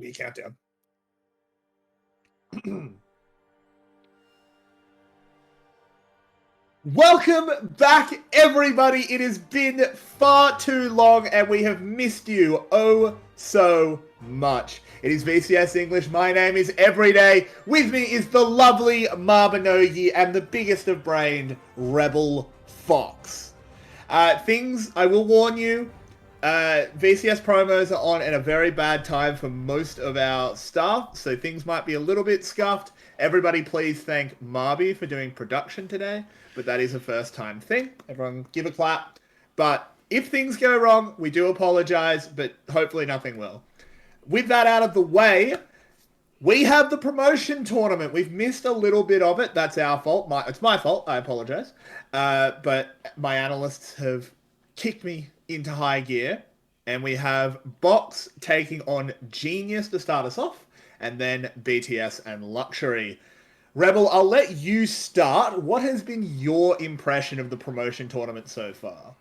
me a countdown. Welcome back, everybody. It has been far too long, and we have missed you oh so much. It is VCS English. My name is Everyday. With me is the lovely Marbanogi and the biggest of brain, Rebel Fox. I will warn you, VCS promos are on at a very bad time for most of our staff, so things might be a little bit scuffed. Everybody please thank Marby for doing production today, but that is a first time thing. Everyone give a clap. But if things go wrong, we do apologize, but hopefully nothing will. With that out of the way, we have the promotion tournament. We've missed a little bit of it. That's our fault. It's my fault. I apologize. But my analysts have kicked me into high gear. And we have Box taking on Genius to start us off. And then BTS and Luxury. Rebel, I'll let you start. What has been your impression of the promotion tournament so far?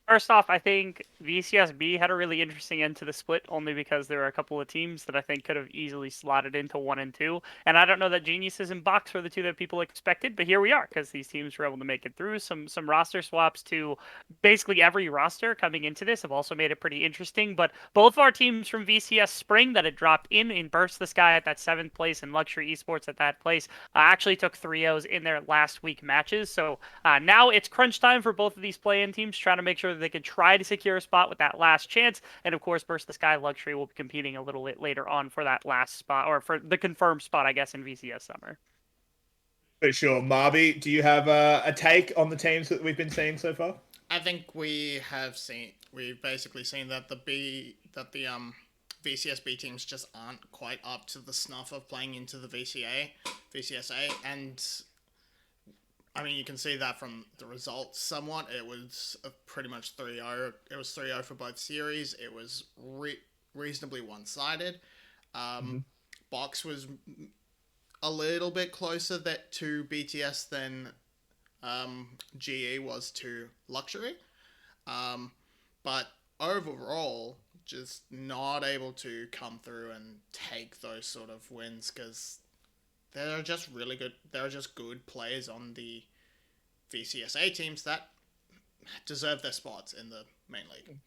First off, I think VCSB had a really interesting end to the split only because there were a couple of teams that I think could have easily slotted into 1 and 2. And I don't know that Geniuses and Box were the two that people expected, but here we are because these teams were able to make it through. Some roster swaps to basically every roster coming into this have also made it pretty interesting. But both of our teams from VCS Spring that had dropped in Burst the Sky at that 7th place and Luxury Esports at that place actually took 3-0s in their last week matches. So now it's crunch time for both of these play-in teams, trying to make sure that they can try to secure a spot with that last chance. And of course, Burst the Sky Luxury will be competing a little bit later on for that last spot, or for the confirmed spot, I guess, in VCS Summer. For sure. Marby, do you have a take on the teams that we've been seeing so far? I think we've basically seen that the VCSB teams just aren't quite up to the snuff of playing into the VCSA, and I mean, you can see that from the results somewhat. It was pretty much 3-0. It was 3-0 for both series. It was reasonably one-sided. Box was a little bit closer to BTS than GE was to Luxury. But overall, just not able to come through and take those sort of wins because they're just really good. They're just good players on the VCSA teams that deserve their spots in the main league.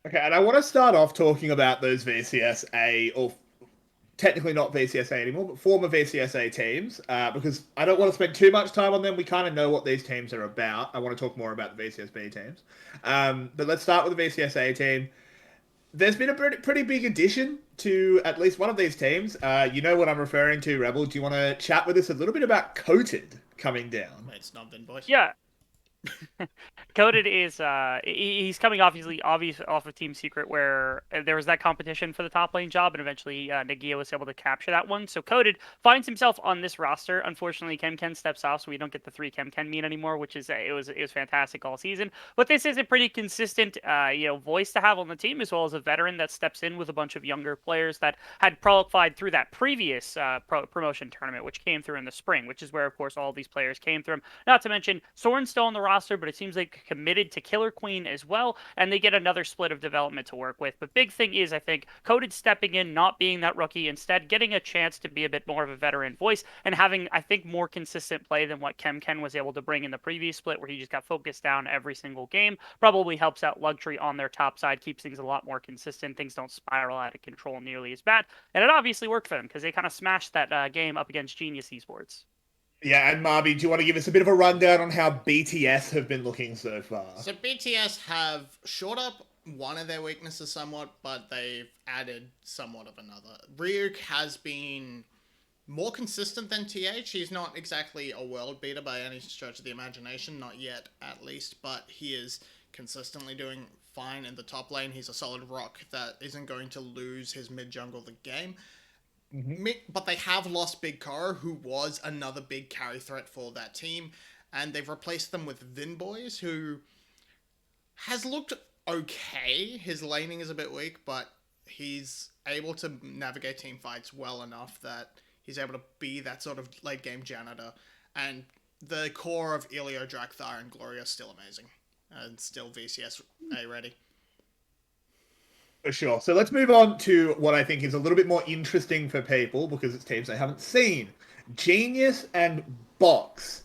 Okay, and I want to start off talking about those VCSA, or technically not VCSA anymore, but former VCSA teams, because I don't want to spend too much time on them. We kind of know what these teams are about. I want to talk more about the VCSB teams. But let's start with the VCSA team. There's been a pretty big addition to at least one of these teams. You know what I'm referring to, Rebel. Do you want to chat with us a little bit about Coated coming down? It's not been boys. Yeah. Coded is he's coming off off of Team Secret where there was that competition for the top lane job, and eventually Nagia was able to capture that one. So Coded finds himself on this roster. Unfortunately, Kemken steps off, so we don't get the 3 Kemken mean anymore, which is it was fantastic all season. But this is a pretty consistent voice to have on the team, as well as a veteran that steps in with a bunch of younger players that had qualified through that previous promotion tournament, which came through in the spring, which is where of course all these players came from. Not to mention Soren's still on the roster, but it seems like committed to Killer Queen as well, and they get another split of development to work with. But big thing is, I think, Coded stepping in, not being that rookie, instead getting a chance to be a bit more of a veteran voice, and having, I think, more consistent play than what Kemken was able to bring in the previous split, where he just got focused down every single game. Probably helps out Luxury on their top side, keeps things a lot more consistent, things don't spiral out of control nearly as bad, and it obviously worked for them, because they kind of smashed that game up against Genius Esports. Yeah, and Marby, do you want to give us a bit of a rundown on how BTS have been looking so far? So BTS have shored up one of their weaknesses somewhat, but they've added somewhat of another. Ryuk has been more consistent than TH. He's not exactly a world beater by any stretch of the imagination, not yet at least, but he is consistently doing fine in the top lane. He's a solid rock that isn't going to lose his mid jungle the game. But they have lost Big Koro, who was another big carry threat for that team, and they've replaced them with Vin Boys, who has looked okay. His laning is a bit weak, but he's able to navigate team fights well enough that he's able to be that sort of late game janitor. And the core of Elio, Drakthar, and Gloria is still amazing, and still VCS A ready. For sure. So let's move on to what I think is a little bit more interesting for people because it's teams they haven't seen. Genius and Box.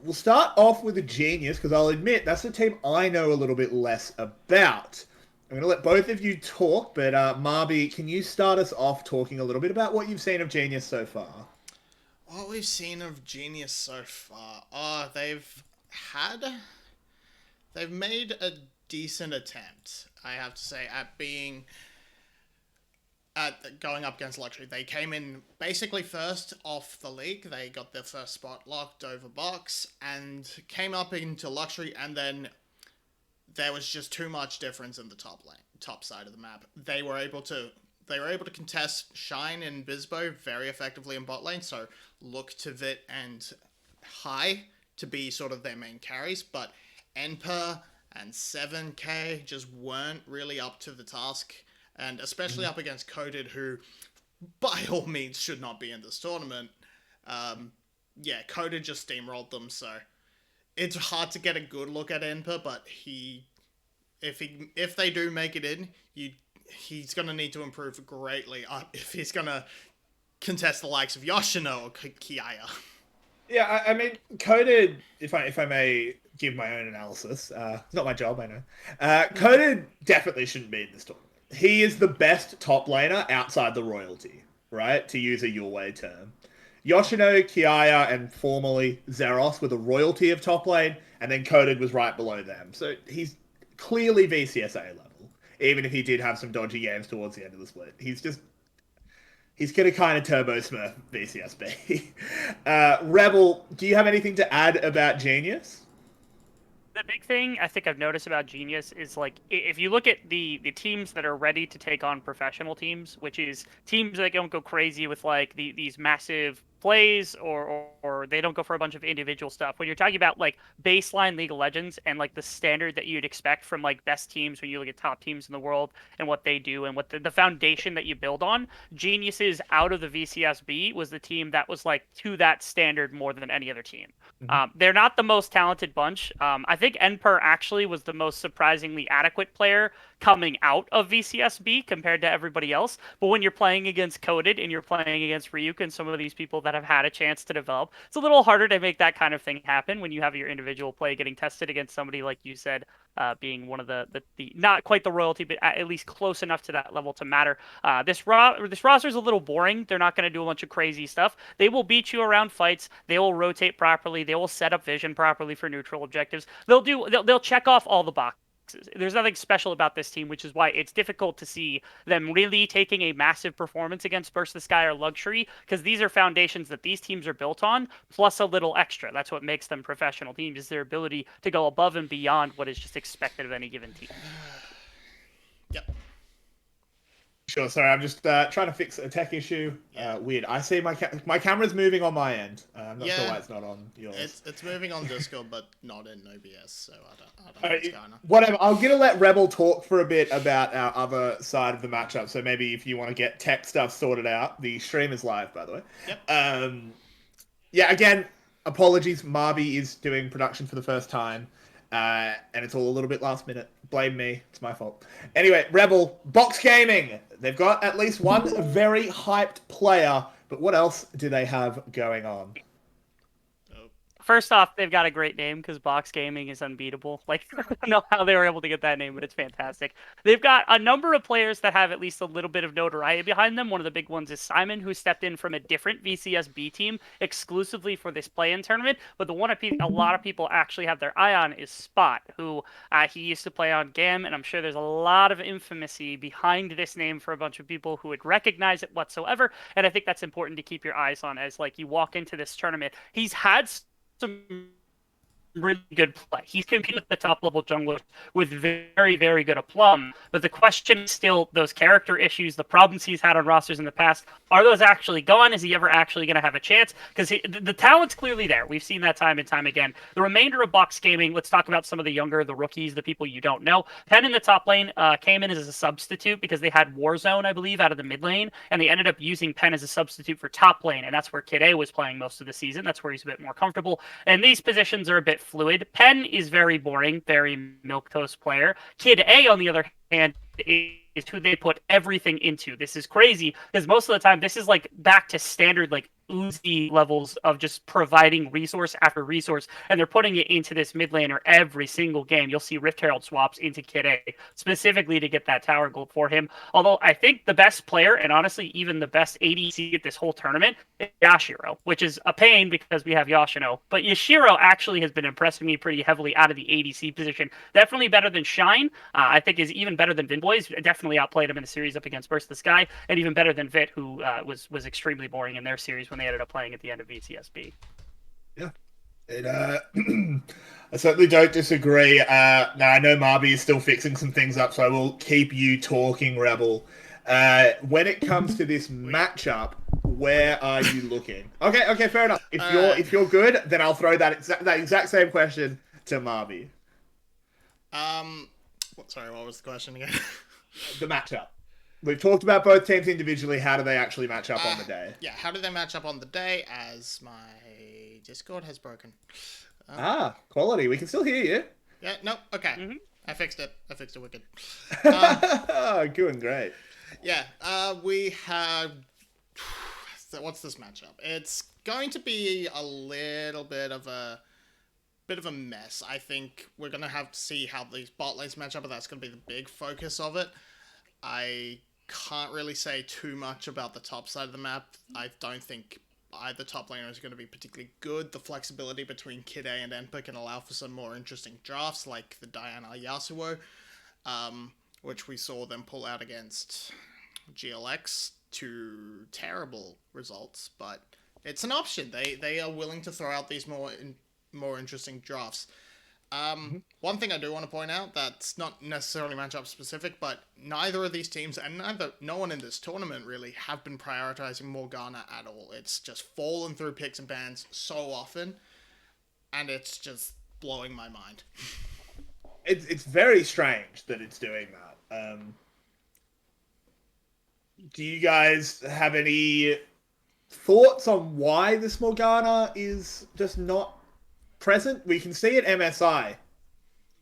We'll start off with the Genius because I'll admit that's the team I know a little bit less about. I'm going to let both of you talk, but Marby, can you start us off talking a little bit about what you've seen of Genius so far? What we've seen of Genius so far, they've made a decent attempt, I have to say, at going up against Luxury. They came in basically first off the league. They got their first spot locked over Box and came up into Luxury, and then there was just too much difference in the top side of the map. They were able to contest Shine and Bizbo very effectively in bot lane, so look to Vit and High to be sort of their main carries, but Enper and 7K just weren't really up to the task, and especially up against Coded, who by all means should not be in this tournament. Coded just steamrolled them, so it's hard to get a good look at Enper, but if they do make it in, he's going to need to improve greatly if he's going to contest the likes of Yoshino or Kiaya. Yeah, I mean, Coded, if I may give my own analysis, it's not my job, I know. Coded definitely shouldn't be in this tournament. He is the best top laner outside the royalty, right? To use a your way term. Yoshino, Kiaya, and formerly Zeros were the royalty of top lane, and then Coded was right below them. So he's clearly VCS A level, even if he did have some dodgy games towards the end of the split. He's going to kind of turbo smurf VCSB. Rebel, do you have anything to add about Genius? The big thing I think I've noticed about Genius is, like, if you look at the teams that are ready to take on professional teams, which is teams that don't go crazy with like these massive plays or they don't go for a bunch of individual stuff. When you're talking about like baseline League of Legends and like the standard that you'd expect from like best teams when you look at top teams in the world and what they do and what the foundation that you build on, Geniuses out of the VCSB was the team that was like to that standard more than any other team. They're not the most talented bunch. I think Enper actually was the most surprisingly adequate player coming out of VCSB compared to everybody else. But when you're playing against Coded and you're playing against Ryuk and some of these people that have had a chance to develop, it's a little harder to make that kind of thing happen when you have your individual play getting tested against somebody like you said, being one of the not quite the royalty, but at least close enough to that level to matter. This roster is a little boring. They're not going to do a bunch of crazy stuff. They will beat you around fights. They will rotate properly. They will set up vision properly for neutral objectives. They'll check off all the boxes. There's nothing special about this team, which is why it's difficult to see them really taking a massive performance against Burst the Sky or Luxury, because these are foundations that these teams are built on, plus a little extra. That's what makes them professional teams, is their ability to go above and beyond what is just expected of any given team. Yep. Sure, sorry, I'm just trying to fix a tech issue. Weird. I see my camera's moving on my end. I'm not sure why it's not on yours. It's moving on Discord, but not in OBS, so I don't know what's going on. Whatever, I'm going to let Rebel talk for a bit about our other side of the matchup, so maybe if you want to get tech stuff sorted out, the stream is live, by the way. Yep. Again, apologies, Marby is doing production for the first time. And it's all a little bit last minute. Blame me. It's my fault. Anyway, Rebel, Box Gaming. They've got at least one very hyped player, but what else do they have going on? First off, they've got a great name because Box Gaming is unbeatable. Like, I don't know how they were able to get that name, but it's fantastic. They've got a number of players that have at least a little bit of notoriety behind them. One of the big ones is Simon, who stepped in from a different VCSB team exclusively for this play-in tournament. But the one a lot of people actually have their eye on is Spot, who he used to play on GAM, and I'm sure there's a lot of infamousy behind this name for a bunch of people who would recognize it whatsoever. And I think that's important to keep your eyes on as like you walk into this tournament. He's had some really good play. He's competed with the top level junglers with very, very good aplomb. But the question is still those character issues, the problems he's had on rosters in the past, are those actually gone? Is he ever actually going to have a chance? Because the talent's clearly there. We've seen that time and time again. The remainder of Box Gaming, let's talk about some of the younger, the rookies, the people you don't know. Pen in the top lane came in as a substitute because they had Warzone, I believe, out of the mid lane, and they ended up using Pen as a substitute for top lane, and that's where Kid A was playing most of the season. That's where he's a bit more comfortable. And these positions are a bit fluid. Pen is very boring, very milquetoast player. Kid A, on the other hand, is is who they put everything into. This is crazy because most of the time this is like back to standard like Uzi levels of just providing resource after resource, and they're putting it into this mid laner every single game. You'll see Rift Herald swaps into Kid A specifically to get that tower gold for him. Although I think the best player, and honestly even the best ADC at this whole tournament, is Yashiro, which is a pain because we have Yoshino. But Yashiro actually has been impressing me pretty heavily out of the ADC position. Definitely better than Shine. I think is even better than Vinboys. Definitely outplayed him in the series up against Burst the Sky, and even better than Vit, who was extremely boring in their series when they ended up playing at the end of VCSB. Yeah. It, I certainly don't disagree. Now, I know Marby is still fixing some things up, so I will keep you talking, Rebel. When it comes to this matchup, where are you looking? Okay, fair enough. If you're good, then I'll throw that exact same question to Marby. Sorry, what was the question again? The matchup. We've talked about both teams individually. How do they actually match up on the day? Yeah, how do they match up on the day? As my Discord has broken. Quality. We can still hear you. Yeah, no, okay. Mm-hmm. I fixed it wicked. Doing great. Yeah, we have... What's this matchup? It's going to be a little bit of a mess. I think we're going to have to see how these bot lanes match up, but that's going to be the big focus of it. I can't really say too much about the top side of the map. I don't think either top laner is going to be particularly good. The flexibility between Kid A and Emperor can allow for some more interesting drafts, like the Diana Yasuo, which we saw them pull out against GLX to terrible results, but it's an option. They are willing to throw out these more interesting drafts. One thing I do want to point out that's not necessarily matchup specific, but neither of these teams and no one in this tournament really have been prioritizing Morgana at all. It's just fallen through picks and bans so often, and it's just blowing my mind. It's very strange that it's doing that. Do you guys have any thoughts on why this Morgana is just not present? We can see at MSI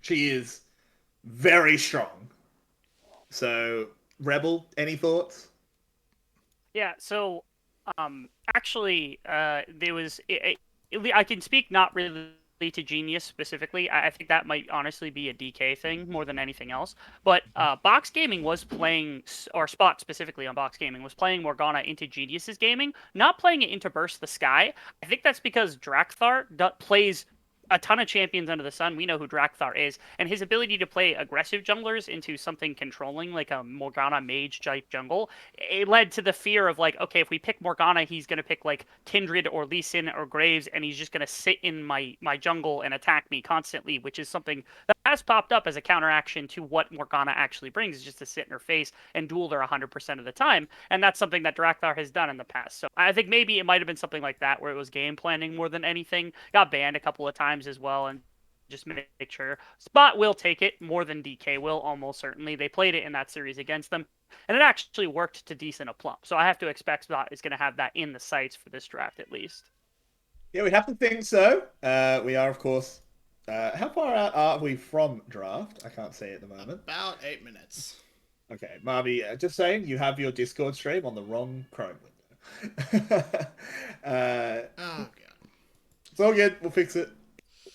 she is very strong. So, Rebel, any thoughts? Yeah, so actually there was I can speak not really to Genius specifically. I think that might honestly be a DK thing more than anything else. But Box Gaming was playing, or Spot specifically on Box Gaming, was playing Morgana into Genius's gaming, not playing it into Burst the Sky. I think that's because Drakthar plays a ton of champions under the sun. We know who Drakthar is, and his ability to play aggressive junglers into something controlling, like a Morgana mage type jungle, it led to the fear of like, okay, if we pick Morgana, he's gonna pick like Kindred or Lee Sin or Graves, and he's just gonna sit in my jungle and attack me constantly, which is something that has popped up as a counteraction to what Morgana actually brings, is just to sit in her face and duel her 100% of the time, and that's something that Drakthar has done in the past. So I think maybe it might have been something like that, where it was game planning more than anything. Got banned a couple of times as well, and just make sure. Spot will take it more than DK will, almost certainly. They played it in that series against them, and it actually worked to decent a plump. So I have to expect Spot is going to have that in the sights for this draft at least. Yeah, we have to think so. We are, of course. How far out are we from draft? I can't see at the moment. About 8 minutes. Okay, Marby, just saying, you have your Discord stream on the wrong Chrome window. Oh, God. It's all good. We'll fix it.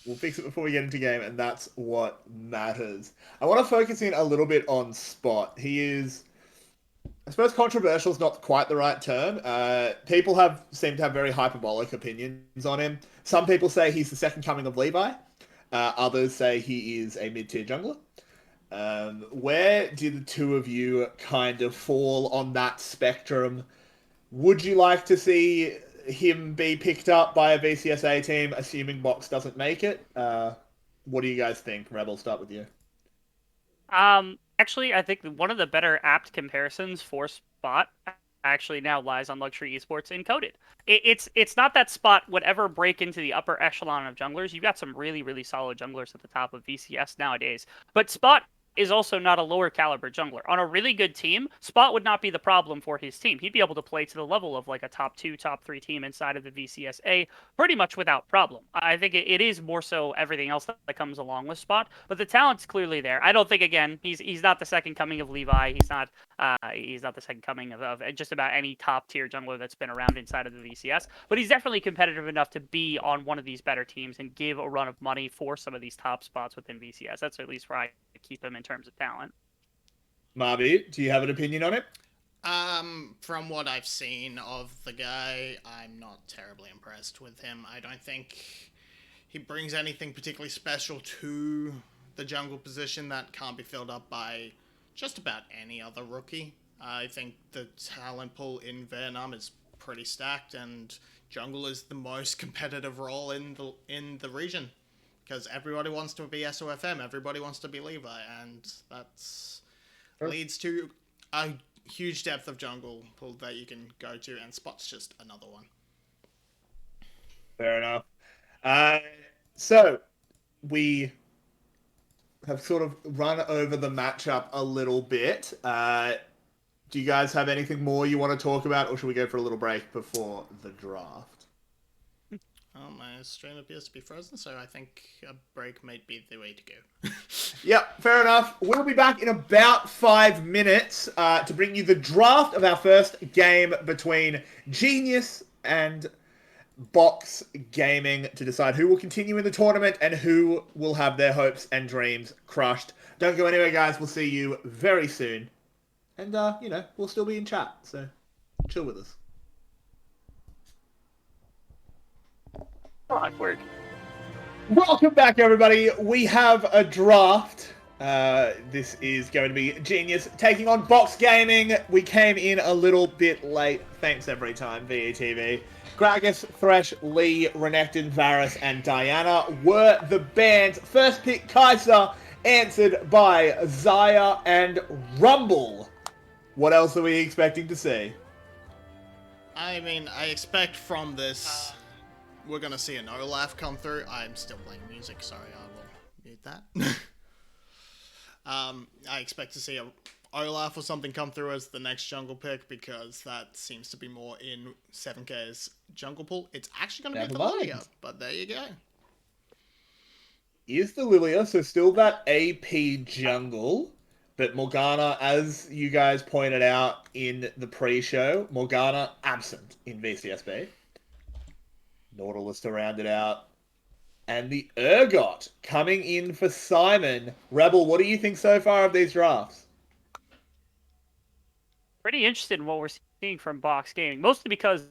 We'll fix it before we get into game, and that's what matters. I want to focus in a little bit on Spot. He is, I suppose controversial is not quite the right term. People seem to have very hyperbolic opinions on him. Some people say he's the second coming of Levi. Others say he is a mid-tier jungler. Where do the two of you kind of fall on that spectrum? Would you like to see him be picked up by a VCSA team, assuming Box doesn't make it? What do you guys think? Rebel, start with you. Actually, I think one of the better apt comparisons for Spot actually now lies on Luxury Esports Encoded. It's not that Spot would ever break into the upper echelon of junglers. You've got some really, really solid junglers at the top of VCS nowadays. But Spot is also not a lower caliber jungler. On a really good team, Spot would not be the problem for his team. He'd be able to play to the level of like a top 2, top 3 team inside of the VCSA pretty much without problem. I think it is more so everything else that comes along with Spot, but the talent's clearly there. I don't think, again, he's not the second coming of Levi. He's not the second coming of just about any top tier jungler that's been around inside of the VCS, but he's definitely competitive enough to be on one of these better teams and give a run of money for some of these top spots within VCS. That's at least where I keep him in terms of talent. Marby, do you have an opinion on it? From what I've seen of the guy, I'm not terribly impressed with him. I don't think he brings anything particularly special to the jungle position that can't be filled up by just about any other rookie. I think the talent pool in Vietnam is pretty stacked, and jungle is the most competitive role in the region. Because everybody wants to be SOFM, everybody wants to be Levi, and that's leads to a huge depth of jungle pool that you can go to, and Spot's just another one. Fair enough. So, we have sort of run over the matchup a little bit. Do you guys have anything more you want to talk about, or should we go for a little break before the draft? Oh, my stream appears to be frozen, so I think a break might be the way to go. Yep, fair enough. We'll be back in about 5 minutes to bring you the draft of our first game between Genius and Box Gaming to decide who will continue in the tournament and who will have their hopes and dreams crushed. Don't go anywhere, guys. We'll see you very soon. And, we'll still be in chat, so chill with us. Awkward. Welcome back, everybody. We have a draft. This is going to be Genius taking on Box Gaming. We came in a little bit late. Thanks every time, VETV. Gragas, Thresh, Lee, Renekton, Varus, and Diana were the bands. First pick, Kaiser, answered by Zaya and Rumble. What else are we expecting to see? I mean, I expect from this, we're gonna see an Olaf come through. I'm still playing music, sorry, I will mute that. I expect to see a Olaf or something come through as the next jungle pick, because that seems to be more in 7K's jungle pool. It's actually going to be the Lilia, but there you go. Is the Lilia, so still that AP jungle, but Morgana, as you guys pointed out in the pre-show, Morgana absent in VCSB. Nautilus to round it out. And the Urgot coming in for Simon. Rebel, what do you think so far of these drafts? Pretty interested in what we're seeing from Box Gaming, mostly because,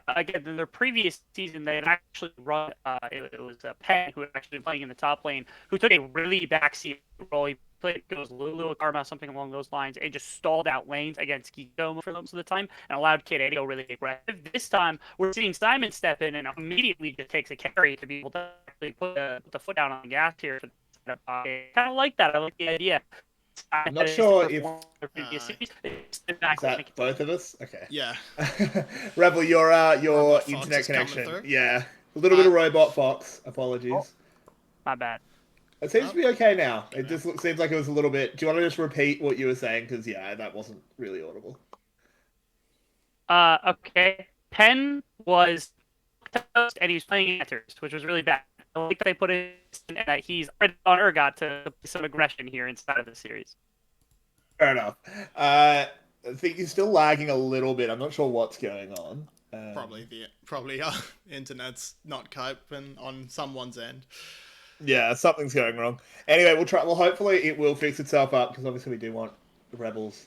again, in their previous season, they had actually run, it was Penn who had actually been playing in the top lane, who took a really backseat role. He played goes Lulu Karma, something along those lines, and just stalled out lanes against Geeko for most of the time, and allowed Kid A to go really aggressive. This time, we're seeing Simon step in and immediately just takes a carry to be able to actually put the foot down on the gas here. I kind of like that. I like the idea. I'm not sure if is that both of us. Okay. Yeah. Rebel, your Robot internet connection. Fox Yeah, a little bit of Robot Fox. Apologies. Oh, my bad. It seems to be okay now. It just seems like it was a little bit. Do you want to just repeat what you were saying? Because yeah, that wasn't really audible. Okay. Penn was toast and he was playing Answers, which was really bad. I like that they put in that he's on Urgot to play some aggression here inside of the series. Fair enough. I think he's still lagging a little bit. I'm not sure what's going on. Probably internet's not coping on someone's end. Yeah, something's going wrong. Anyway, we'll try. Well, hopefully it will fix itself up, because obviously we do want the Rebels'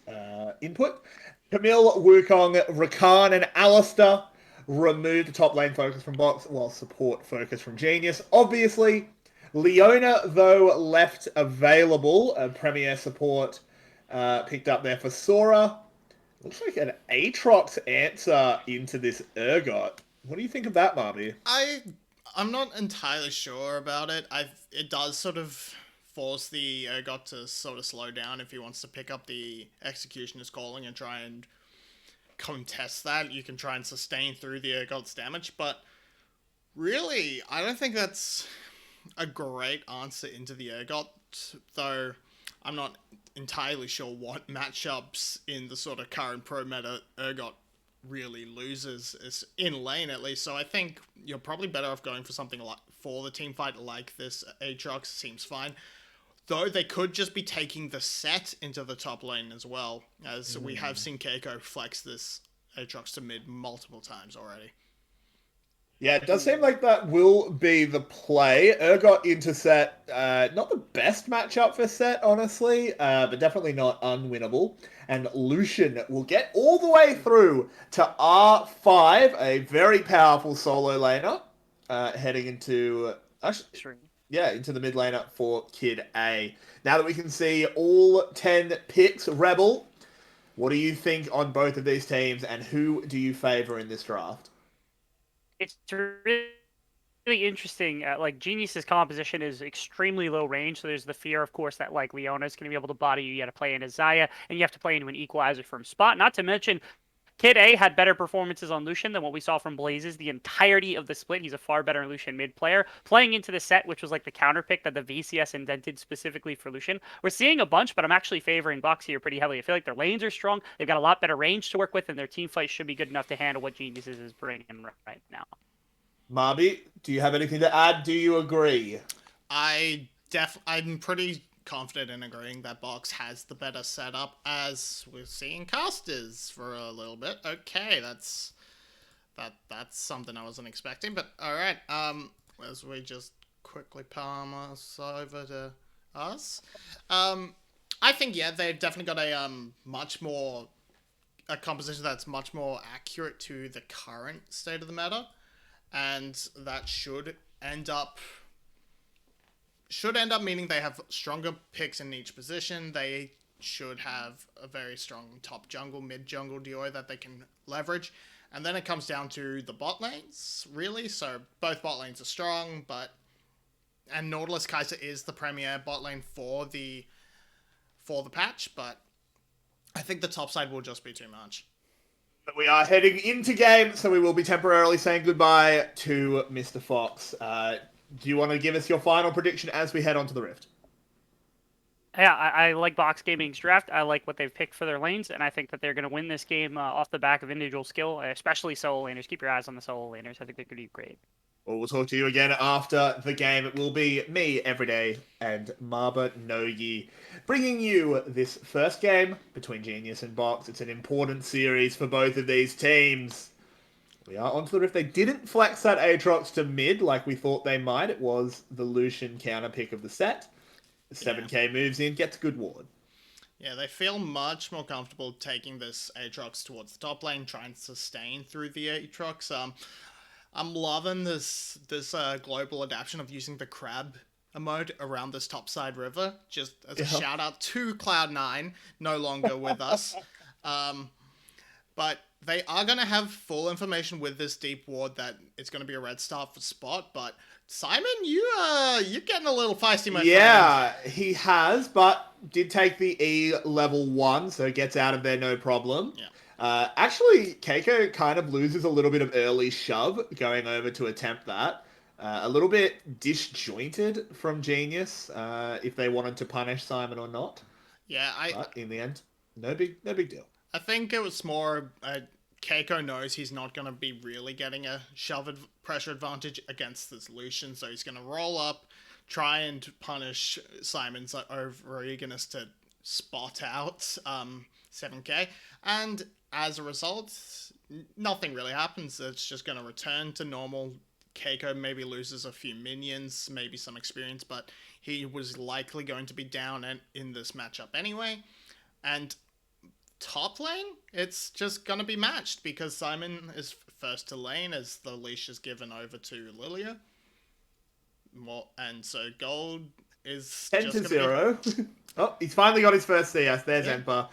input. Camille, Wukong, Rakan, and Alistair remove the top lane focus from Box, while support focus from Genius. Obviously, Leona, though, left available. A Premier support picked up there for Sora. Looks like an Aatrox answer into this Urgot. What do you think of that, Marby? I'm not entirely sure about it. It does sort of force the Urgot to sort of slow down if he wants to pick up the Executioner's Calling and try and contest that. You can try and sustain through the Urgot's damage, but really, I don't think that's a great answer into the Urgot, though I'm not entirely sure what matchups in the sort of current pro meta Urgot really loses is in lane at least. So I think you're probably better off going for something like for the team fight like this. Aatrox seems fine. Though they could just be taking the set into the top lane as well, as we have seen Keiko flex this Aatrox to mid multiple times already. Yeah, it does seem like that will be the play. Urgot into set, not the best matchup for set, honestly, but definitely not unwinnable. And Lucian will get all the way through to R5, a very powerful solo laner, heading into... Actually, Sure. yeah, into the mid laner for Kid A. Now that we can see all 10 picks, Rebel, what do you think on both of these teams, and who do you favor in this draft? It's really interesting. Like Genius's composition is extremely low range, so there's the fear, of course, that like Leona's going to be able to body you. You got to play in Isaiah, and you have to play into an equalizer from spot. Not to mention, Kid A had better performances on Lucian than what we saw from Blazes the entirety of the split. He's a far better Lucian mid player. Playing into the set, which was like the counter pick that the VCS indented specifically for Lucian. We're seeing a bunch, but I'm actually favoring Box here pretty heavily. I feel like their lanes are strong. They've got a lot better range to work with, and their team fight should be good enough to handle what Geniuses is bringing right now. Marby, do you have anything to add? Do you agree? I'm pretty confident in agreeing that Box has the better setup, as we're seeing casters for a little bit. Okay, that's something I wasn't expecting, but all right. As we just quickly palm us over to us, I think they've definitely got a composition that's much more accurate to the current state of the meta, and that should end up meaning they have stronger picks in each position. They should have a very strong top jungle, mid jungle duo that they can leverage. And then it comes down to the bot lanes, really. So both bot lanes are strong, and Nautilus Kaiser is the premier bot lane for the patch, but I think the top side will just be too much. But we are heading into game, so we will be temporarily saying goodbye to Mr. Fox. Do you want to give us your final prediction as we head onto the Rift? Yeah, I like Box Gaming's draft. I like what they've picked for their lanes, and I think that they're going to win this game off the back of individual skill, especially solo laners. Keep your eyes on the solo laners. I think they're going to do great. Well, we'll talk to you again after the game. It will be me, Everyday, and Marba Nogi, bringing you this first game between Genius and Box. It's an important series for both of these teams. We are onto the Rift. They didn't flex that Aatrox to mid like we thought they might. It was the Lucian counter pick of the set. The 7k moves in, gets a good ward. Yeah, they feel much more comfortable taking this Aatrox towards the top lane, trying to sustain through the Aatrox. I'm loving this global adaptation of using the crab emote around this topside river, just as a shout out to Cloud9, no longer with us. But they are going to have full information with this deep ward that it's going to be a red star for spot, but Simon, you're getting a little feisty, my friend. Yeah, he has, but did take the E level 1, so gets out of there no problem. Yeah. Actually, Keiko kind of loses a little bit of early shove going over to attempt that. A little bit disjointed from Genius, if they wanted to punish Simon or not. Yeah, But in the end, no big deal. I think it was more Keiko knows he's not going to be really getting a pressure advantage against this Lucian, so he's going to roll up, try and punish Simon's over-eagerness to spot out 7k, and as a result, nothing really happens. It's just going to return to normal. Keiko maybe loses a few minions, maybe some experience, but he was likely going to be down in this matchup anyway. And top lane, it's just going to be matched because Simon is first to lane as the leash is given over to Lilia. And so gold is 10 to 0. Oh, he's finally got his first CS. There's Emperor.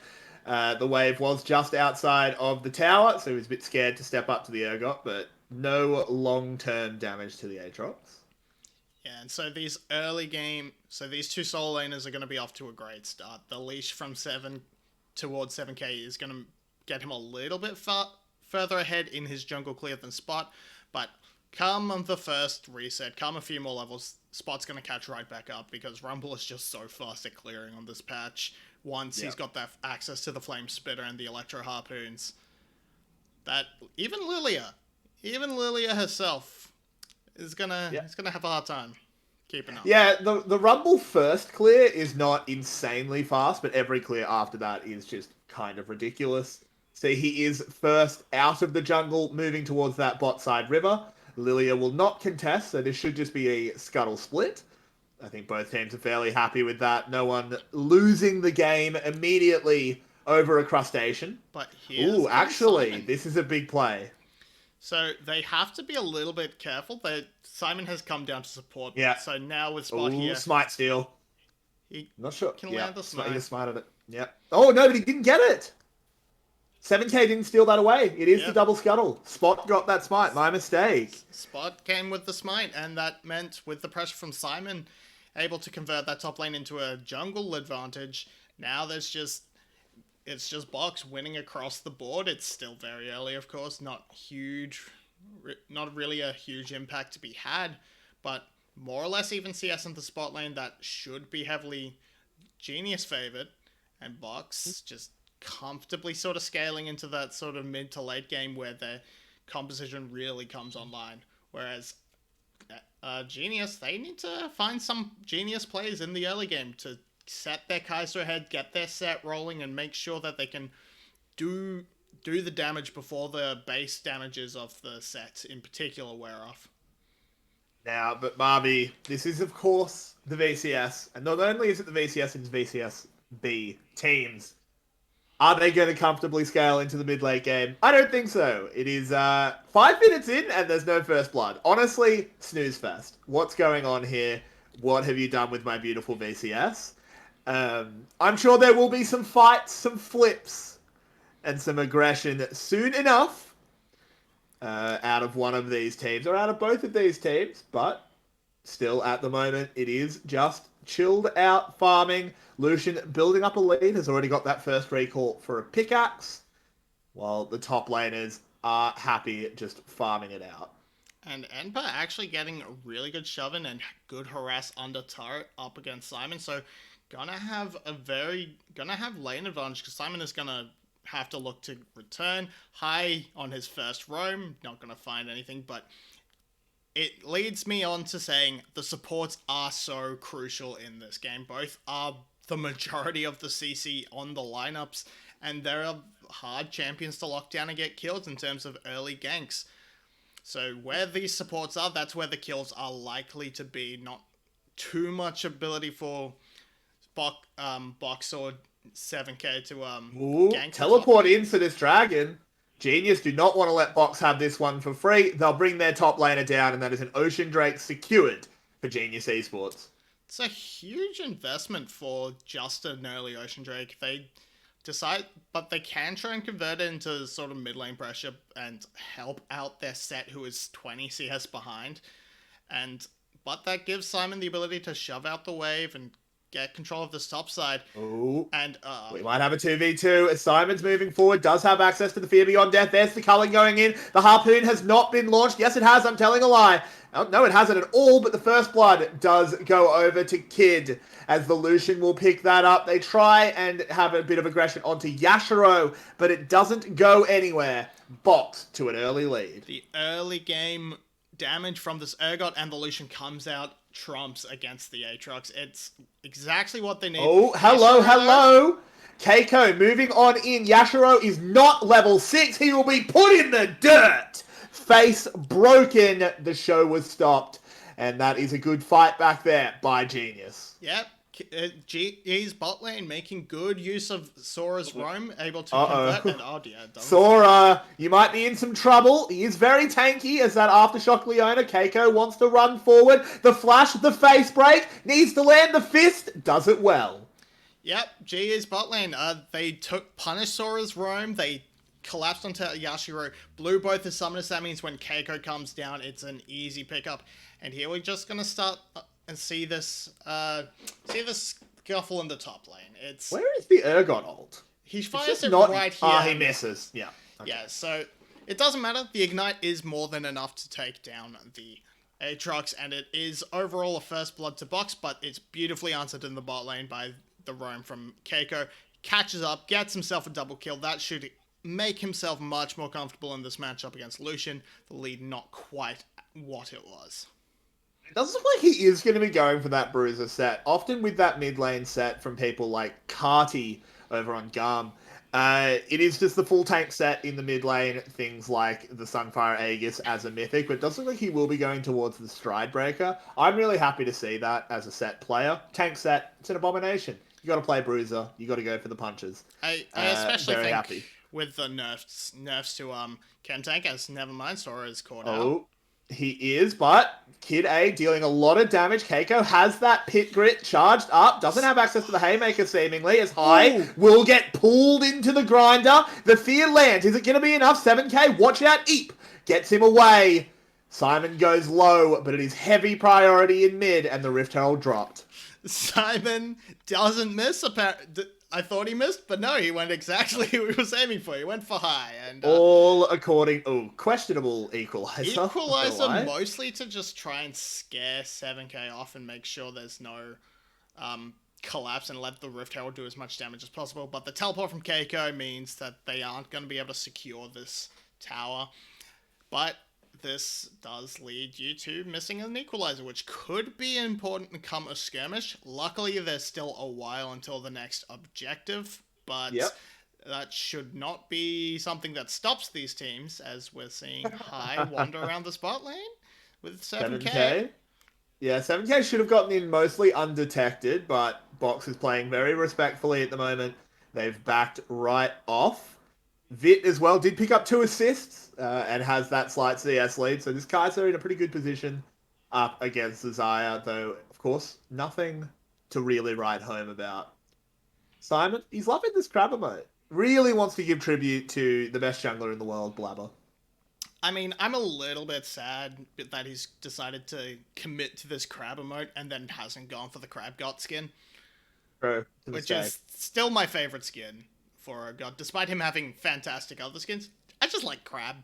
The wave was just outside of the tower, so he was a bit scared to step up to the Urgot, but no long-term damage to the Aatrox. Yeah, and so these these two solo laners are going to be off to a great start. The leash from 7 towards 7k is going to get him a little bit further ahead in his jungle clear than Spot, but come the first reset, come a few more levels, Spot's going to catch right back up because Rumble is just so fast at clearing on this patch once he's got that access to the Flame Spitter and the Electro Harpoons. That even Lilia herself is gonna have a hard time keeping up. Yeah, the Rumble first clear is not insanely fast, but every clear after that is just kind of ridiculous. See, he is first out of the jungle, moving towards that bot side river. Lilia will not contest, so this should just be a scuttle split. I think both teams are fairly happy with that. No one losing the game immediately over a crustacean. But here's actually, Simon. this is a big play. So they have to be a little bit careful. Simon has come down to support. Yeah. So now with Spot here, smite steal. he Not sure. can land the smite. He just smited it. Yeah. Oh no, but he didn't get it. 7K didn't steal that away. It is the double scuttle. Spot got that smite. My mistake. Spot came with the smite, and that meant with the pressure from Simon, able to convert that top lane into a jungle advantage. Now it's just Box winning across the board. It's still very early, of course. Not really a huge impact to be had, but more or less even CS in the spot lane that should be heavily Genius favored, and Box just comfortably sort of scaling into that sort of mid to late game where their composition really comes online. Whereas Genius, they need to find some Genius plays in the early game to set their Kaiser ahead, get their set rolling, and make sure that they can do the damage before the base damages of the set in particular wear off. Now, but Marby, this is of course the VCS, and not only is it the VCS, it's VCS B teams. Are they going to comfortably scale into the mid-late game? I don't think so. It is 5 minutes in and there's no first blood. Honestly, snooze fest. What's going on here? What have you done with my beautiful VCS? I'm sure there will be some fights, some flips, and some aggression soon enough out of one of these teams, or out of both of these teams, but still at the moment it is just chilled out farming. Lucian building up a lead, has already got that first recall for a pickaxe, while the top laners are happy just farming it out. And Enpa actually getting a really good shove-in and good harass under turret up against Simon, so gonna have lane advantage because Simon is gonna have to look to return high on his first roam, not gonna find anything, but it leads me on to saying the supports are so crucial in this game. Both are the majority of the CC on the lineups, and they're hard champions to lock down and get kills in terms of early ganks. So where these supports are, that's where the kills are likely to be. Not too much ability for Box or 7K to gank. Teleport in for this dragon. Genius do not want to let Box have this one for free. They'll bring their top laner down, and that is an Ocean Drake secured for Genius Esports. It's a huge investment for just an early Ocean Drake. They decide, but they can try and convert it into sort of mid lane pressure and help out their set, who is 20 CS behind. But that gives Simon the ability to shove out the wave and get control of this top side. Ooh. And we might have a 2v2 as Simon's moving forward, does have access to the Fear Beyond Death. There's the Culling going in. The Harpoon has not been launched. Yes, it has. I'm telling a lie. Oh, no, it hasn't at all, but the first blood does go over to Kid as the Lucian will pick that up. They try and have a bit of aggression onto Yashiro, but it doesn't go anywhere. Box to an early lead. The early game damage from this Urgot and the Lucian comes out trumps against the Aatrox. It's exactly what they need. Oh, hello. Keiko moving on in. Yashiro is not level 6. He will be put in the dirt. Face broken. The show was stopped. And that is a good fight back there by Genius. Yep. G's bot lane making good use of Sora's roam, able to convert. And oh dear, Sora, you might be in some trouble. He is very tanky as that Aftershock Leona. Keiko wants to run forward. The flash, the face break, needs to land the fist, does it well. Yep, G's bot lane. They punish Sora's roam. They collapsed onto Yashiro, blew both the summoners. That means when Keiko comes down, it's an easy pickup. And here we're just gonna start and see this scuffle in the top lane. Where is the Urgot ult? He fires it right here. He misses. Yeah. Okay. Yeah, so it doesn't matter. The Ignite is more than enough to take down the Aatrox, and it is overall a first blood to Box, but it's beautifully answered in the bot lane by the roam from Keiko. Catches up, gets himself a double kill. That should make himself much more comfortable in this matchup against Lucian. The lead not quite what it was. It doesn't look like he is going to be going for that Bruiser set. Often with that mid lane set from people like Carty over on Gum, it is just the full tank set in the mid lane, things like the Sunfire Aegis as a mythic, but it does look like he will be going towards the Stride Breaker. I'm really happy to see that as a set player. Tank set, it's an abomination. You got to play Bruiser, you got to go for the punches. I especially very think happy. With the nerfs to Chem Tank, as Nevermind Sora is called out. Oh, he is, but Kid A dealing a lot of damage. Keiko has that Pit Grit charged up, doesn't have access to the Haymaker seemingly, as high, will get pulled into the grinder. The Fear lands, is it going to be enough? 7k, watch out, Eep, gets him away. Simon goes low, but it is heavy priority in mid, and the Rift Herald dropped. Simon doesn't miss, I thought he missed, but no, he went exactly who he was aiming for. He went for high. And all according... Oh, questionable equalizer. Equalizer mostly to just try and scare 7k off and make sure there's no collapse and let the Rift Herald do as much damage as possible. But the teleport from Keiko means that they aren't going to be able to secure this tower. But this does lead you to missing an equalizer, which could be important to come a skirmish. Luckily, there's still a while until the next objective, but that should not be something that stops these teams, as we're seeing High wander around the spot lane with 7k. Yeah, 7k should have gotten in mostly undetected, but Box is playing very respectfully at the moment. They've backed right off. Vit as well did pick up 2 assists and has that slight CS lead. So this Kaiser in a pretty good position up against Zaya, though, of course, nothing to really write home about. Simon, he's loving this Crabber mode. Really wants to give tribute to the best jungler in the world, Blabber. I mean, I'm a little bit sad that he's decided to commit to this Crabber mode and then hasn't gone for the Crab God skin. Bro, which is still my favorite skin for a god, despite him having fantastic other skins. I just like Crab.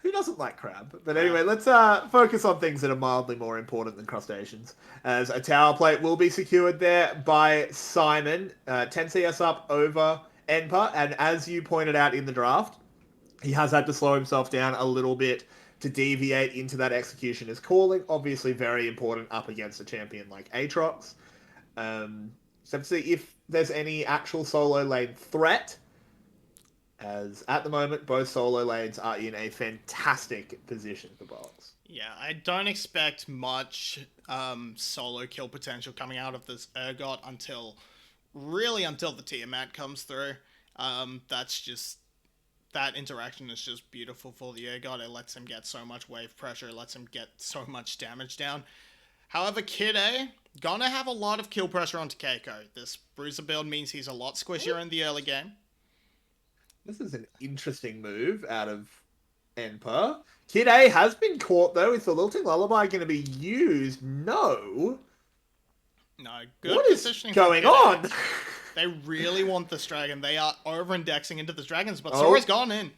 Who doesn't like Crab? But anyway, let's focus on things that are mildly more important than crustaceans. As a tower plate will be secured there by Simon. 10 CS up over Enpa, and as you pointed out in the draft, he has had to slow himself down a little bit to deviate into that Executioner's Calling. Obviously very important up against a champion like Aatrox. So to see if there's any actual solo lane threat, as at the moment both solo lanes are in a fantastic position for Box. Yeah, I don't expect much solo kill potential coming out of this Urgot until the Tiamat comes through. That interaction is just beautiful for the Urgot. It lets him get so much wave pressure, it lets him get so much damage down. However, Kid A, gonna have a lot of kill pressure onto Keiko. This Bruiser build means he's a lot squishier in the early game. This is an interesting move out of Enpa. Kid A has been caught, though. Is the Lilting Lullaby going to be used? No. No, good what is positioning going on? They really want this dragon. They are over-indexing into this dragons, but Sora's gone in.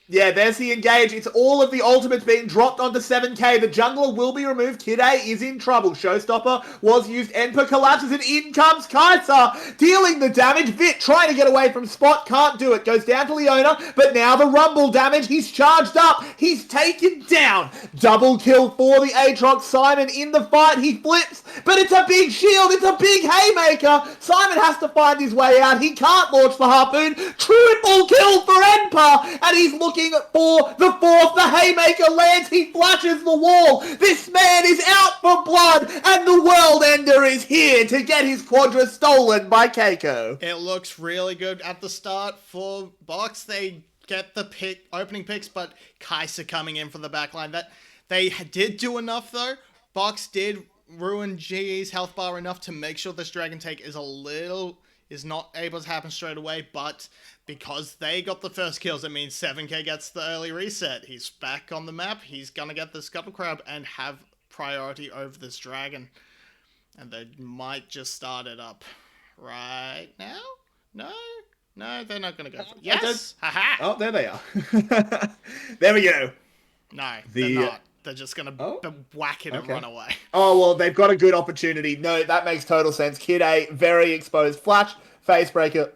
Yeah, there's the engage. It's all of the ultimates being dropped onto 7k. The jungler will be removed. Kid A is in trouble. Showstopper was used. Enpa collapses and in comes Kaiser, dealing the damage. Vit trying to get away from Spot. Can't do it. Goes down to Leona, but now the Rumble damage. He's charged up. He's taken down. Double kill for the Aatrox. Simon in the fight. He flips, but it's a big shield. It's a big haymaker. Simon has to find his way out. He can't launch the harpoon. Triple kill for Enpa, and he's looking for the 4th. The haymaker lands. He flashes the wall. This man is out for blood, and the world ender is here to get his quadra stolen by Keiko. It looks really good at the start for Box. They get the opening picks, but Kaiser coming in from the backline. That they did do enough though. Box did ruin GE's health bar enough to make sure this dragon take is not able to happen straight away, but because they got the first kills, it means 7k gets the early reset. He's back on the map. He's gonna get the Scuttle Crab and have priority over this dragon. And they might just start it up right now? No? No, they're not going to go for it. Yes! Haha! Oh, there they are. There we go. No, they're not. They're just going to whack it and run away. Oh, well, they've got a good opportunity. No, that makes total sense. Kid A, very exposed. Flash, Facebreaker.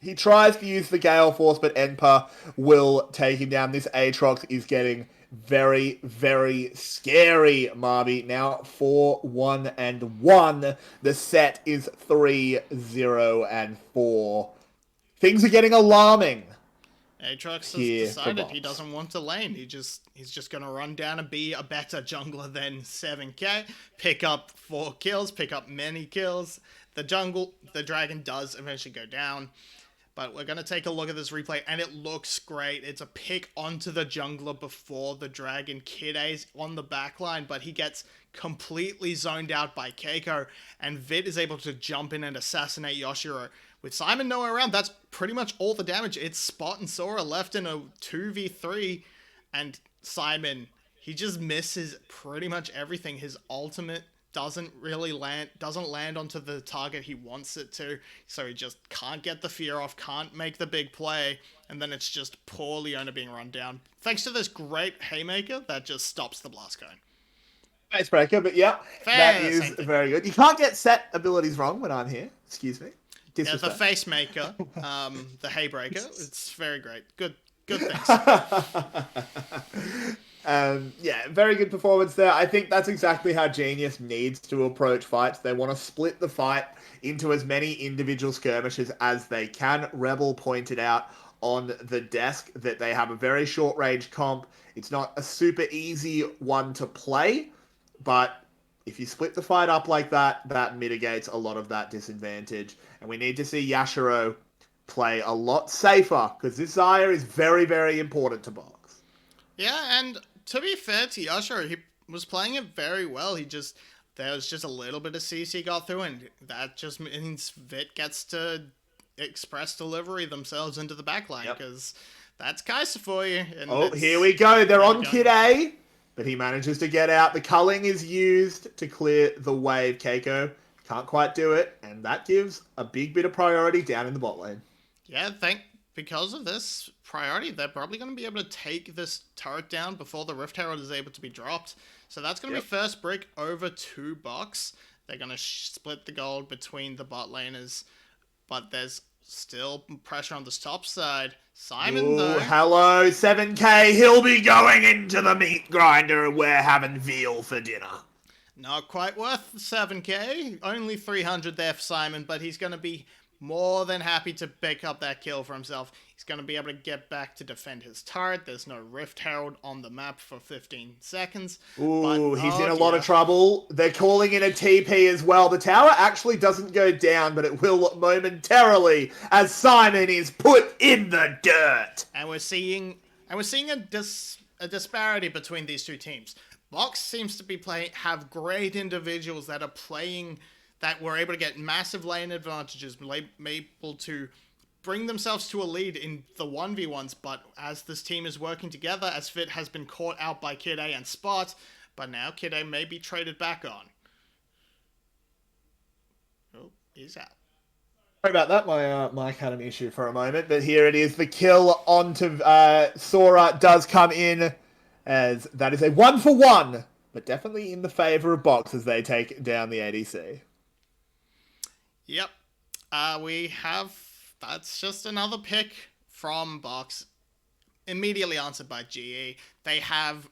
He tries to use the Gale Force, but Enpa will take him down. This Aatrox is getting very, very scary, Marby. Now 4-1-1. The set is 3-0-4. Things are getting alarming. Aatrox has decided he doesn't want to lane. He's just going to run down and be a better jungler than 7k. Pick up 4 kills, pick up many kills. The dragon does eventually go down. But we're going to take a look at this replay, and it looks great. It's a pick onto the jungler before the dragon. Kid A's on the backline, but he gets completely zoned out by Keiko, and Vid is able to jump in and assassinate Yoshiro. With Simon nowhere around, that's pretty much all the damage. It's Spot and Sora left in a 2v3, and Simon, he just misses pretty much everything. His ultimate doesn't land onto the target he wants it to, so he just can't get the fear off, can't make the big play, and then it's just poor Leona being run down. Thanks to this great haymaker that just stops the blast cone. Icebreaker, but yeah, that is very good. You can't get set abilities wrong when I'm here. Excuse me. Yeah, the face maker, the haybreaker, it's very great. Good things. Yeah, very good performance there. I think that's exactly how Genius needs to approach fights. They want to split the fight into as many individual skirmishes as they can. Rebel pointed out on the desk that they have a very short range comp. It's not a super easy one to play, but if you split the fight up like that, that mitigates a lot of that disadvantage. And we need to see Yashiro play a lot safer, because this Xayah is very, very important to Box. Yeah, and to be fair to Yashiro, he was playing it very well. There was just a little bit of CC got through, and that just means Vit gets to express delivery themselves into the backline, because that's Kai'Sa for you. And here we go. They're on Kid A. But he manages to get out. The culling is used to clear the wave. Keiko can't quite do it, and that gives a big bit of priority down in the bot lane. Yeah, because of this priority, they're probably going to be able to take this turret down before the Rift Herald is able to be dropped. So that's going to be first brick over 2 bucks. They're going to split the gold between the bot laners, but there's still pressure on this top side. Simon, though. Hello, 7k. He'll be going into the meat grinder, and we're having veal for dinner. Not quite worth 7k. Only 300 there for Simon, but he's going to be more than happy to pick up that kill for himself. He's going to be able to get back to defend his turret. There's no Rift Herald on the map for 15 seconds. Ooh, he's in a lot of trouble. They're calling in a TP as well. The tower actually doesn't go down, but it will momentarily as Simon is put in the dirt. And we're seeing a disparity between these two teams. Box seems to have great individuals that are playing, that were able to get massive lane advantages, able to bring themselves to a lead in the 1v1s, but as this team is working together, as Fit has been caught out by Kid A and Spot, but now Kid A may be traded back on. Oh, he's out. Sorry about that, my mic had an issue for a moment, but here it is. The kill onto Sora does come in, as that is a 1-for-1, but definitely in the favour of Box as they take down the ADC. Yep. That's just another pick from Box. Immediately answered by GE. They have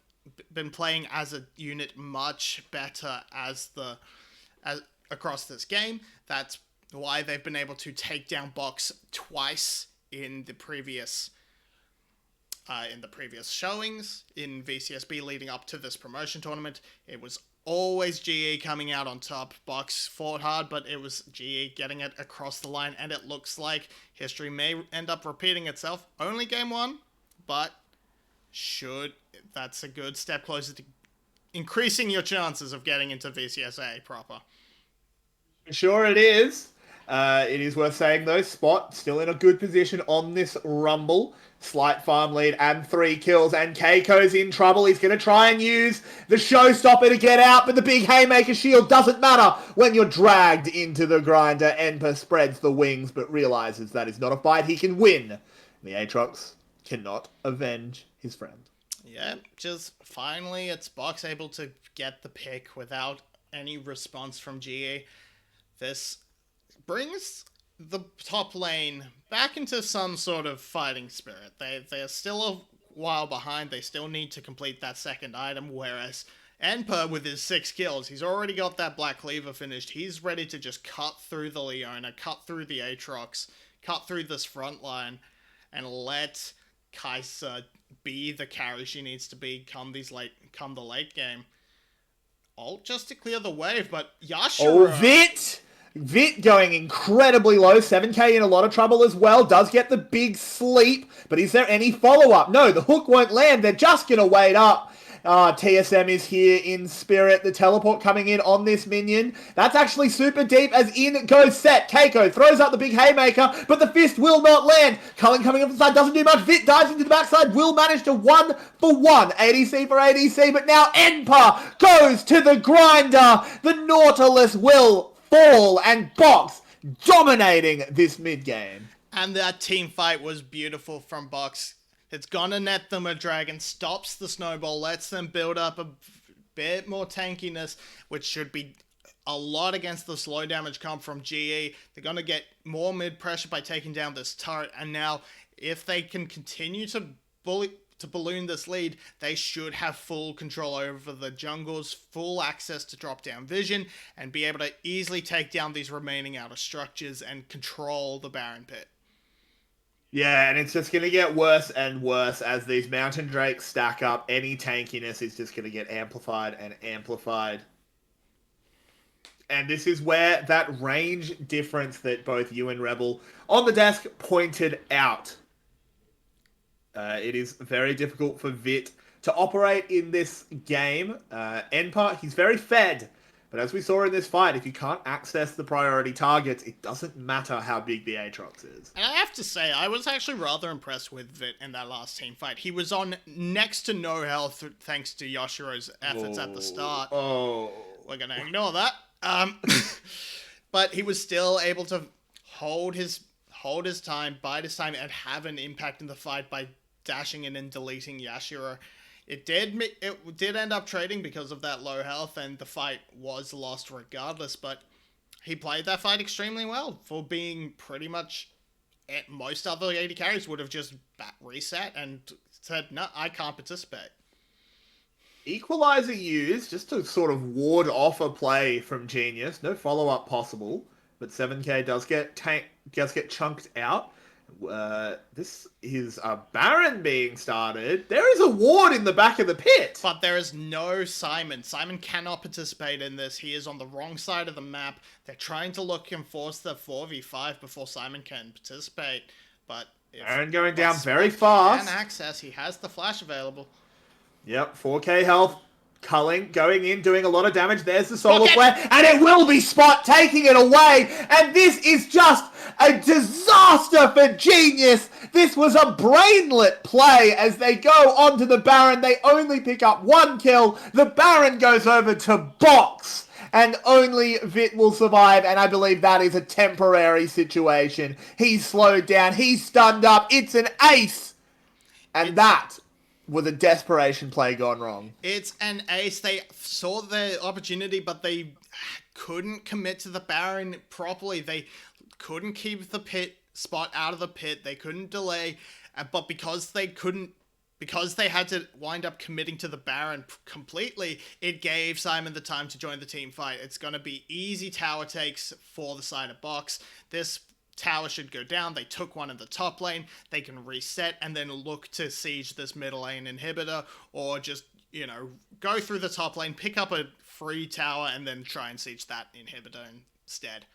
been playing as a unit much better as across this game. That's why they've been able to take down Box twice in the previous showings in VCSB leading up to this promotion tournament. It was always GE coming out on top. Box fought hard, but it was GE getting it across the line, and it looks like history may end up repeating itself. Only game 1, but that's a good step closer to increasing your chances of getting into VCSA proper. Sure it is. It is worth saying, though, Spot still in a good position on this Rumble. Slight farm lead and 3 kills, and Keiko's in trouble. He's going to try and use the showstopper to get out, but the big Haymaker shield doesn't matter when you're dragged into the grinder. Enper spreads the wings, but realizes that is not a fight he can win. The Aatrox cannot avenge his friend. Yeah, just finally it's Box able to get the pick without any response from GE. This brings the top lane back into some sort of fighting spirit. They're still a while behind. They still need to complete that second item, whereas Enper, with his 6 kills, he's already got that Black Cleaver finished. He's ready to just cut through the Leona, cut through the Aatrox, cut through this front line, and let Kai'Sa be the carry she needs to be come the late game. Ult just to clear the wave, but Yashira... Oh, Vit going incredibly low. 7k in a lot of trouble as well. Does get the big sleep, but is there any follow-up? No, the hook won't land. They're just going to wait up. TSM is here in spirit. The teleport coming in on this minion. That's actually super deep as in goes Set. Keiko throws up the big haymaker, but the fist will not land. Cullen coming up the side doesn't do much. Vit dives into the backside. Will manage to 1-for-1. ADC for ADC, but now Enper goes to the grinder. The Nautilus will fall, and Box dominating this mid game. And that team fight was beautiful from Box. It's gonna net them a dragon, stops the snowball, lets them build up a bit more tankiness, which should be a lot against the slow damage comp from GE. They're gonna get more mid pressure by taking down this turret, and now if they can continue to balloon this lead, they should have full control over the jungles, full access to drop down vision, and be able to easily take down these remaining outer structures and control the Baron pit. Yeah, and it's just going to get worse and worse as these Mountain Drakes stack up. Any tankiness is just going to get amplified and amplified. And this is where that range difference that both you and Rebel on the desk pointed out. It is very difficult for Vit to operate in this game. Enper, he's very fed. But as we saw in this fight, if you can't access the priority targets, it doesn't matter how big the Aatrox is. And I have to say, I was actually rather impressed with Vit in that last team fight. He was on next to no health thanks to Yoshiro's efforts at the start. We're going to ignore that. But he was still able to hold his time, bide his time, and have an impact in the fight by dashing in and deleting Yashiro. It did end up trading because of that low health, and the fight was lost regardless, but he played that fight extremely well for being pretty much... Most other AD carries would have just reset and said, no, I can't participate. Equalizer used just to sort of ward off a play from Genius. No follow-up possible, but 7k does get chunked out. This is a Baron being started. There is a ward in the back of the pit. But there is no Simon. Simon cannot participate in this. He is on the wrong side of the map. They're trying to look and force the 4v5 before Simon can participate. But Baron going down very fast. Can access. He has the flash available. Yep, 4k health. Culling, going in, doing a lot of damage. There's the solar flare, and it will be Spot taking it away. And this is just a disaster for Genius. This was a brainlet play as they go onto the Baron. They only pick up 1 kill. The Baron goes over to Box, and only Vit will survive. And I believe that is a temporary situation. He's slowed down. He's stunned up. It's an ace. And that was a desperation play gone wrong. It's an ace. They saw the opportunity, but they couldn't commit to the Baron properly. They couldn't keep the pit Spot out of the pit. They couldn't delay. But because they had to wind up committing to the Baron completely, it gave Simon the time to join the team fight. It's going to be easy tower takes for the side of Box. This tower should go down. They took one in the top lane. They can reset and then look to siege this middle lane inhibitor, or just, go through the top lane, pick up a free tower, and then try and siege that inhibitor instead.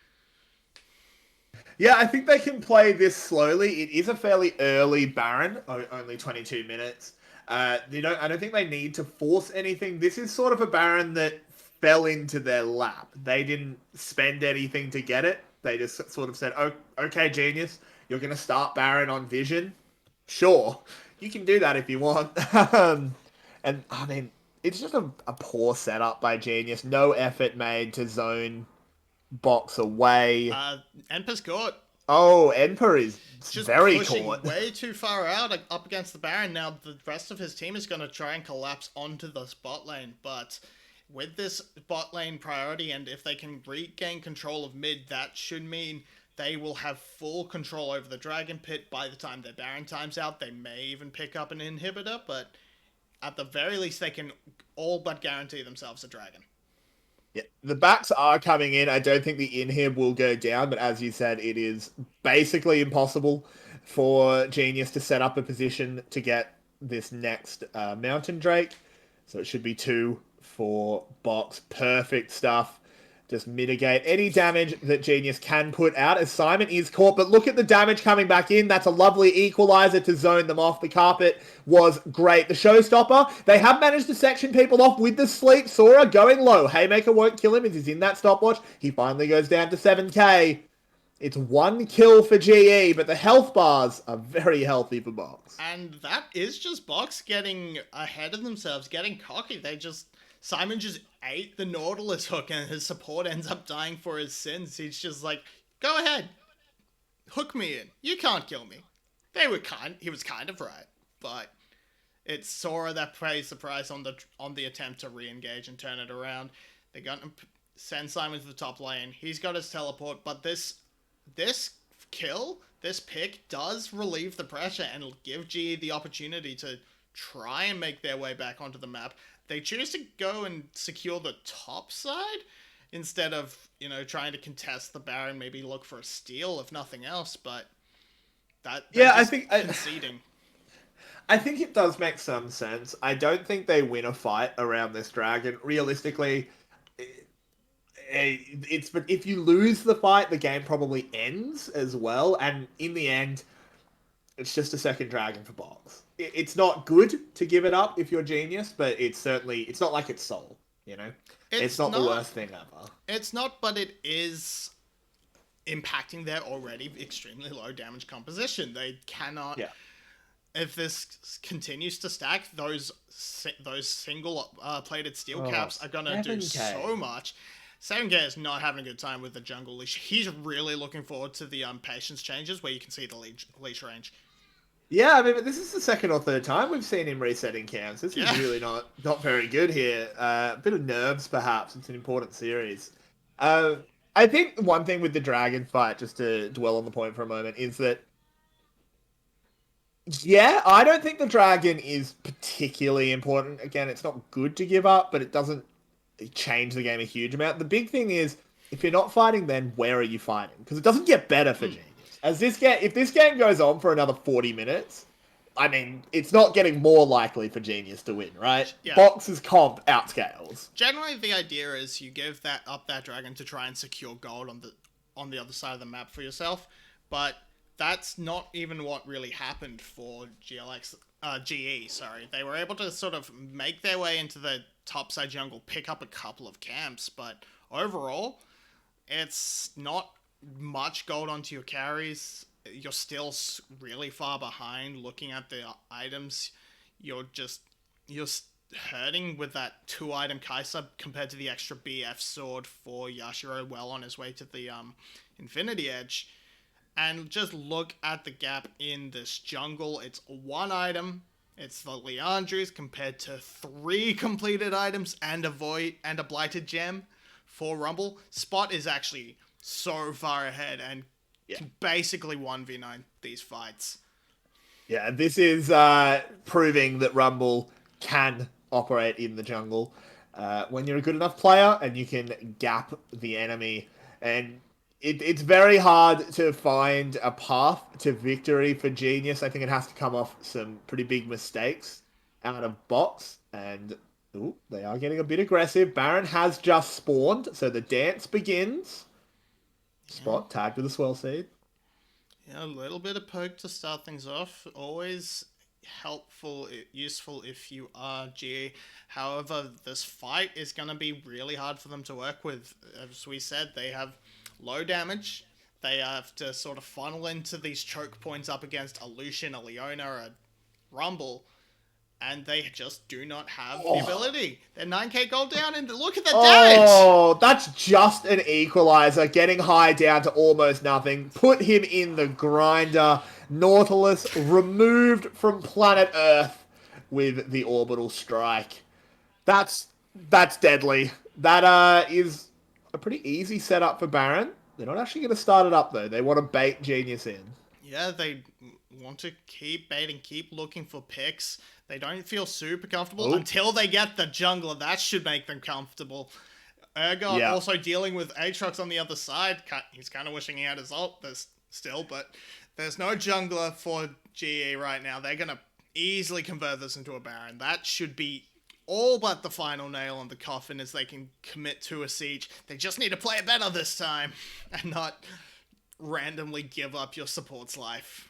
Yeah, I think they can play this slowly. It is a fairly early Baron, only 22 minutes. I don't think they need to force anything. This is sort of a Baron that fell into their lap. They didn't spend anything to get it. They just sort of said, "Oh, okay, Genius, you're going to start Baron on Vision. Sure, you can do that if you want." And I mean, it's just a poor setup by Genius. No effort made to zone box away. Emper's caught. Oh, Enper is Just very pushing caught. way too far out up against the Baron. Now the rest of his team is going to try and collapse onto the bot lane, but with this bot lane priority, and if they can regain control of mid, that should mean they will have full control over the Dragon Pit by the time their Baron time's out. They may even pick up an inhibitor, but at the very least they can all but guarantee themselves a Dragon. Yeah, the backs are coming in. I don't think the inhib will go down, but as you said, it is basically impossible for Genius to set up a position to get this next Mountain Drake. So it should be 2 for Box. Perfect stuff. Just mitigate any damage that Genius can put out as Simon is caught. But look at the damage coming back in. That's a lovely equalizer to zone them off. The carpet was great. The showstopper, they have managed to section people off with the sleep. Sora going low. Haymaker won't kill him as he's in that stopwatch. He finally goes down to 7k. It's 1 kill for GE, but the health bars are very healthy for Box. And that is just Box getting ahead of themselves, getting cocky. Simon just ate the Nautilus hook and his support ends up dying for his sins. He's just like, go ahead. Hook me in. You can't kill me. He was kind of right. But it's Sora that pays the price on the attempt to re-engage and turn it around. They're going to send Simon to the top lane. He's got his teleport, but this pick does relieve the pressure and give GE the opportunity to try and make their way back onto the map. They choose to go and secure the top side instead of, trying to contest the Baron, maybe look for a steal if nothing else, but I think conceding. I think it does make some sense. I don't think they win a fight around this dragon. Realistically, but if you lose the fight, the game probably ends as well, and in the end, it's just a second dragon for Box. It's not good to give it up if you're Genius, but it's not like it's Soul, It's not the worst thing ever. It's not, but it is impacting their already extremely low damage composition. They cannot... Yeah. If this continues to stack, those single plated steel caps are going to do so much. 7K is not having a good time with the jungle leash. He's really looking forward to the patience changes where you can see the leash range. Yeah, I mean, but this is the second or third time we've seen him resetting camps. This is really not very good here. A bit of nerves, perhaps. It's an important series. I think one thing with the dragon fight, just to dwell on the point for a moment, is that I don't think the dragon is particularly important. Again, it's not good to give up, but it doesn't change the game a huge amount. The big thing is, if you're not fighting, then where are you fighting? Because it doesn't get better for Genius. If this game goes on for another 40 minutes, I mean, it's not getting more likely for Genius to win, right? Yeah. Box's comp outscales. Generally, the idea is you give that dragon to try and secure gold on the other side of the map for yourself, but that's not even what really happened for GE. Sorry, they were able to sort of make their way into the topside jungle, pick up a couple of camps, but overall, it's not much gold onto your carries. You're still really far behind. Looking at the items, you're hurting with that 2-item Kai'Sa compared to the extra BF sword for Yashiro well on his way to the Infinity Edge. And just look at the gap in this jungle. It's 1 item. It's the Leandri's compared to 3 completed items and a Blighted Gem for Rumble. Spot is actually so far ahead and can basically 1v9 these fights. Yeah, this is proving that Rumble can operate in the jungle when you're a good enough player and you can gap the enemy. And it's very hard to find a path to victory for Genius. I think it has to come off some pretty big mistakes out of Box. And they are getting a bit aggressive. Baron has just spawned, so the dance begins. Spot tagged with a swell seed. Yeah, a little bit of poke to start things off. Always helpful, useful if you are GE. However, this fight is going to be really hard for them to work with. As we said, they have low damage. they have to sort of funnel into these choke points up against a Lucian, a Leona, a Rumble, and they just do not have the ability. They're 9k gold down, and look at the damage! Oh, that's just an equalizer, getting high down to almost nothing. Put him in the grinder. Nautilus removed from planet Earth with the orbital strike. That's deadly. That is a pretty easy setup for Baron. They're not actually going to start it up, though. They want to bait Genius in. Yeah, they want to keep baiting, keep looking for picks. They don't feel super comfortable until they get the jungler. That should make them comfortable. Ergot also dealing with Aatrox on the other side. He's kind of wishing he had his ult still, but there's no jungler for GE right now. They're going to easily convert this into a Baron. That should be all but the final nail on the coffin as they can commit to a siege. They just need to play it better this time and not randomly give up your support's life.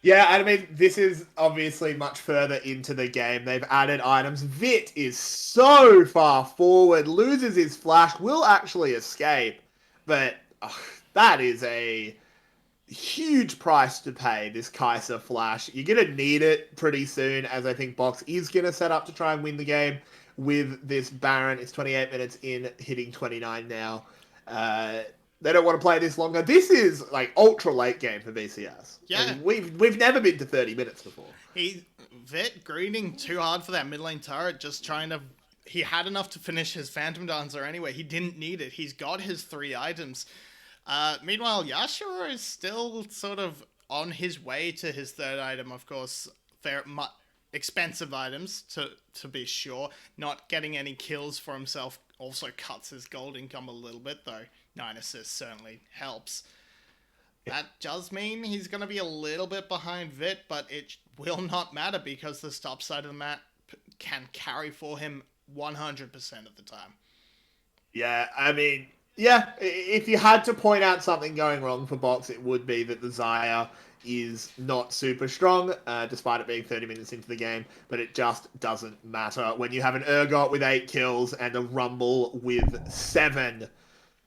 Yeah, I mean, this is obviously much further into the game. They've added items. Vit is so far forward, loses his flash, will actually escape. But that is a huge price to pay, this Kai'Sa flash. You're going to need it pretty soon, as I think Box is going to set up to try and win the game with this Baron. It's 28 minutes in, hitting 29 now. They don't want to play this longer. This is like ultra late game for VCS. Yeah. I mean, we've never been to 30 minutes before. Vit greening too hard for that mid lane turret, just trying to... He had enough to finish his Phantom Dancer anyway. He didn't need it. He's got his 3 items. Meanwhile, Yashiro is still sort of on his way to his 3rd item, of course. Expensive items, to be sure. Not getting any kills for himself also cuts his gold income a little bit, though 9 assists certainly helps. That does mean he's going to be a little bit behind Vit, but it will not matter because this top side of the map can carry for him 100% of the time. Yeah, I mean, yeah, if you had to point out something going wrong for Box, it would be that the Xayah is not super strong, despite it being 30 minutes into the game, but it just doesn't matter when you have an Ergot with 8 kills and a Rumble with 7.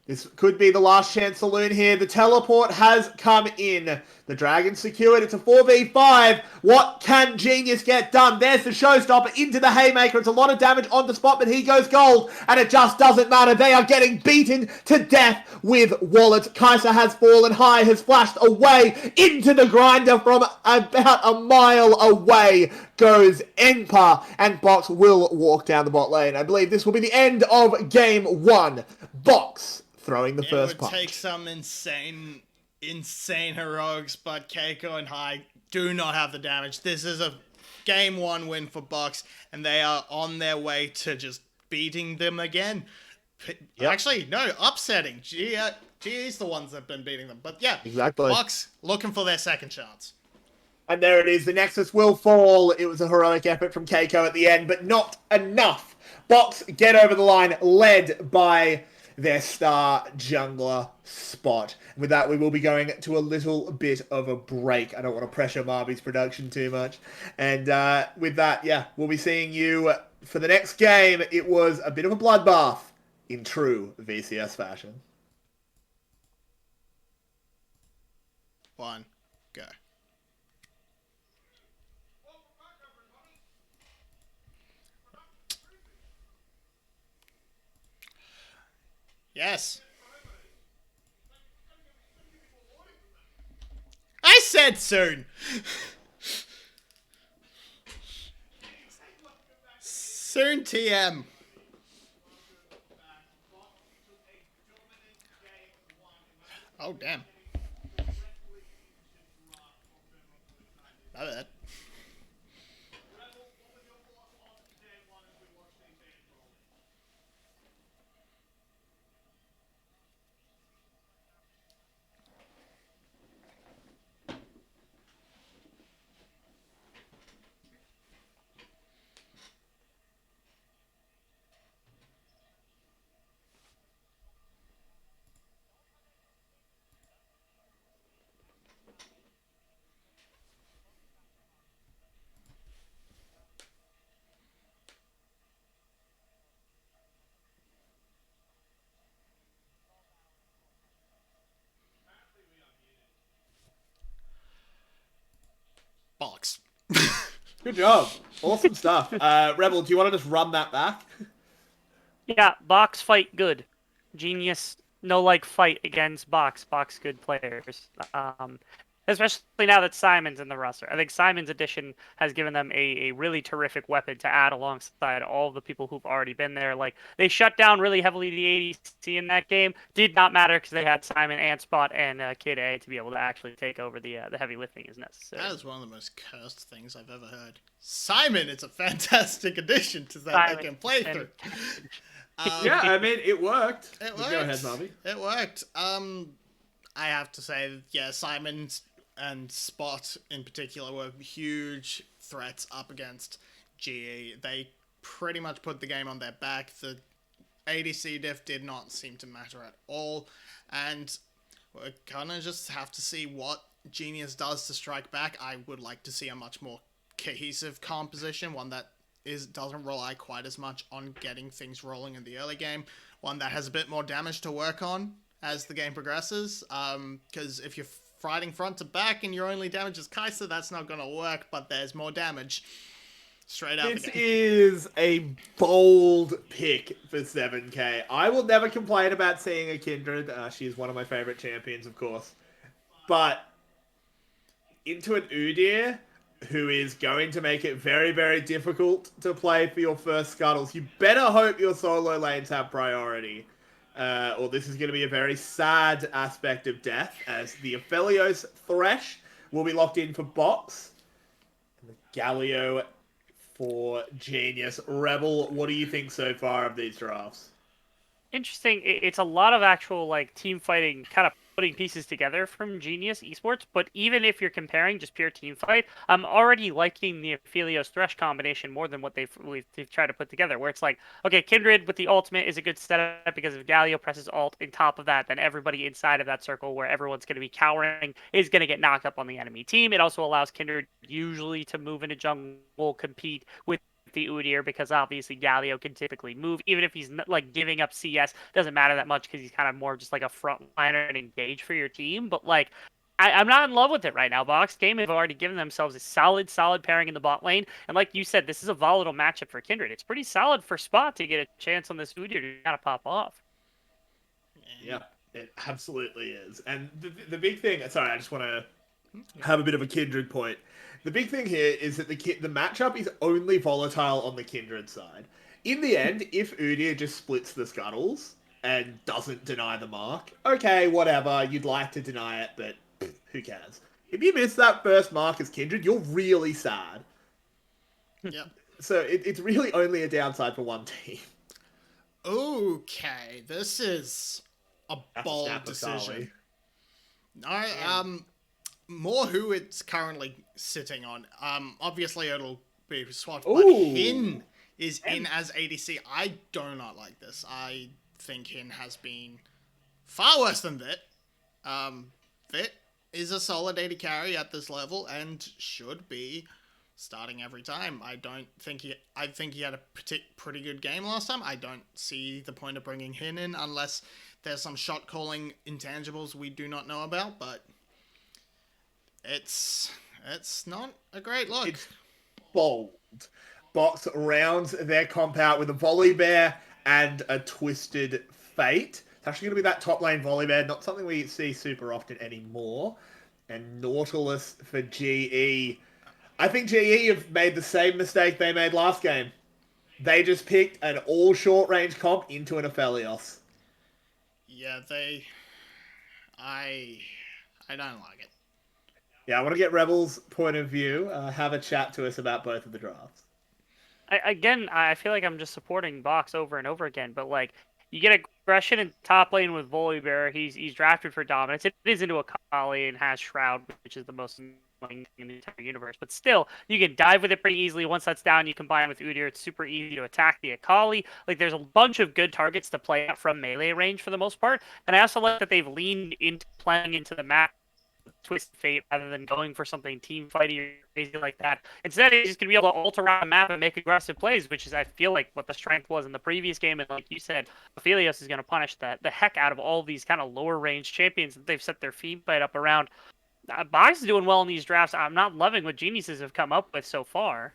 This could be the last chance saloon here. The teleport has come in. The Dragon secured. It's a 4v5. What can Genius get done? There's the showstopper into the Haymaker. It's a lot of damage on the spot, but he goes gold. And it just doesn't matter. They are getting beaten to death with Wallet. Kai'Sa has fallen high, has flashed away into the grinder from about a mile away. Goes Enpa, and Box will walk down the bot lane. I believe this will be the end of game 1. Box throwing the first punch. It would take some insane heroics, but Keiko and Hai do not have the damage. This is a game 1 win for Box, and they are on their way to just beating them again. Yep. Actually, no, upsetting. GE's the ones that have been beating them. But yeah, exactly. Box looking for their second chance. And there it is. The Nexus will fall. It was a heroic effort from Keiko at the end, but not enough. Box get over the line, led by their star jungler Spot. And with that, we will be going to a little bit of a break. I don't want to pressure Marby's production too much. And with that, yeah, we'll be seeing you for the next game. It was a bit of a bloodbath in true VCS fashion. 1, go. Yes. I said soon. Soon TM. Oh, damn. My bad. Good job. Awesome stuff. Rebel, do you want to just run that back? Yeah, box fight good. Genius, no like fight against box good players. Especially now that Simon's in the roster. I think Simon's addition has given them a really terrific weapon to add alongside all the people who've already been there. Like, they shut down really heavily the ADC in that game. Did not matter because they had Simon and Spot and Kid A to be able to actually take over the heavy lifting as necessary. That is one of the most cursed things I've ever heard. Simon, it's a fantastic addition to that Simon they can play through. Yeah, I mean, it worked. It worked. Go ahead, Marby. It worked. I have to say, yeah, Simon and Spot in particular were huge threats up against GE. They pretty much put the game on their back. The ADC diff did not seem to matter at all, and we're gonna just have to see what Genius does to strike back. I would like to see a much more cohesive composition, one that doesn't rely quite as much on getting things rolling in the early game, one that has a bit more damage to work on as the game progresses. Because if you're fighting front to back and your only damage is Kai'Sa, that's not going to work, but there's more damage straight out the This game. is a bold pick for 7K. I will never complain about seeing a Kindred. She's one of my favorite champions, of course. But into an Udyr, who is going to make it very, very difficult to play for your first scuttles. You better hope your solo lanes have priority. Or this is going to be a very sad aspect of death, as the Aphelios Thresh will be locked in for box. And the Galio for Genius. Rebel, what do you think so far of these drafts? Interesting. It's a lot of actual like team fighting, kind of putting pieces together from Genius Esports. But even if you're comparing just pure team fight, I'm already liking the Aphelios Thresh combination more than what they've tried to put together. Where it's like, okay, Kindred with the ultimate is a good setup because if Galio presses ult in top of that, then everybody inside of that circle where everyone's going to be cowering is going to get knocked up on the enemy team. It also allows Kindred usually to move into jungle, compete with the Udyr, because obviously Galio can typically move, even if he's not, like, giving up CS, doesn't matter that much because he's kind of more just like a frontliner and engage for your team. But like, I'm not in love with it right now. Box Game have already given themselves a solid pairing in the bot lane, and like you said, this is a volatile matchup for Kindred. It's pretty solid for Spot to get a chance on this Udyr to kind of pop off. Yeah, it absolutely is. And the big thing, sorry, I just want to have a bit of a Kindred point. The big thing here is that the matchup is only volatile on the Kindred side. In the end, if Udyr just splits the scuttles and doesn't deny the mark, okay, whatever, you'd like to deny it, but who cares? If you miss that first mark as Kindred, you're really sad. Yep. So it's really only a downside for one team. Okay, this is a bold decision. No, more who it's currently sitting on. Obviously it'll be swapped, but Hin is in as ADC. I do not like this. I think Hin has been far worse than Vit. Vit is a solid AD carry at this level and should be starting every time. I think he had a pretty good game last time. I don't see the point of bringing Hin in unless there's some shot calling intangibles we do not know about, but it's not a great look. It's bold. Box rounds their comp out with a volley bear and a twisted fate. It's actually going to be that top lane volley bear, not something we see super often anymore. And Nautilus for GE. I think GE have made the same mistake they made last game. They just picked an all short range comp into an Aphelios. Yeah, I don't like it. Yeah, I want to get Rebel's point of view. Have a chat to us about both of the drafts. I feel like I'm just supporting Box over and over again, but like, you get aggression in top lane with Volibear. He's drafted for dominance. It is into Akali and has Shroud, which is the most annoying thing in the entire universe. But still, you can dive with it pretty easily. Once that's down, you combine with Udyr. It's super easy to attack the Akali. Like, there's a bunch of good targets to play out from melee range for the most part. And I also like that they've leaned into playing into the map Twist Fate rather than going for something team fighty or crazy like that. Instead, he's just going to be able to ult around the map and make aggressive plays, which is, I feel like, what the strength was in the previous game. And like you said, Aphelios is going to punish the heck out of all these kind of lower range champions that they've set their feet fight up around. Box is doing well in these drafts. I'm not loving what Geniuses have come up with so far.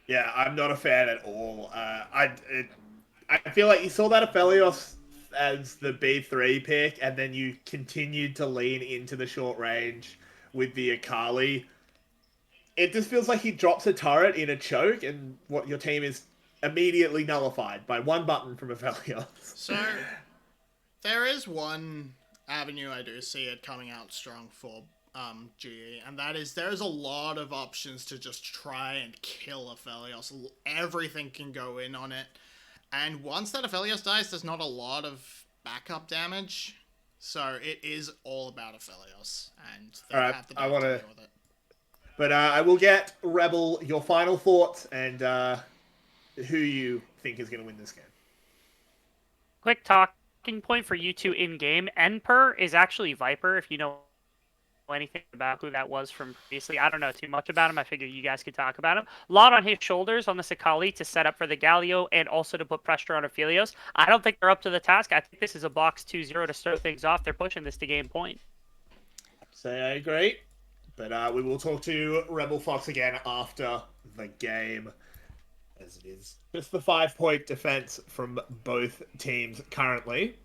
Yeah, I'm not a fan at all. I feel like you saw that Aphelios as the B3 pick, and then you continued to lean into the short range with the Akali. It just feels like he drops a turret in a choke, and what your team is immediately nullified by one button from Aphelios. So, there is one avenue I do see it coming out strong for GE, and that is there's a lot of options to just try and kill Aphelios. Everything can go in on it. And once that Aphelios dies, there's not a lot of backup damage. So it is all about Aphelios. And they Alright, have to I wanna- deal with it. But I will get Rebel your final thoughts and who you think is going to win this game. Quick talking point for you two in game. Enper is actually Viper. If you know anything about who that was from previously, I don't know too much about him. I figured you guys could talk about him. A lot on his shoulders on the Sakali to set up for the Galio and also to put pressure on Aphelios. I don't think they're up to the task. I think this is a box 2-0 to start things off. They're pushing this to game point. Say I agree. But we will talk to Rebel Fox again after the game, as it is just the 5-point defense from both teams currently.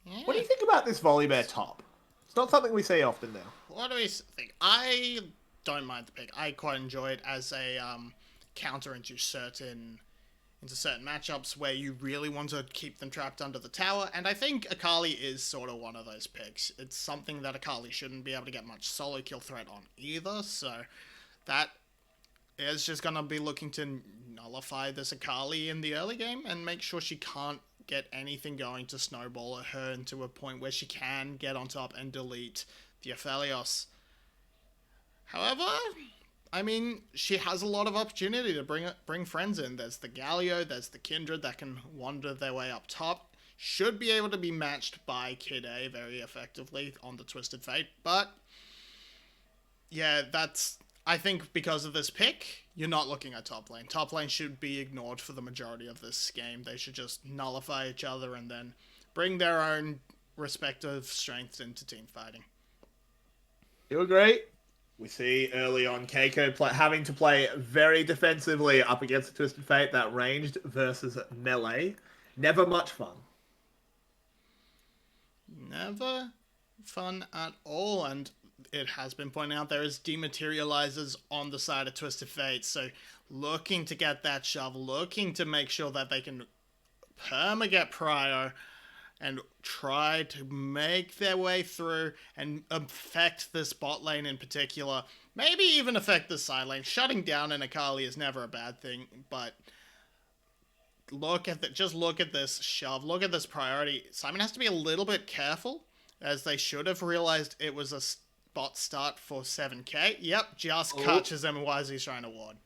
Yeah. What do you think about this Volibear top? It's not something we see often now. What do we think? I don't mind the pick. I quite enjoy it as a counter into certain matchups where you really want to keep them trapped under the tower, and I think Akali is sort of one of those picks. It's something that Akali shouldn't be able to get much solo kill threat on either, so that is just going to be looking to nullify this Akali in the early game and make sure she can't get anything going to snowball her into a point where she can get on top and delete the Aphelios. However, I mean, she has a lot of opportunity to bring friends in. There's the Galio, there's the Kindred that can wander their way up top. Should be able to be matched by Kid A very effectively on the Twisted Fate. But, yeah, I think because of this pick, you're not looking at top lane. Top lane should be ignored for the majority of this game. They should just nullify each other and then bring their own respective strengths into team fighting. You agree? We see early on Keiko having to play very defensively up against the Twisted Fate, that ranged versus melee. Never much fun. Never fun at all, and it has been pointed out there is dematerializers on the side of Twisted Fate, so looking to get that shove, looking to make sure that they can perma-get prio and try to make their way through and affect this bot lane in particular. Maybe even affect the side lane. Shutting down an Akali is never a bad thing, but look at this shove. Look at this priority. Simon has to be a little bit careful, as they should have realized it was a bot start for 7k. Yep, just catches him while he's trying to ward.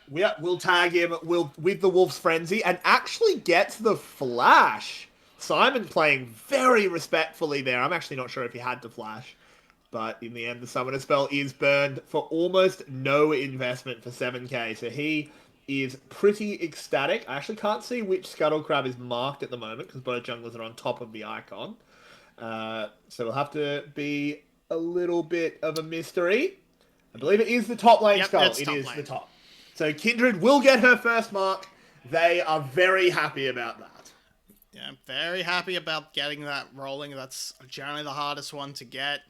Yeah, we'll tag him with the Wolf's Frenzy and actually gets the flash. Simon playing very respectfully there. I'm actually not sure if he had to flash. But in the end, the Summoner spell is burned for almost no investment for 7k. So he is pretty ecstatic. I actually can't see which Scuttle Crab is marked at the moment because both junglers are on top of the icon. So we'll have to be a little bit of a mystery. I believe it is the top lane skull. It is the top. So Kindred will get her first mark. They are very happy about that. Yeah, very happy about getting that rolling. That's generally the hardest one to get.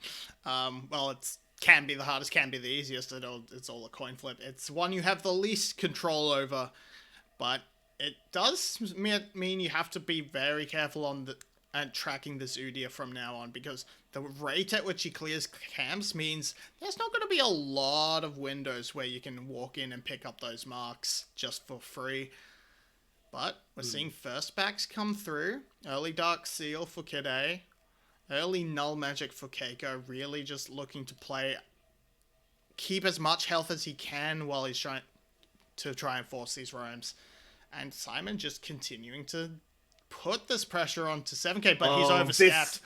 Well, it can be the hardest, can be the easiest. It's all a coin flip. It's one you have the least control over, but it does mean you have to be very careful and tracking this Udyr from now on, because the rate at which he clears camps means there's not going to be a lot of windows where you can walk in and pick up those marks just for free. But we're seeing first backs come through. Early Dark Seal for Kid A. Early Null Magic for Keiko. Really just looking to keep as much health as he can while he's trying and force these roams. And Simon just continuing to put this pressure onto 7k, but he's overstepped.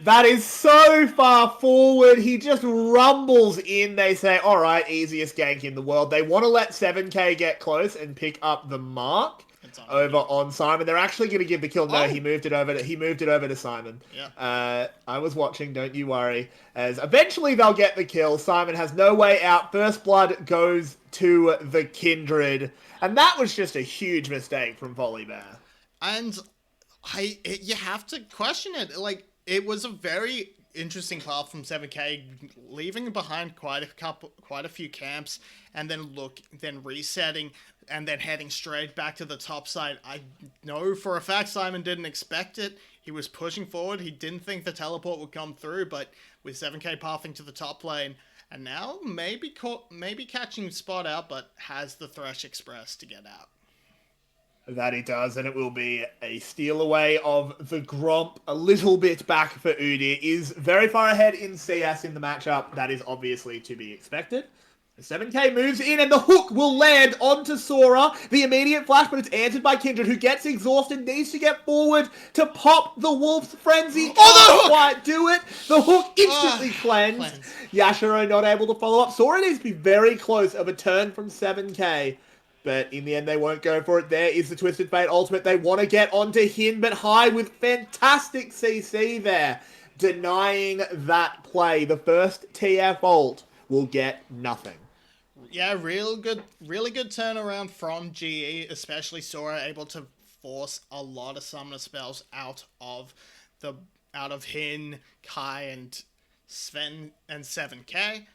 That is so far forward. He just rumbles in. They say, all right, easiest gank in the world. They want to let 7k get close and pick up the mark. over on Simon. They're actually going to give the kill. No, Oh. he moved it over to Simon. Yeah. I was watching, don't you worry. As eventually they'll get the kill. Simon has no way out. First blood goes to the Kindred. And that was just a huge mistake from Volibear. And you have to question it. Like, it was a very interesting path from 7K, leaving behind quite a few camps, and then resetting, and then heading straight back to the top side. I know for a fact Simon didn't expect it. He was pushing forward. He didn't think the teleport would come through, but with 7K pathing to the top lane, and now maybe catching Spot out, but has the Thresh Express to get out. That he does, and it will be a steal away of the Gromp. A little bit back for Udi. Is very far ahead in CS in the matchup. That is obviously to be expected. The 7K moves in, and the hook will land onto Sora. The immediate flash, but it's answered by Kindred, who gets exhausted, needs to get forward to pop the Wolf's Frenzy. Can't quite do it. The hook instantly cleansed. Yashiro not able to follow up. Sora needs to be very close of a turn from 7K. But in the end, they won't go for it. There is the Twisted Fate ultimate. They want to get onto Hin, but High with fantastic CC there, denying that play. The first TF ult will get nothing. Yeah, really good turnaround from GE, especially Sora able to force a lot of summoner spells out of Hin, Kai, and Sven and 7K.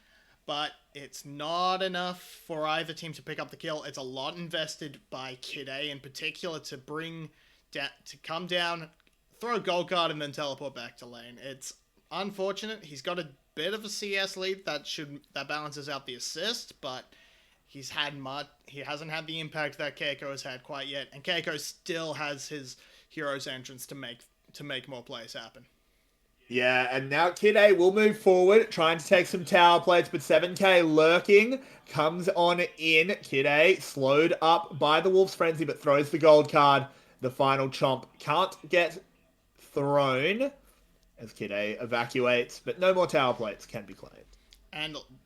But it's not enough for either team to pick up the kill. It's a lot invested by Kid A in particular to come down, throw a gold card, and then teleport back to lane. It's unfortunate. He's got a bit of a CS lead that balances out the assist, but he hasn't had the impact that Keiko has had quite yet, and Keiko still has his hero's entrance to make more plays happen. Yeah, and now Kid A will move forward, trying to take some tower plates, but 7K lurking, comes on in. Kid A slowed up by the Wolf's Frenzy, but throws the gold card. The final chomp can't get thrown as Kid A evacuates, but no more tower plates can be claimed.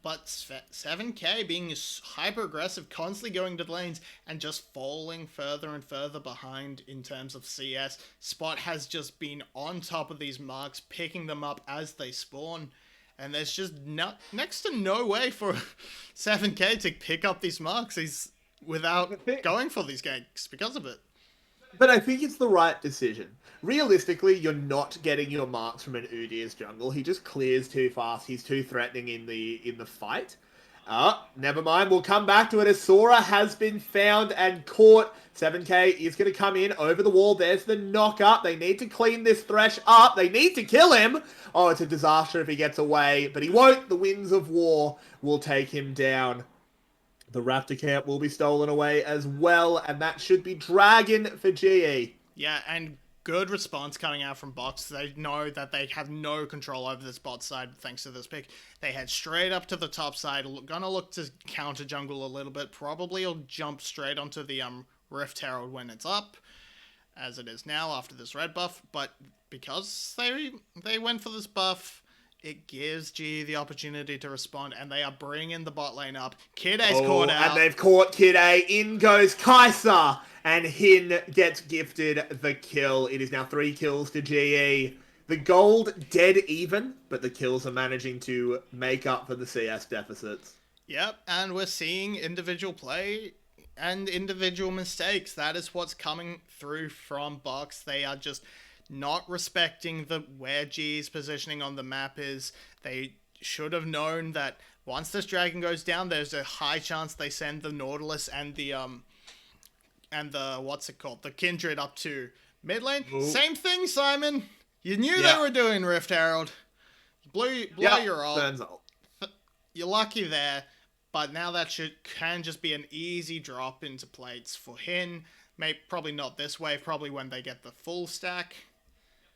But 7K being hyper aggressive, constantly going to the lanes and just falling further and further behind in terms of CS. Spot has just been on top of these marks, picking them up as they spawn. And there's just next to no way for 7K to pick up these marks without going for these ganks because of it. But I think it's the right decision. Realistically, you're not getting your marks from an Udir's jungle. He just clears too fast. He's too threatening in the fight. Never mind. We'll come back to it as Sora has been found and caught. 7K is going to come in over the wall. There's the knock up. They need to clean this Thresh up. They need to kill him. Oh, it's a disaster if he gets away, but he won't. The Winds of War will take him down. The Raptor camp will be stolen away as well, and that should be Dragon for GE. Yeah, and good response coming out from Box. They know that they have no control over this bot side thanks to this pick. They head straight up to the top side, gonna look to counter jungle a little bit. Probably will jump straight onto the Rift Herald when it's up, as it is now after this red buff. But because they went for this buff, it gives G the opportunity to respond, and they are bringing the bot lane up. Kid A's caught out. And they've caught Kid A. In goes Kaiser, and Hin gets gifted the kill. It is now 3 kills to GE. The gold dead even, but the kills are managing to make up for the CS deficits. Yep, and we're seeing individual play and individual mistakes. That is what's coming through from Box. They are just not respecting where G's positioning on the map is. They should have known that once this dragon goes down, there's a high chance they send the Nautilus and the the Kindred up to mid lane. Ooh. Same thing, Simon. You knew they were doing Rift Herald. Blow your ult. You're lucky there, but now that can just be an easy drop into plates for Hin. Probably not this wave. Probably when they get the full stack.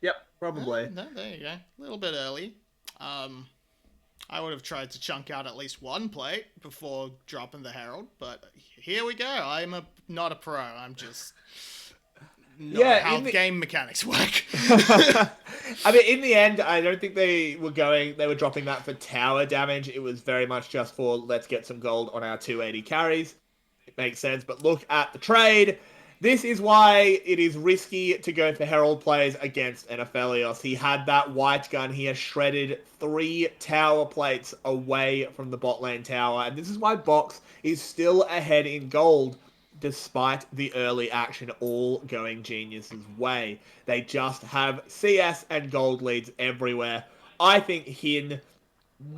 Yep, probably. No, there you go. A little bit early. I would have tried to chunk out at least one plate before dropping the Herald, but here we go. I'm not a pro. I'm just not how game mechanics work. I mean, in the end, I don't think they were dropping that for tower damage. It was very much just for let's get some gold on our 280 carries. It makes sense, but look at the trade. This is why it is risky to go for Herald plays against Anaphelios. He had that white gun. He has shredded 3 tower plates away from the bot lane tower. And this is why Box is still ahead in gold, despite the early action all going Genius's way. They just have CS and gold leads everywhere. I think Hin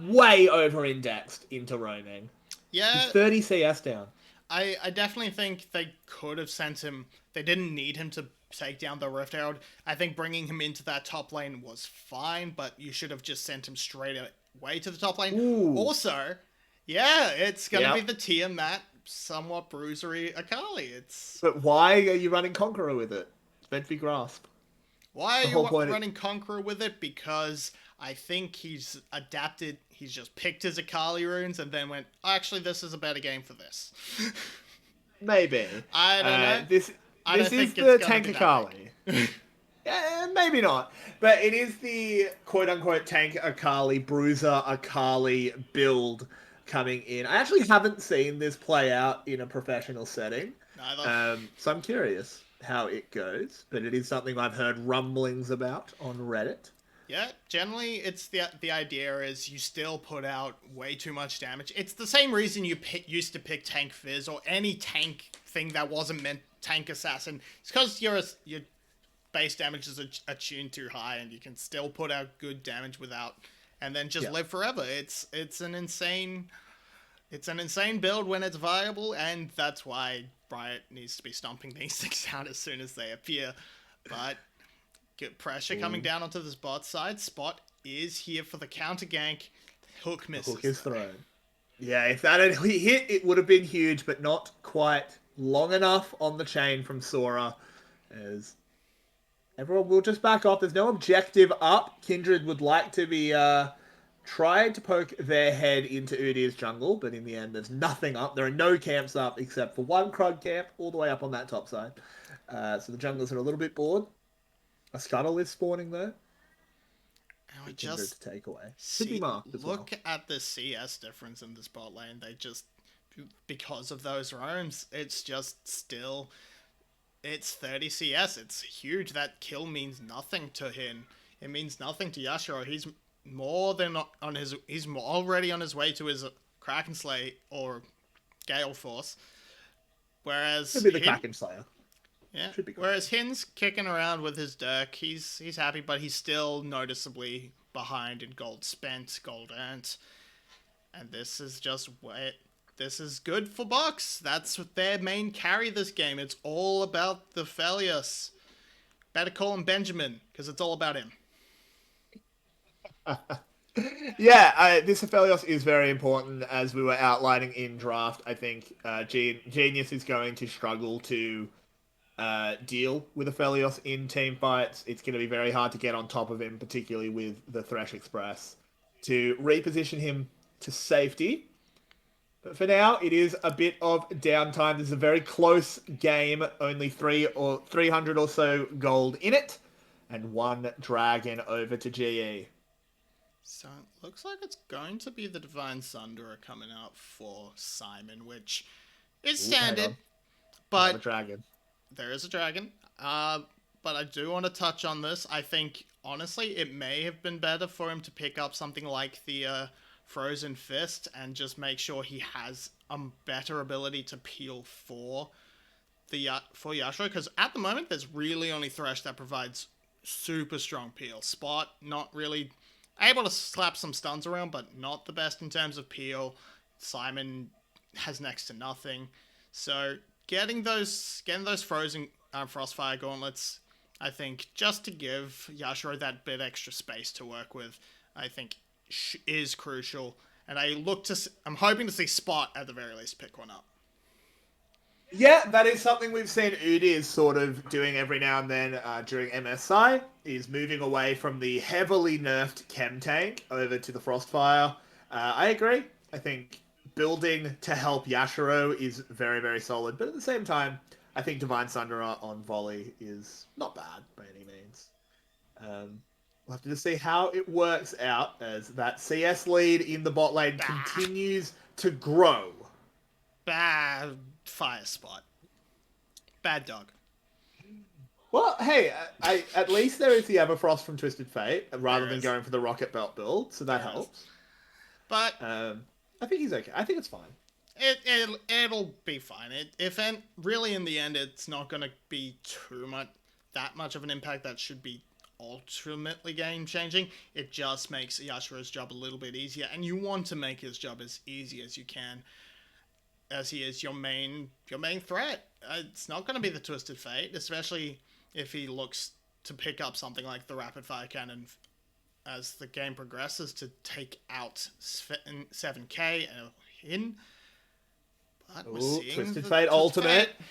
way over-indexed into roaming. Yeah. He's 30 CS down. I definitely think they could have sent him. They didn't need him to take down the Rift Herald. I think bringing him into that top lane was fine, but you should have just sent him straight away to the top lane. Ooh. Also, yeah, it's going to be the Tiamat, somewhat bruisery Akali. But why are you running Conqueror with it? It's meant to be Grasp. Why are you running Conqueror with it? Because I think he's adapted. He's just picked his Akali runes and then went, oh, actually, this is a better game for this. Maybe. I don't know. This is the tank Akali. Yeah, maybe not. But it is the quote-unquote tank Akali, bruiser Akali build coming in. I actually haven't seen this play out in a professional setting. Neither. So I'm curious how it goes. But it is something I've heard rumblings about on Reddit. Yeah, generally, it's the idea is you still put out way too much damage. It's the same reason you used to pick Tank Fizz or any tank thing that wasn't meant Tank Assassin. It's because your base damage is attuned too high, and you can still put out good damage without, and then just live forever. It's an insane build when it's viable, and that's why Riot needs to be stomping these things out as soon as they appear. But good pressure coming down onto this bot side. Spot is here for the counter gank. Hook misses. Hook is thrown. Yeah, if that had hit, it would have been huge, but not quite long enough on the chain from Sora. As everyone will just back off. There's no objective up. Kindred would like to be trying to poke their head into Udyr's jungle, but in the end, there's nothing up. There are no camps up except for one Krug camp all the way up on that top side. So the junglers are a little bit bored. A Scuttle is spawning though. And we just to take away. Look at the CS difference in this bot lane. They just, because of those roams, it's just still, it's 30 CS. It's huge. That kill means nothing to him. It means nothing to Yashiro. He's more than on his. He's already on his way to his Kraken Slay or Gale Force. Whereas Could be the Kraken Slayer. Yeah. Whereas Hin's kicking around with his Dirk, he's happy, but he's still noticeably behind in gold spent, gold earned. And this is just this is good for Box. That's their main carry this game. It's all about the Felius. Better call him Benjamin, because it's all about him. Yeah, this Aphelios is very important, as we were outlining in draft. I think Genius is going to struggle to deal with Aphelios in team fights. It's going to be very hard to get on top of him, particularly with the Thresh Express, to reposition him to safety. But for now, it is a bit of downtime. This is a very close game, only 300 or so gold in it, and 1 dragon over to GE. So it looks like it's going to be the Divine Sunderer coming out for Simon, which is standard, but a dragon. There is a dragon. But I do want to touch on this. I think, honestly, it may have been better for him to pick up something like the Frozen Fist and just make sure he has a better ability to peel for Yashiro. Because at the moment, there's really only Thresh that provides super strong peel. Spot, not really able to slap some stuns around, but not the best in terms of peel. Simon has next to nothing. So getting those frozen Frostfire gauntlets, I think, just to give Yashiro that bit extra space to work with, I think is crucial. And I'm hoping to see Spot at the very least pick one up. Yeah, that is something we've seen Udyr sort of doing every now and then during MSI, is moving away from the heavily nerfed Chem Tank over to the Frostfire. I agree. I think building to help Yashiro is very, very solid. But at the same time, I think Divine Sunderer on volley is not bad by any means. We'll have to just see how it works out as that CS lead in the bot lane continues to grow. Fire Spot. Bad dog. Well, hey, at least there is the Everfrost from Twisted Fate, rather than is. going for the Rocket Belt build, so that There is. helps. But I think he's okay. I think it's fine. It'll be fine. Really in the end, it's not gonna be that much of an impact that should be ultimately game changing. It just makes Yashiro's job a little bit easier, and you want to make his job as easy as you can, as he is your main threat. It's not going to be the Twisted Fate, especially if he looks to pick up something like the Rapid Fire Cannon as the game progresses to take out 7K and Hin. But we're seeing Twisted the Fate ultimate. Fate.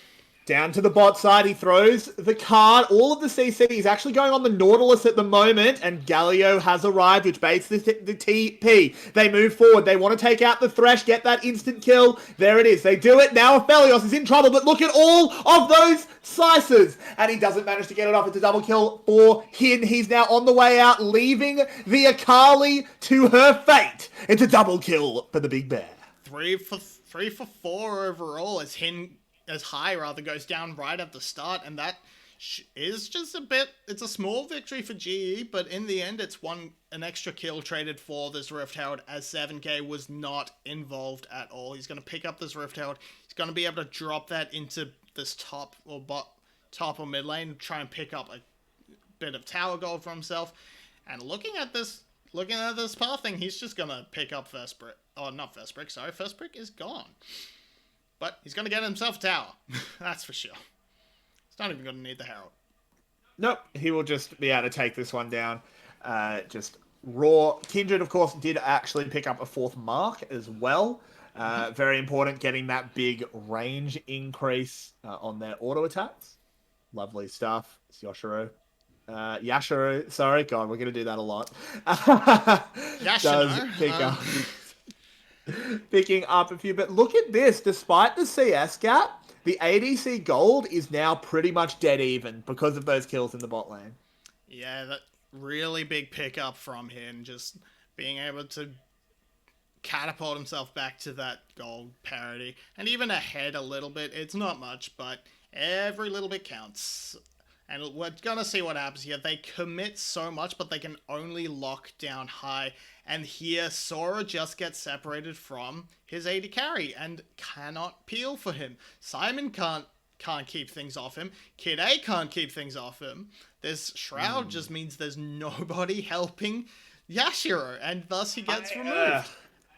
Down to the bot side, he throws the card. All of the CC, he's actually going on the Nautilus at the moment, and Galio has arrived, which baits the TP. They move forward. They want to take out the Thresh, get that instant kill. There it is. They do it. Now Aphelios is in trouble, but look at all of those slices. And he doesn't manage to get it off. It's a double kill for Hin. He's now on the way out, leaving the Akali to her fate. It's a double kill for the Big Bear. 3 for 4 overall as High goes down right at the start, and that is just it's a small victory for GE, but in the end it's an extra kill traded for this Rift Herald, as 7K was not involved at all. He's going to pick up this Rift Herald, he's going to be able to drop that into this top or mid lane, try and pick up a bit of tower gold for himself, and looking at this path thing, he's just going to pick up First Brick. Oh, not First Brick, sorry, First Brick is gone. But he's going to get himself a tower. That's for sure. He's not even going to need the Herald. Nope. He will just be able to take this one down. Just raw. Kindred, of course, did actually pick up a 4th mark as well. Very important, getting that big range increase on their auto attacks. Lovely stuff. It's Yashiro. Sorry. God, we're going to do that a lot. Does pick up... Picking up a few, but look at this. Despite the CS gap, the ADC gold is now pretty much dead even because of those kills in the bot lane. Yeah, that really big pickup from him, just being able to catapult himself back to that gold parity, and even ahead a little bit. It's not much, but every little bit counts. And we're going to see what happens here. They commit so much, but they can only lock down High. And here, Sora just gets separated from his AD carry and cannot peel for him. Simon can't keep things off him. Kid A can't keep things off him. This Shroud just means there's nobody helping Yashiro, and thus he gets removed.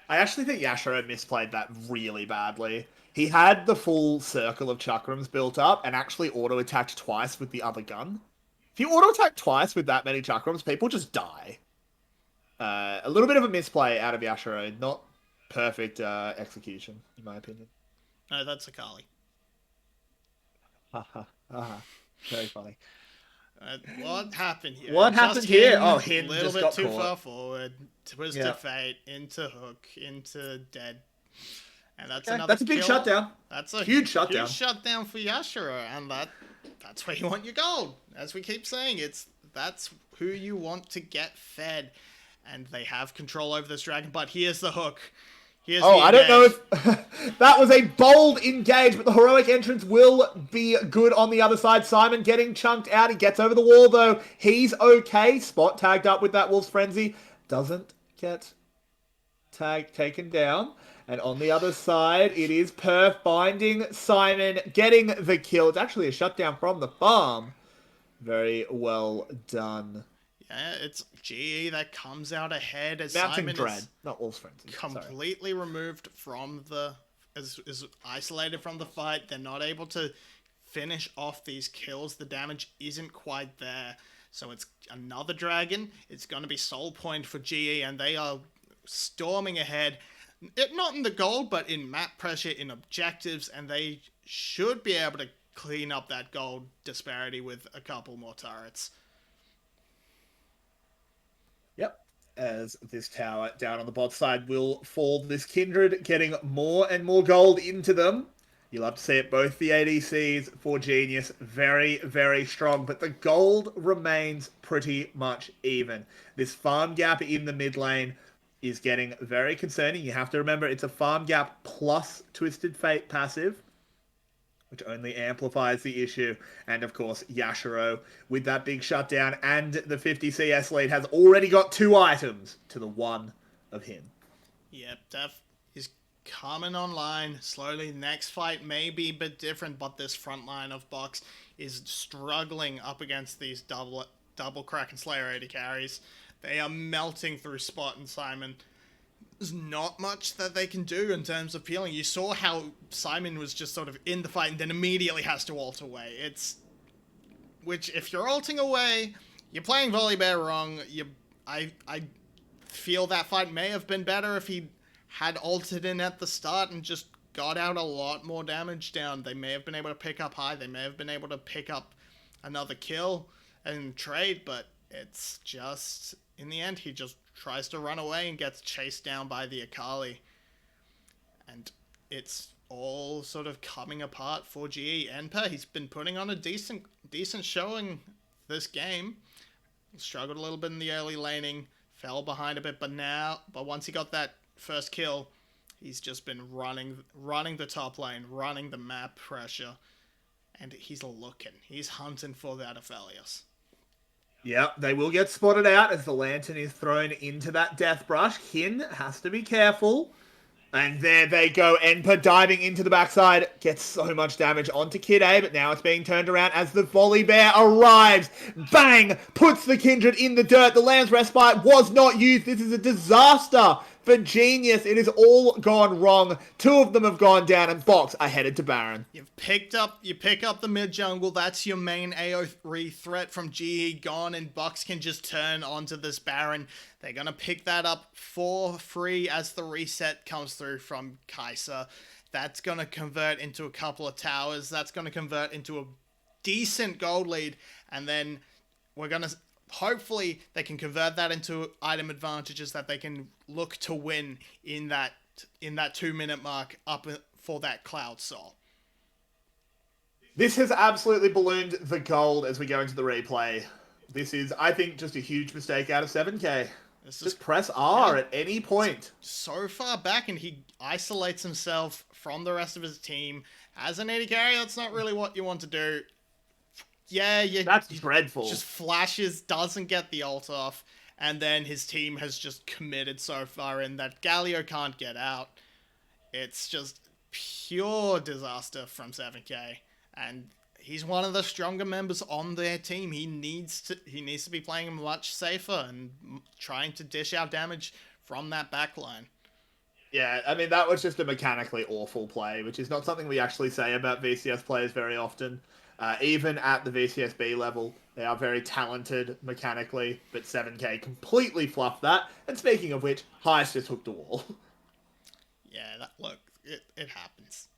I actually think Yashiro misplayed that really badly. He had the full circle of chakrams built up and actually auto-attacked twice with the other gun. If you auto-attack twice with that many chakrams, people just die. A little bit of a misplay out of Yashiro. Not perfect execution, in my opinion. No, that's Akali. Very funny. What happened here? What happened here? Oh, Hin Hin a little just bit got too caught. far forward. Twisted Fate into Hook into Dead, and That's a big kill. shutdown. That's a huge shutdown. Huge shutdown for Yashiro, and that's where you want your gold. As we keep saying, that's who you want to get fed, and they have control over this dragon. But here's the Hook. I don't know if that was a bold engage, but the heroic entrance will be good on the other side. Simon getting chunked out. He gets over the wall, though. He's okay. Spot tagged up with that Wolf's Frenzy. Doesn't get taken down. And on the other side, it is Perf binding Simon, getting the kill. It's actually a shutdown from the farm. Very well done. Yeah, it's GE that comes out ahead as Mountain Simon Dread, is not Wolf's Frenzy. completely removed from is isolated from the fight. They're not able to finish off these kills. The damage isn't quite there. So it's another dragon. It's going to be soul point for GE, and they are storming ahead. Not in the gold, but in map pressure, in objectives, and they should be able to clean up that gold disparity with a couple more turrets. Yep. As this tower down on the bot side will fall, this Kindred getting more and more gold into them. You'll have to see it, both the ADCs for Genius, very, very strong, but the gold remains pretty much even. This farm gap in the mid lane is getting very concerning. You have to remember it's a farm gap plus Twisted Fate passive. which only amplifies the issue. And of course, Yashiro, with that big shutdown and the 50 CS lead, has already got 2 items to the 1 of him. Yep, Def is coming online slowly. Next fight may be a bit different, but this front line of Box is struggling up against these double Kraken Slayer AD carries. They are melting through Spot and Simon. There's not much that they can do in terms of healing. You saw how Simon was just sort of in the fight and then immediately has to ult away. Which, if you're ulting away, you're playing Volibear wrong. I feel that fight may have been better if he had ulted in at the start and just got out a lot more damage down. They may have been able to pick up high. They may have been able to pick up another kill and trade, but it's just, in the end, he just tries to run away and gets chased down by the Akali. And it's all sort of coming apart for GE. Enper, he's been putting on a decent showing this game. He struggled a little bit in the early laning, fell behind a bit, but once he got that first kill, he's just been running the top lane, running the map pressure, and he's hunting for that Aphelios. Yep, they will get spotted out as the Lantern is thrown into that death brush. Hin has to be careful. And there they go. Enper diving into the backside. Gets so much damage onto Kid A, but now it's being turned around as the Volibear arrives. Bang! Puts the Kindred in the dirt. The Lamb's Respite was not used. This is a disaster for Genius. It has all gone wrong. 2 of them have gone down, and Box are headed to Baron. You pick up the mid jungle. That's your main AoE threat from GE gone, and Box can just turn onto this Baron. They're gonna pick that up for free as the reset comes through from Kai'Sa. That's gonna convert into a couple of towers. That's gonna convert into a decent gold lead, and then hopefully they can convert that into item advantages that they can look to win in that 2-minute mark up for that Cloud Soul. This has absolutely ballooned the gold as we go into the replay. This is, I think, just a huge mistake out of 7K. Just press R at any point. So far back, and he isolates himself from the rest of his team. As an AD carry, that's not really what you want to do. Yeah, that's dreadful. Just flashes, doesn't get the ult off, and then his team has just committed so far in that Galio can't get out. It's just pure disaster from 7K, and he's one of the stronger members on their team. He needs to be playing much safer and trying to dish out damage from that backline. Yeah, I mean, that was just a mechanically awful play, which is not something we actually say about VCS players very often. Even at the VCSB level, they are very talented mechanically, but 7K completely fluffed that. And speaking of which, Heist just hooked a wall. Yeah, it happens.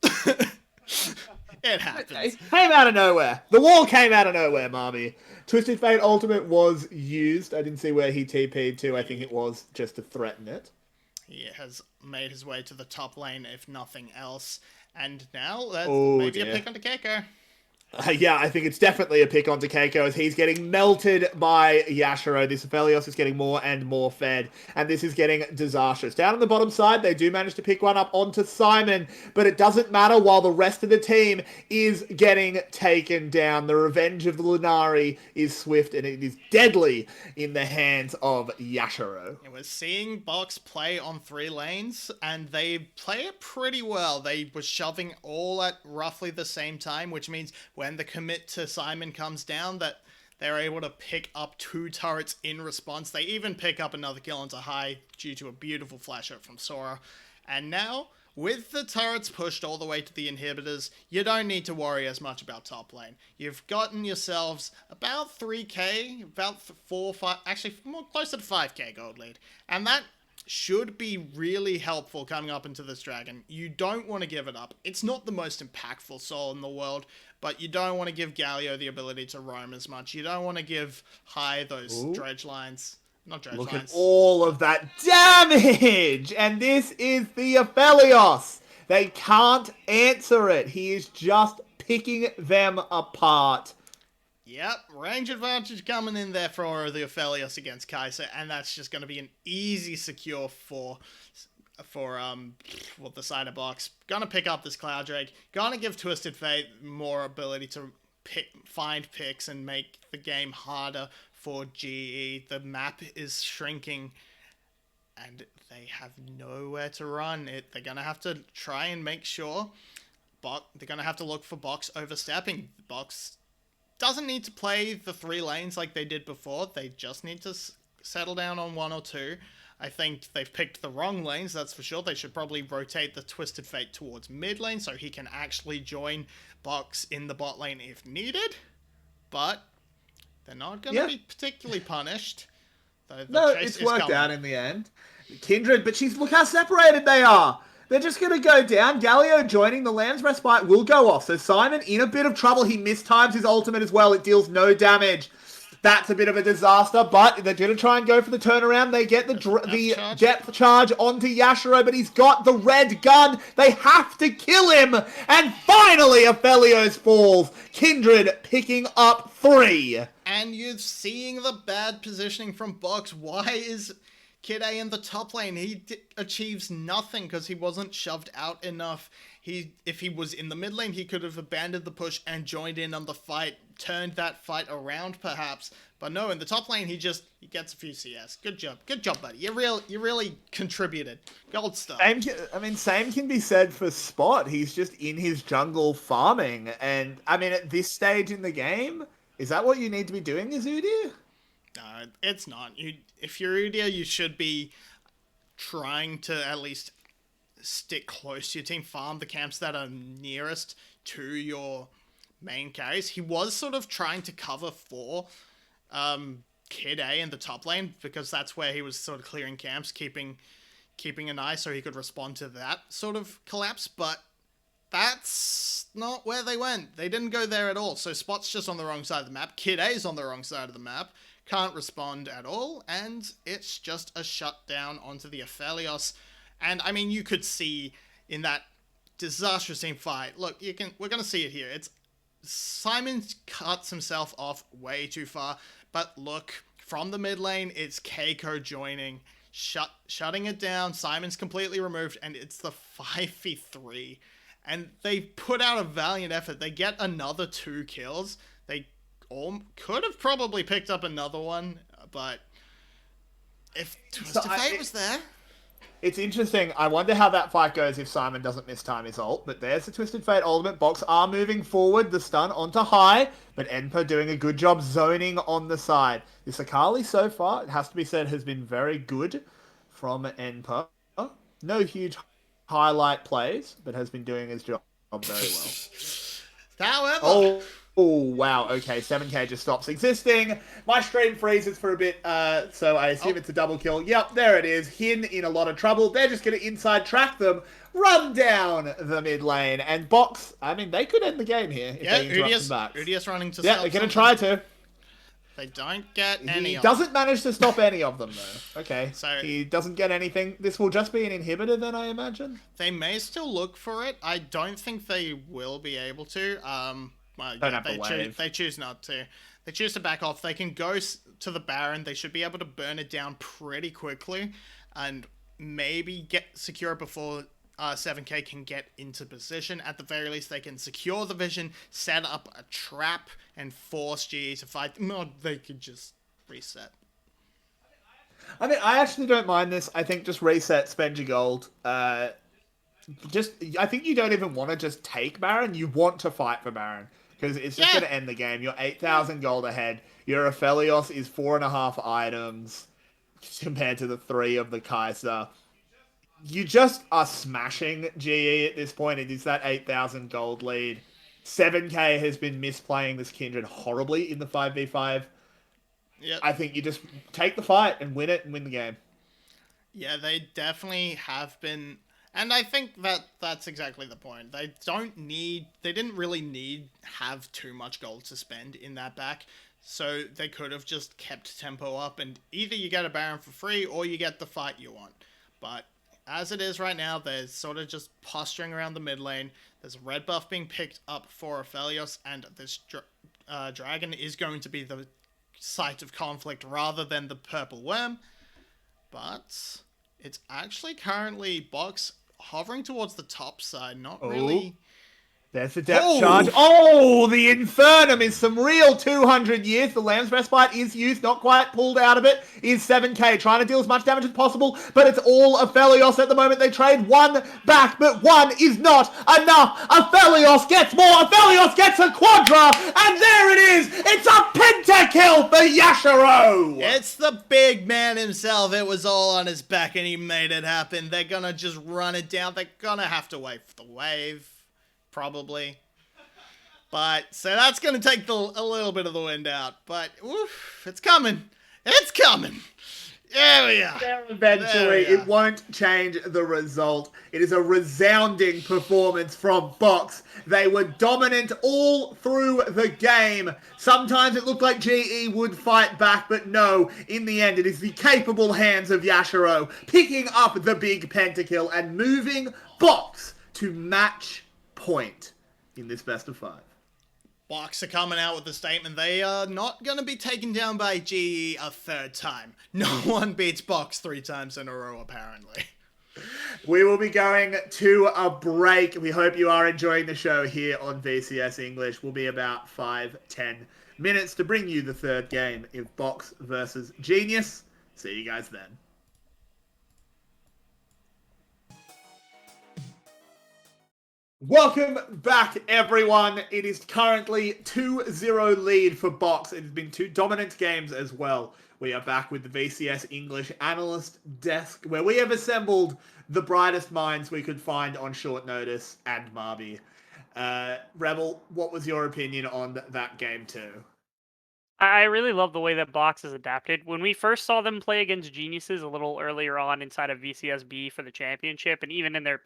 It happens. It came out of nowhere. The wall came out of nowhere, Marmy. Twisted Fate Ultimate was used. I didn't see where he TP'd to. I think it was just to threaten it. He has made his way to the top lane, if nothing else. And now that's maybe a pick onto Keiko. Yeah, I think it's definitely a pick onto Keiko as he's getting melted by Yashiro. This Aphelios is getting more and more fed, and this is getting disastrous. Down on the bottom side, they do manage to pick one up onto Simon, but it doesn't matter while the rest of the team is getting taken down. The revenge of the Lunari is swift, and it is deadly in the hands of Yashiro. And we're seeing Box play on 3 lanes, and they play it pretty well. They were shoving all at roughly the same time, which means when the commit to Simon comes down, that they're able to pick up 2 turrets in response. They even pick up another kill into high due to a beautiful flash out from Sora. And now, with the turrets pushed all the way to the inhibitors, you don't need to worry as much about top lane. You've gotten yourselves about 3k, about 4, 5, actually more closer to 5k gold lead. And that should be really helpful coming up into this dragon. You don't want to give it up. It's not the most impactful soul in the world, but you don't want to give Galio the ability to roam as much. You don't want to give High those dredge lines. Not dredge lines. Look at all of that damage! And this is the Aphelios. They can't answer it. He is just picking them apart. Yep, range advantage coming in there for the Aphelios against Kai'Sa, and that's just going to be an easy secure for the side of box. Gonna pick up this Cloud Drake. Gonna give Twisted Fate more ability to find picks and make the game harder for GE. The map is shrinking, and they have nowhere to run. They're gonna have to try and make sure. They're gonna have to look for Box overstepping. Box doesn't need to play the 3 lanes like they did before. They just need to settle down on 1 or 2. I think they've picked the wrong lanes, that's for sure. They should probably rotate the Twisted Fate towards mid lane so he can actually join Box in the bot lane if needed. But they're not going to be particularly punished. No, it's worked out in the end. Kindred, but look how separated they are. They're just going to go down. Galio joining the Lamb's Respite will go off. So Simon in a bit of trouble. He mistimes his ultimate as well. It deals no damage. That's a bit of a disaster, but they're going to try and go for the turnaround. They get the depth charge onto Yashiro, but he's got the red gun. They have to kill him. And finally, Aphelios falls. Kindred picking up 3. And you're seeing the bad positioning from Box. Why is Kid A in the top lane? He achieves nothing because he wasn't shoved out enough. If he was in the mid lane, he could have abandoned the push and joined in on the fight, turned that fight around perhaps. But no, in the top lane, he gets a few CS. Good job, buddy. You really contributed. Gold star. Same can be said for Spot. He's just in his jungle farming, and at this stage in the game, is that what you need to be doing, as Udyr? No, it's not. If you're Udyr, you should be trying to at least stick close to your team, farm the camps that are nearest to your main carries. He was sort of trying to cover for Kid A in the top lane because that's where he was sort of clearing camps, keeping an eye so he could respond to that sort of collapse, but that's not where they went. They didn't go there at all. So Spot's just on the wrong side of the map. Kid A's on the wrong side of the map. Can't respond at all, and it's just a shutdown onto the Aphelios. And you could see in that disastrous team fight. Look, we're gonna see it here. It's Simon cuts himself off way too far, but look, from the mid lane, it's Keiko joining, shutting it down. Simon's completely removed, and it's the 5v3. And they put out a valiant effort. They get another 2 kills. They could have probably picked up another one, but if Twisted Fate was there. It's interesting. I wonder how that fight goes if Simon doesn't mistime his ult. But there's the Twisted Fate ultimate. Box are moving forward. The stun onto high. But Enpa doing a good job zoning on the side. This Akali so far, it has to be said, has been very good from Enpa. No huge highlight plays, but has been doing his job very well. However... Oh, wow. Okay, 7k just stops existing. My stream freezes for a bit, so I assume it's a double kill. Yep, there it is. Hin in a lot of trouble. They're just going to inside track them, run down the mid lane, and Box, they could end the game here if they interrupt them back. Udyr running to stop. They're going to try to. They don't get any. He doesn't manage to stop any of them, though. Okay, so he doesn't get anything. This will just be an inhibitor, then, I imagine? They may still look for it. I don't think they will be able to. They choose not to. They choose to back off. They can go to the Baron. They should be able to burn it down pretty quickly and maybe secure it before 7k can get into position. At the very least, they can secure the vision, set up a trap, and force GE to fight. No, they could just reset. I actually don't mind this. I think just reset, spend your gold. I think you don't even want to just take Baron. You want to fight for Baron. Because it's just going to end the game. You're 8,000 gold ahead. Your Aphelios is 4.5 items compared to the 3 of the Kaiser. You just are smashing GE at this point. It is that 8,000 gold lead. 7k has been misplaying this Kindred horribly in the 5v5. Yep. I think you just take the fight and win it and win the game. Yeah, they definitely have been... And I think that's exactly the point. They didn't really have too much gold to spend in that back. So they could have just kept tempo up and either you get a Baron for free or you get the fight you want. But as it is right now, they're sort of just posturing around the mid lane. There's a red buff being picked up for Aphelios, and this dragon is going to be the site of conflict rather than the purple worm. But It's actually currently Box hovering towards the top side, not Oh. really. There's the depth charge. Oh, the Infernum is some real 200 years. The Lamb's Respite is used, not quite pulled out of it. Is 7k, trying to deal as much damage as possible, but it's all Aphelios at the moment. They trade one back, but one is not enough. Aphelios gets more. Aphelios gets a quadra, and there it is. It's a pentakill for Yashiro. It's the big man himself. It was all on his back, and he made it happen. They're gonna just run it down. They're gonna have to wait for the wave. Probably. But, so that's going to take a little bit of the wind out. But, oof, it's coming. It's coming. There we are. Eventually, it won't change the result. It is a resounding performance from Box. They were dominant all through the game. Sometimes it looked like GE would fight back, but no. In the end, it is the capable hands of Yashiro picking up the big pentakill and moving Box to match point in this best of 5. Box are coming out with the statement they are not going to be taken down by GE a third time. No one beats Box 3 times in a row, apparently. We will be going to a break. We hope you are enjoying the show here on VCS English. We'll be about 5-10 minutes to bring you the third game of Box versus Genius. See you guys then. Welcome back, everyone. It is currently 2-0 lead for Box. It has been 2 dominant games as well. We are back with the VCS English analyst desk, where we have assembled the brightest minds we could find on short notice and Marby. Rebel, what was your opinion on that game too? I really love the way that Box has adapted. When we first saw them play against Geniuses a little earlier on inside of VCSB for the championship, and even in their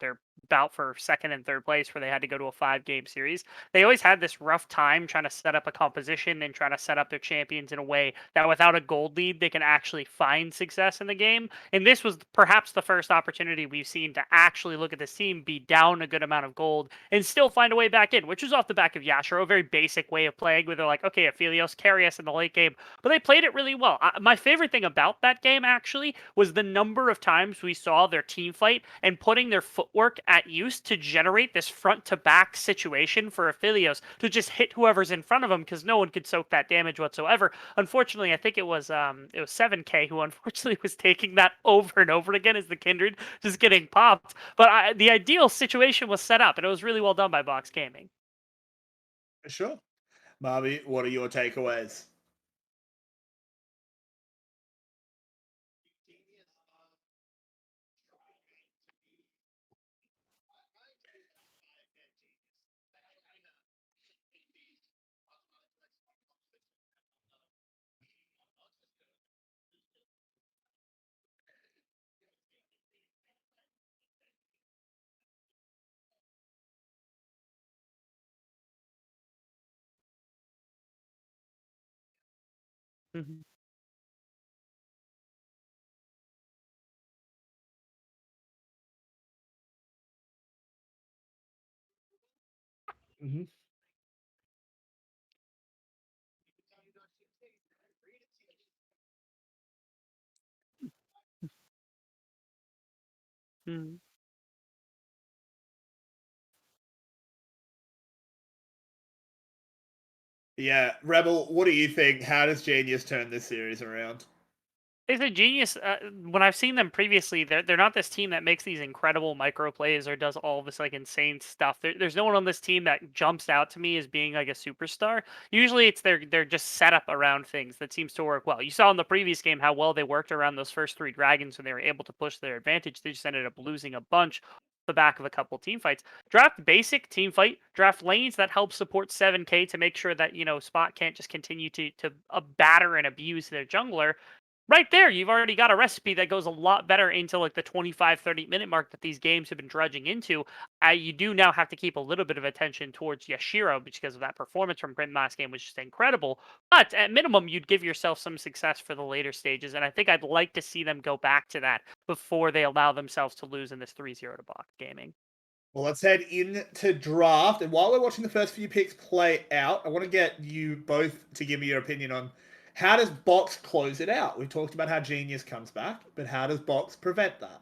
bout for second and third place where they had to go to a 5-game series, they always had this rough time trying to set up a composition and trying to set up their champions in a way that without a gold lead, they can actually find success in the game. And this was perhaps the first opportunity we've seen to actually look at this team be down a good amount of gold and still find a way back in, which was off the back of Yashiro, a very basic way of playing where they're like, okay, Aphelios, carry us in the late game, but they played it really well. My favorite thing about that game actually was the number of times we saw their team fight and putting their footwork at use to generate this front to back situation for Aphelios to just hit whoever's in front of them because no one could soak that damage whatsoever. Unfortunately, I think it was 7K who unfortunately was taking that over and over again as the Kindred just getting popped. But the ideal situation was set up and it was really well done by Box Gaming. Sure. Marby, what are your takeaways? Mm-hmm. Mm-hmm. Mm-hmm. Yeah, Rebel, what do you think? How does Genius turn this series around? It's a genius. When I've seen them previously, they're not this team that makes these incredible micro plays or does all this like insane stuff. There's no one on this team that jumps out to me as being like a superstar. Usually, it's they're just set up around things that seems to work well. You saw in the previous game how well they worked around those first 3 dragons when they were able to push their advantage. They just ended up losing a bunch the back of a couple team fights. Draft basic team fight, draft lanes that help support 7K to make sure that Spot can't just continue to batter and abuse their jungler. Right there, you've already got a recipe that goes a lot better into like the 25-30 minute mark that these games have been drudging into. You do now have to keep a little bit of attention towards Yashiro because of that performance from Grim last game was just incredible. But at minimum, you'd give yourself some success for the later stages, and I think I'd like to see them go back to that before they allow themselves to lose in this 3-0 to Box Gaming. Well, let's head into draft. And while we're watching the first few picks play out, I want to get you both to give me your opinion on How does Box close it out? We talked about how Genius comes back, but how does Box prevent that?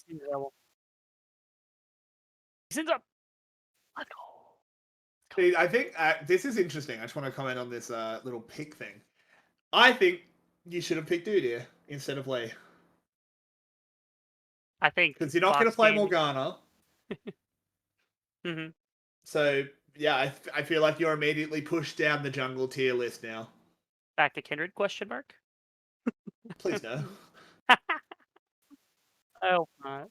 He's up. Let's go. See, I think this is interesting. I just want to comment on this little pick thing. I think you should have picked Udyr instead of Lee. I think because you're not going to play Morgana. Mm-hmm. So yeah, I feel like you're immediately pushed down the jungle tier list now. Back to Kindred? Question mark. Please no. I hope not.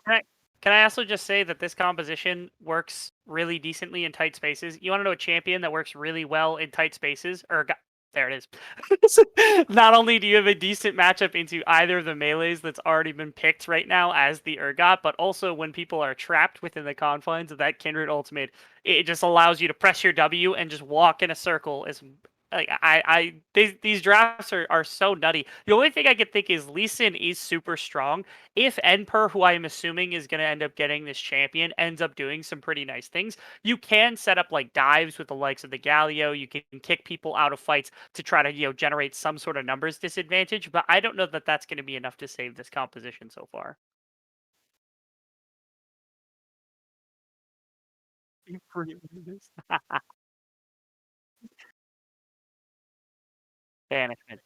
Can I, can I also just say that this composition works really decently in tight spaces? You want to know a champion that works really well in tight spaces? There it is. Not only do you have a decent matchup into either of the melees that's already been picked right now as the Urgot, but also when people are trapped within the confines of that Kindred ultimate, it just allows you to press your W and just walk in a circle as like these drafts are so nutty. The only thing I could think is Lee Sin is super strong. If Enper, who I am assuming is going to end up getting this champion, ends up doing some pretty nice things, you can set up like dives with the likes of the Galio. You can kick people out of fights to try to generate some sort of numbers disadvantage. But I don't know that that's going to be enough to save this composition so far. Banishment.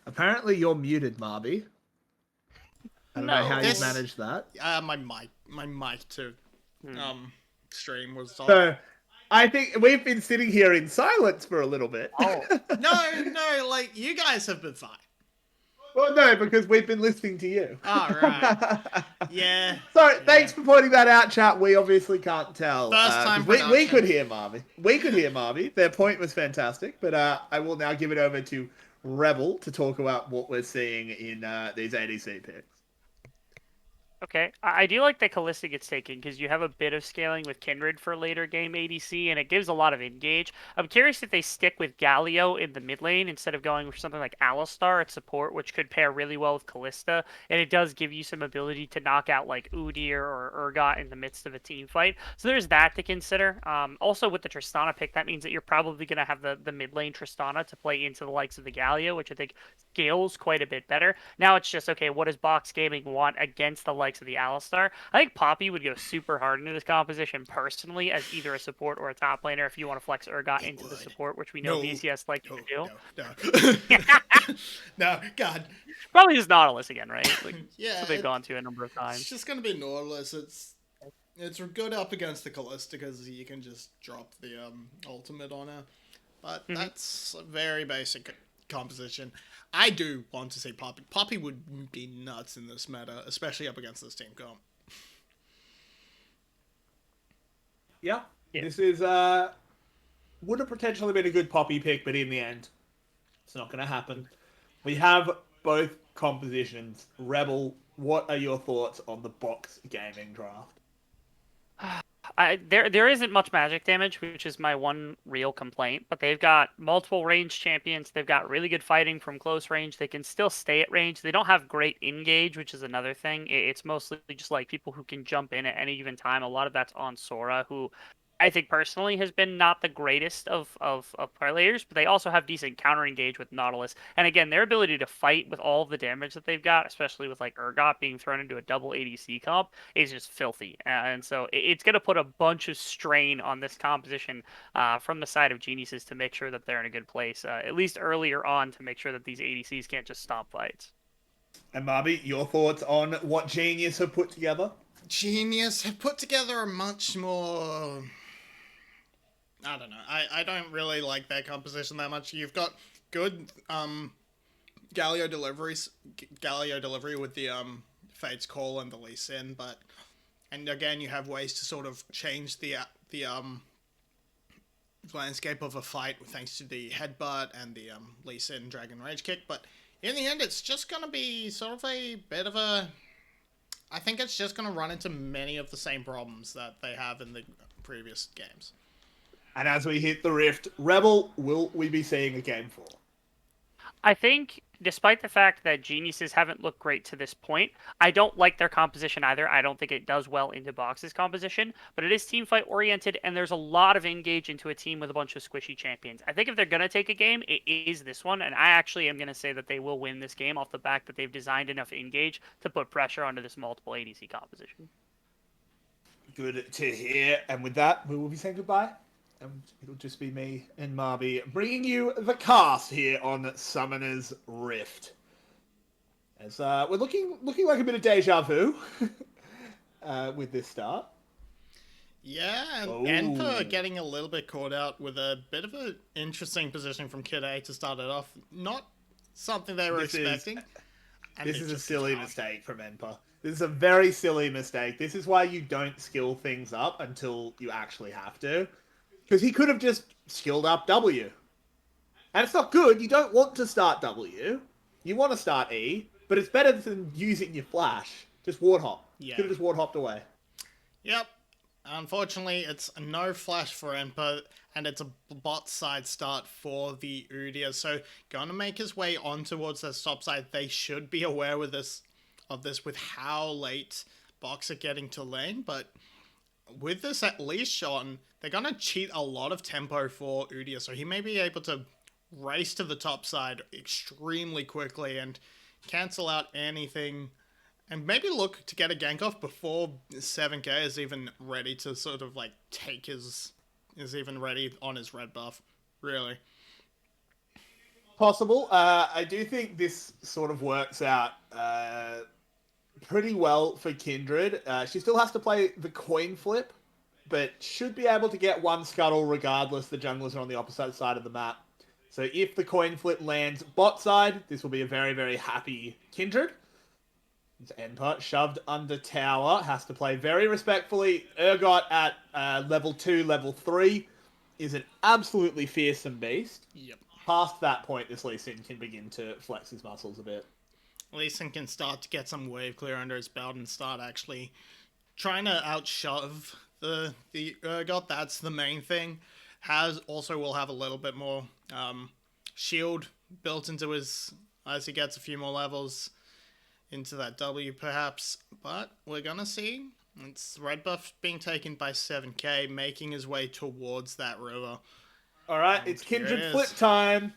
Apparently, you're muted, Marby. I don't know how you've managed that. My mic to stream was off. So, I think we've been sitting here in silence for a little bit. Oh. No, like you guys have been fine. Well, no, because we've been listening to you. All right. Yeah. So, thanks for pointing that out, chat. We obviously can't tell. First time we could hear Marby. We could hear Marby. Their point was fantastic. But I will now give it over to Rebel to talk about what we're seeing in these ADC picks. Okay, I do like that Kalista gets taken because you have a bit of scaling with Kindred for later game ADC, and it gives a lot of engage. I'm curious if they stick with Galio in the mid lane instead of going with something like Alistar at support, which could pair really well with Kalista, and it does give you some ability to knock out like Udyr or Urgot in the midst of a team fight. So there's that to consider. Also with the Tristana pick, that means that you're probably going to have the mid lane Tristana to play into the likes of the Galio, which I think scales quite a bit better. Now it's just, okay, what does Box Gaming want against the likes of the Alistar? I think Poppy would go super hard into this composition personally as either a support or a top laner if you want to flex Urgot into the support, which we know VCS like to do. No, God. Probably just Nautilus again, right? Like, yeah, that's what they've gone to a number of times. It's just going to be Nautilus. It's good up against the Kalista because you can just drop the ultimate on her. But that's a very basic composition. I do want to see Poppy. Poppy would be nuts in this meta, especially up against this team comp. Yeah. This is would have potentially been a good Poppy pick, but in the end, it's not going to happen. We have both compositions. Rebel, what are your thoughts on the Box Gaming draft? There isn't much magic damage, which is my one real complaint, but they've got multiple range champions. They've got really good fighting from close range. They can still stay at range. They don't have great engage, which is another thing. It's mostly just like people who can jump in at any given time. A lot of that's on Sora, who I think personally has been not the greatest of players, but they also have decent counter engage with Nautilus. And again, their ability to fight with all of the damage that they've got, especially with like Urgot being thrown into a double ADC comp, is just filthy. And so it's going to put a bunch of strain on this composition from the side of Geniuses to make sure that they're in a good place, at least earlier on, to make sure that these ADCs can't just stop fights. And Marby, your thoughts on what Genius have put together? Genius have put together a much more... I don't know. I don't really like their composition that much. You've got good Galio delivery with the Fate's Call and the Lee Sin, and again you have ways to sort of change the landscape of a fight thanks to the headbutt and the Lee Sin Dragon Rage Kick, but in the end it's just gonna be sort of a bit of a... I think it's just gonna run into many of the same problems that they have in the previous games. And as we hit the Rift, Rebel, will we be seeing a game 4? I think, despite the fact that Geniuses haven't looked great to this point, I don't like their composition either. I don't think it does well into Box's composition, but it is team fight oriented, and there's a lot of engage into a team with a bunch of squishy champions. I think if they're going to take a game, it is this one, and I actually am going to say that they will win this game off the back that they've designed enough engage to put pressure onto this multiple ADC composition. Good to hear. And with that, we will be saying goodbye. It'll just be me and Marby bringing you the cast here on Summoner's Rift. As we're looking like a bit of deja vu with this start. Yeah, and Enper getting a little bit caught out with a bit of an interesting position from Kid A to start it off. Not something they were expecting. This is a silly mistake from Enper. This is a very silly mistake. This is why you don't skill things up until you actually have to. Because he could have just skilled up W. And it's not good. You don't want to start W. You want to start E. But it's better than using your flash. Just ward hop. Yeah. Could have just ward hopped away. Yep. Unfortunately, it's no flash for Enper, and it's a bot side start for the Udyr. So, gonna make his way on towards the top side. They should be aware with this with how late Box are getting to lane, but with this at least Sean, they're gonna cheat a lot of tempo for Udyr, so he may be able to race to the top side extremely quickly and cancel out anything, and maybe look to get a gank off before 7k is even ready to sort of like is even ready on his red buff, really. Possible. I do think this sort of works out pretty well for Kindred. She still has to play the coin flip, but should be able to get one scuttle regardless. The junglers are on the opposite side of the map. So if the coin flip lands bot side, this will be a very, very happy Kindred. Enper shoved under tower, has to play very respectfully. Urgot at level 2, level 3 is an absolutely fearsome beast. Yep. Past that point, this Lee Sin can begin to flex his muscles a bit. Lee Sin can start to get some wave clear under his belt and start actually trying to outshove the Urgot. That's the main thing. Will have a little bit more shield built into his as he gets a few more levels into that W perhaps, but we're gonna see. It's red buff being taken by 7k, making his way towards that river. Alright, it's Kindred flip time.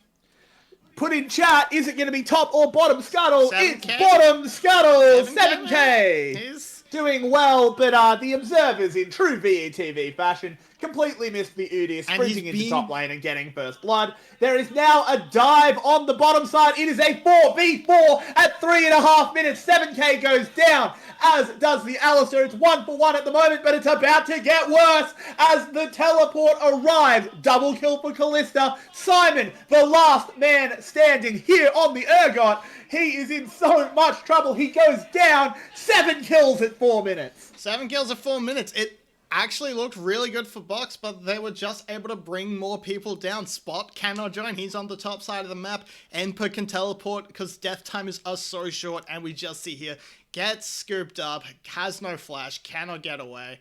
Put in chat, is it going to be top or bottom scuttle? 7K? It's bottom scuttle! 7K? 7k! He's Doing well, but the observers in true VETV fashion completely missed the Udyr sprinting into top lane and getting first blood. There is now a dive on the bottom side. It is a 4v4 at 3.5 minutes. 7k goes down, as does the Alistair. It's 1-for-1 at the moment, but it's about to get worse as the teleport arrives. Double kill for Kalista. Simon, the last man standing here on the Urgot. He is in so much trouble. He goes down. 7 kills at 4 minutes. 7 kills at 4 minutes. It actually looked really good for Box, but they were just able to bring more people down. Spot cannot join. He's on the top side of the map. Enper can teleport because death timers are so short, and we just see here, gets scooped up, has no flash, cannot get away.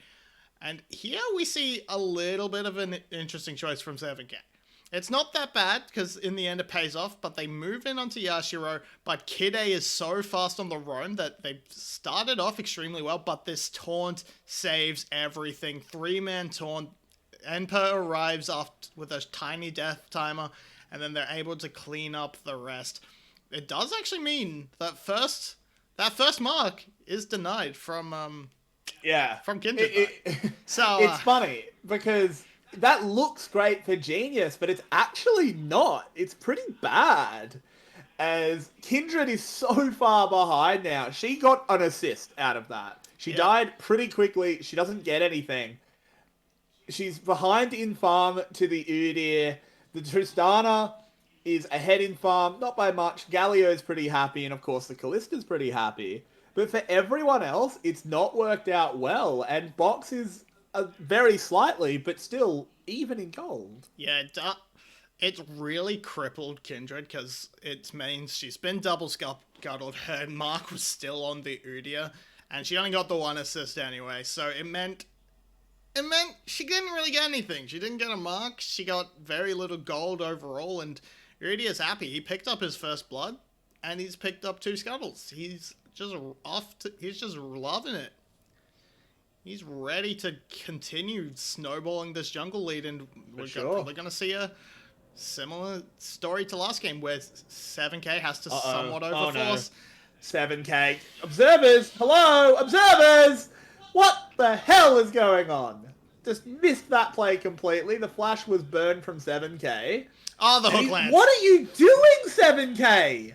And here we see a little bit of an interesting choice from 7k. It's not that bad, because in the end it pays off, but they move in onto Yashiro, but Kid A is so fast on the roam that they started off extremely well, but this taunt saves everything. 3-man taunt Enper arrives with a tiny death timer, and then they're able to clean up the rest. It does actually mean that first mark is denied from Kindred. So it's funny because that looks great for Genius, but it's actually not. It's pretty bad. As Kindred is so far behind now. She got an assist out of that. She died pretty quickly. She doesn't get anything. She's behind in farm to the Udyr. The Tristana is ahead in farm, not by much. Galio's pretty happy, and of course the Callista's pretty happy. But for everyone else, it's not worked out well, and Box is very slightly, but still even in gold. Yeah, it's really crippled Kindred because it means she's been double scuttled. Her mark was still on the Udyr, and she only got the 1 assist anyway. So it meant she didn't really get anything. She didn't get a mark. She got very little gold overall, and Udyr's happy. He picked up his first blood, and he's picked up 2 scuttles. He's just he's just loving it. He's ready to continue snowballing this jungle lead, and we're probably going to see a similar story to last game where 7K has to somewhat overforce. 7K. Observers! Hello! Observers! What the hell is going on? Just missed that play completely. The flash was burned from 7K. Oh, the hook lands. What are you doing, 7K?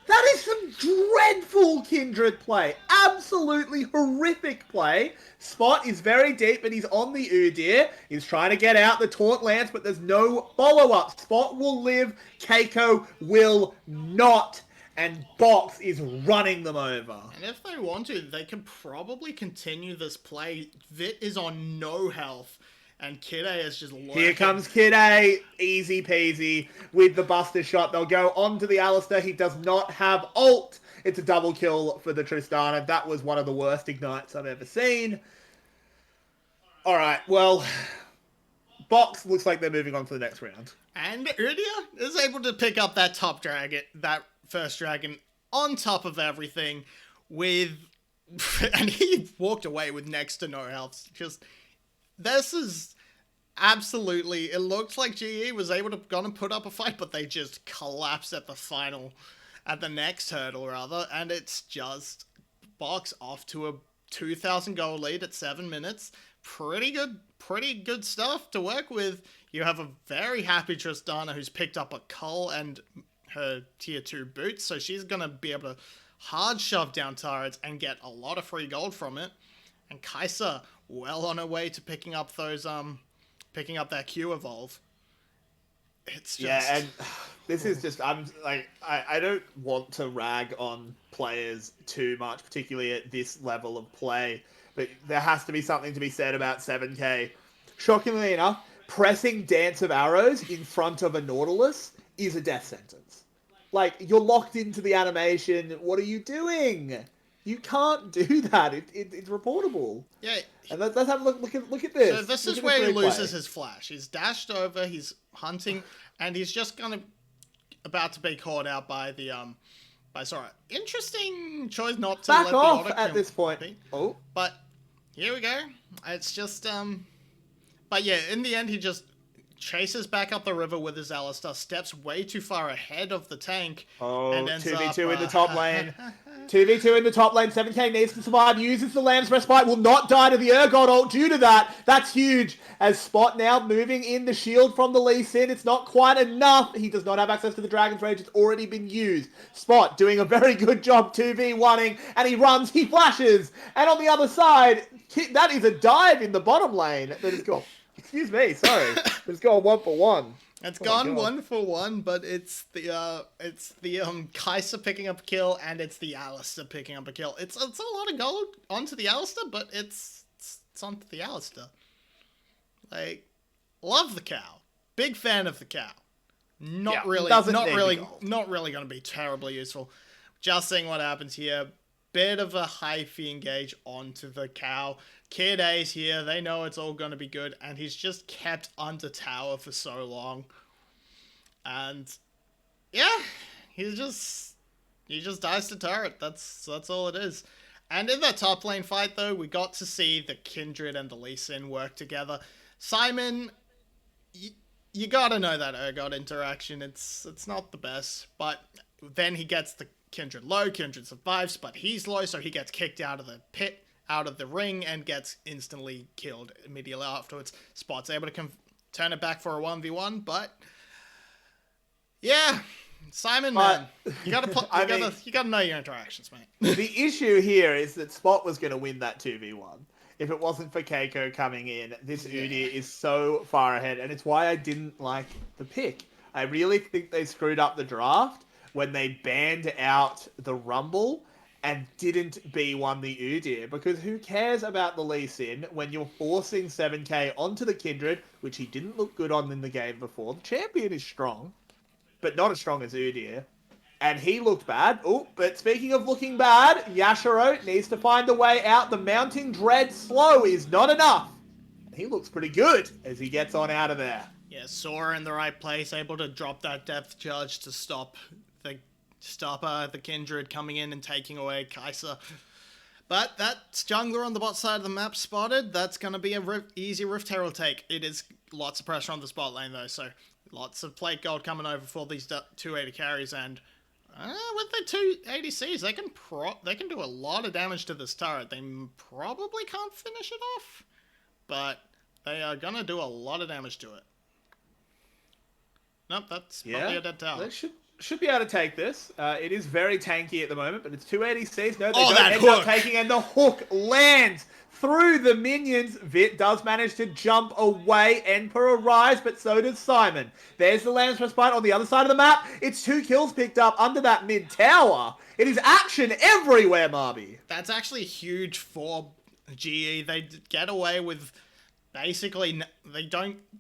That is some dreadful Kindred play. Absolutely horrific play. Spot is very deep, and he's on the Udyr. He's trying to get out the taunt lance, but there's no follow-up. Spot will live. Keiko will not. And Box is running them over. And if they want to, they can probably continue this play. Vit is on no health. And Kid A is just lurking. Here comes Kid A, easy peasy, with the Buster shot. They'll go on to the Alistair. He does not have ult. It's a double kill for the Tristana. That was one of the worst ignites I've ever seen. Alright, well, Box looks like they're moving on to the next round. And Udyr is able to pick up that top dragon, that first dragon, on top of everything, with... and he walked away with next to no health. Just... This is absolutely... It looked like GE was able to gonna put up a fight, but they just collapsed at the next hurdle, rather. And it's just Box off to a 2,000 gold lead at 7 minutes. Pretty good stuff to work with. You have a very happy Tristana who's picked up a cull and her tier 2 boots, so she's gonna be able to hard shove down turrets and get a lot of free gold from it. And Kai'Sa well on her way to picking up that Q evolve. It's just... Yeah, and this is just... I don't want to rag on players too much, particularly at this level of play, but there has to be something to be said about 7K. Shockingly enough, pressing Dance of Arrows in front of a Nautilus is a death sentence. Like, you're locked into the animation. What are you doing? You can't do that. It's reportable. Yeah. And let's have a look at this. So this is where he loses his flash. He's dashed over, he's hunting, and he's just about to be caught out by the by Sora. Interesting choice not to back let off the auto at this point. Oh. But here we go. It's just but yeah, in the end he just chases back up the river with his Alistair, steps way too far ahead of the tank, and ends 2v2 in the top lane. 2v2 in the top lane. 7K needs to survive. Uses the Lamb's Respite. Will not die to the Urgot ult due to that. That's huge. As Spot now moving in the shield from the Lee Sin. It's not quite enough. He does not have access to the Dragon's Rage. It's already been used. Spot doing a very good job 2v1ing. And he runs. He flashes. And on the other side, that is a dive in the bottom lane. That is gone. Excuse me. Sorry. It's gone 1-for-1. It's gone 1-for-1, but it's the Kai'Sa picking up a kill, and it's the Alistair picking up a kill. It's a lot of gold onto the Alistair, but it's onto the Alistair. Like, love the cow. Big fan of the cow. Not really going to be terribly useful. Just seeing what happens here. Bit of a hyphy engage onto the cow. Kid A's here. They know it's all going to be good. And he's just kept under tower for so long. And yeah, he just dies to turret. That's all it is. And in that top lane fight, though, we got to see the Kindred and the Lee Sin work together. Simon, you gotta know that Urgot interaction. It's not the best, but then he gets the Kindred low. Kindred survives, but he's low, so he gets kicked out of the pit, out of the ring, and gets instantly killed immediately afterwards. Spot's able to turn it back for a 1v1, but yeah, Simon, man, you gotta know your interactions, mate. The issue here is that Spot was going to win that 2v1. If it wasn't for Keiko coming in, this Udyr is so far ahead, and it's why I didn't like the pick. I really think they screwed up the draft when they banned out the Rumble and didn't B1 the Udyr, because who cares about the Lee Sin when you're forcing 7k onto the Kindred, which he didn't look good on in the game before. The champion is strong, but not as strong as Udyr. And he looked bad. Oh, but speaking of looking bad, Yashiro needs to find a way out. The Mounting Dread slow is not enough. He looks pretty good as he gets on out of there. Yeah, Sora in the right place, able to drop that depth charge to stop the Kindred coming in and taking away Kai'Sa. But that's jungler on the bot side of the map spotted. That's going to be a easy Rift Herald take. It is lots of pressure on the spot lane though, so lots of plate gold coming over for these 280 carries, and with the 2 ADCs, they can do a lot of damage to this turret. They probably can't finish it off, but they are going to do a lot of damage to it. Nope, that's probably a dead tower. They should be able to take this. It is very tanky at the moment, but it's 2 ADCs. No, they don't that end hook. up taking, and the hook lands through the minions. Vit does manage to jump away. Emperor arrives, but so does Simon. There's the Lamb's Respite on the other side of the map. It's 2 kills picked up under that mid tower. It is action everywhere, Marby. That's actually huge for GE. They get away with basically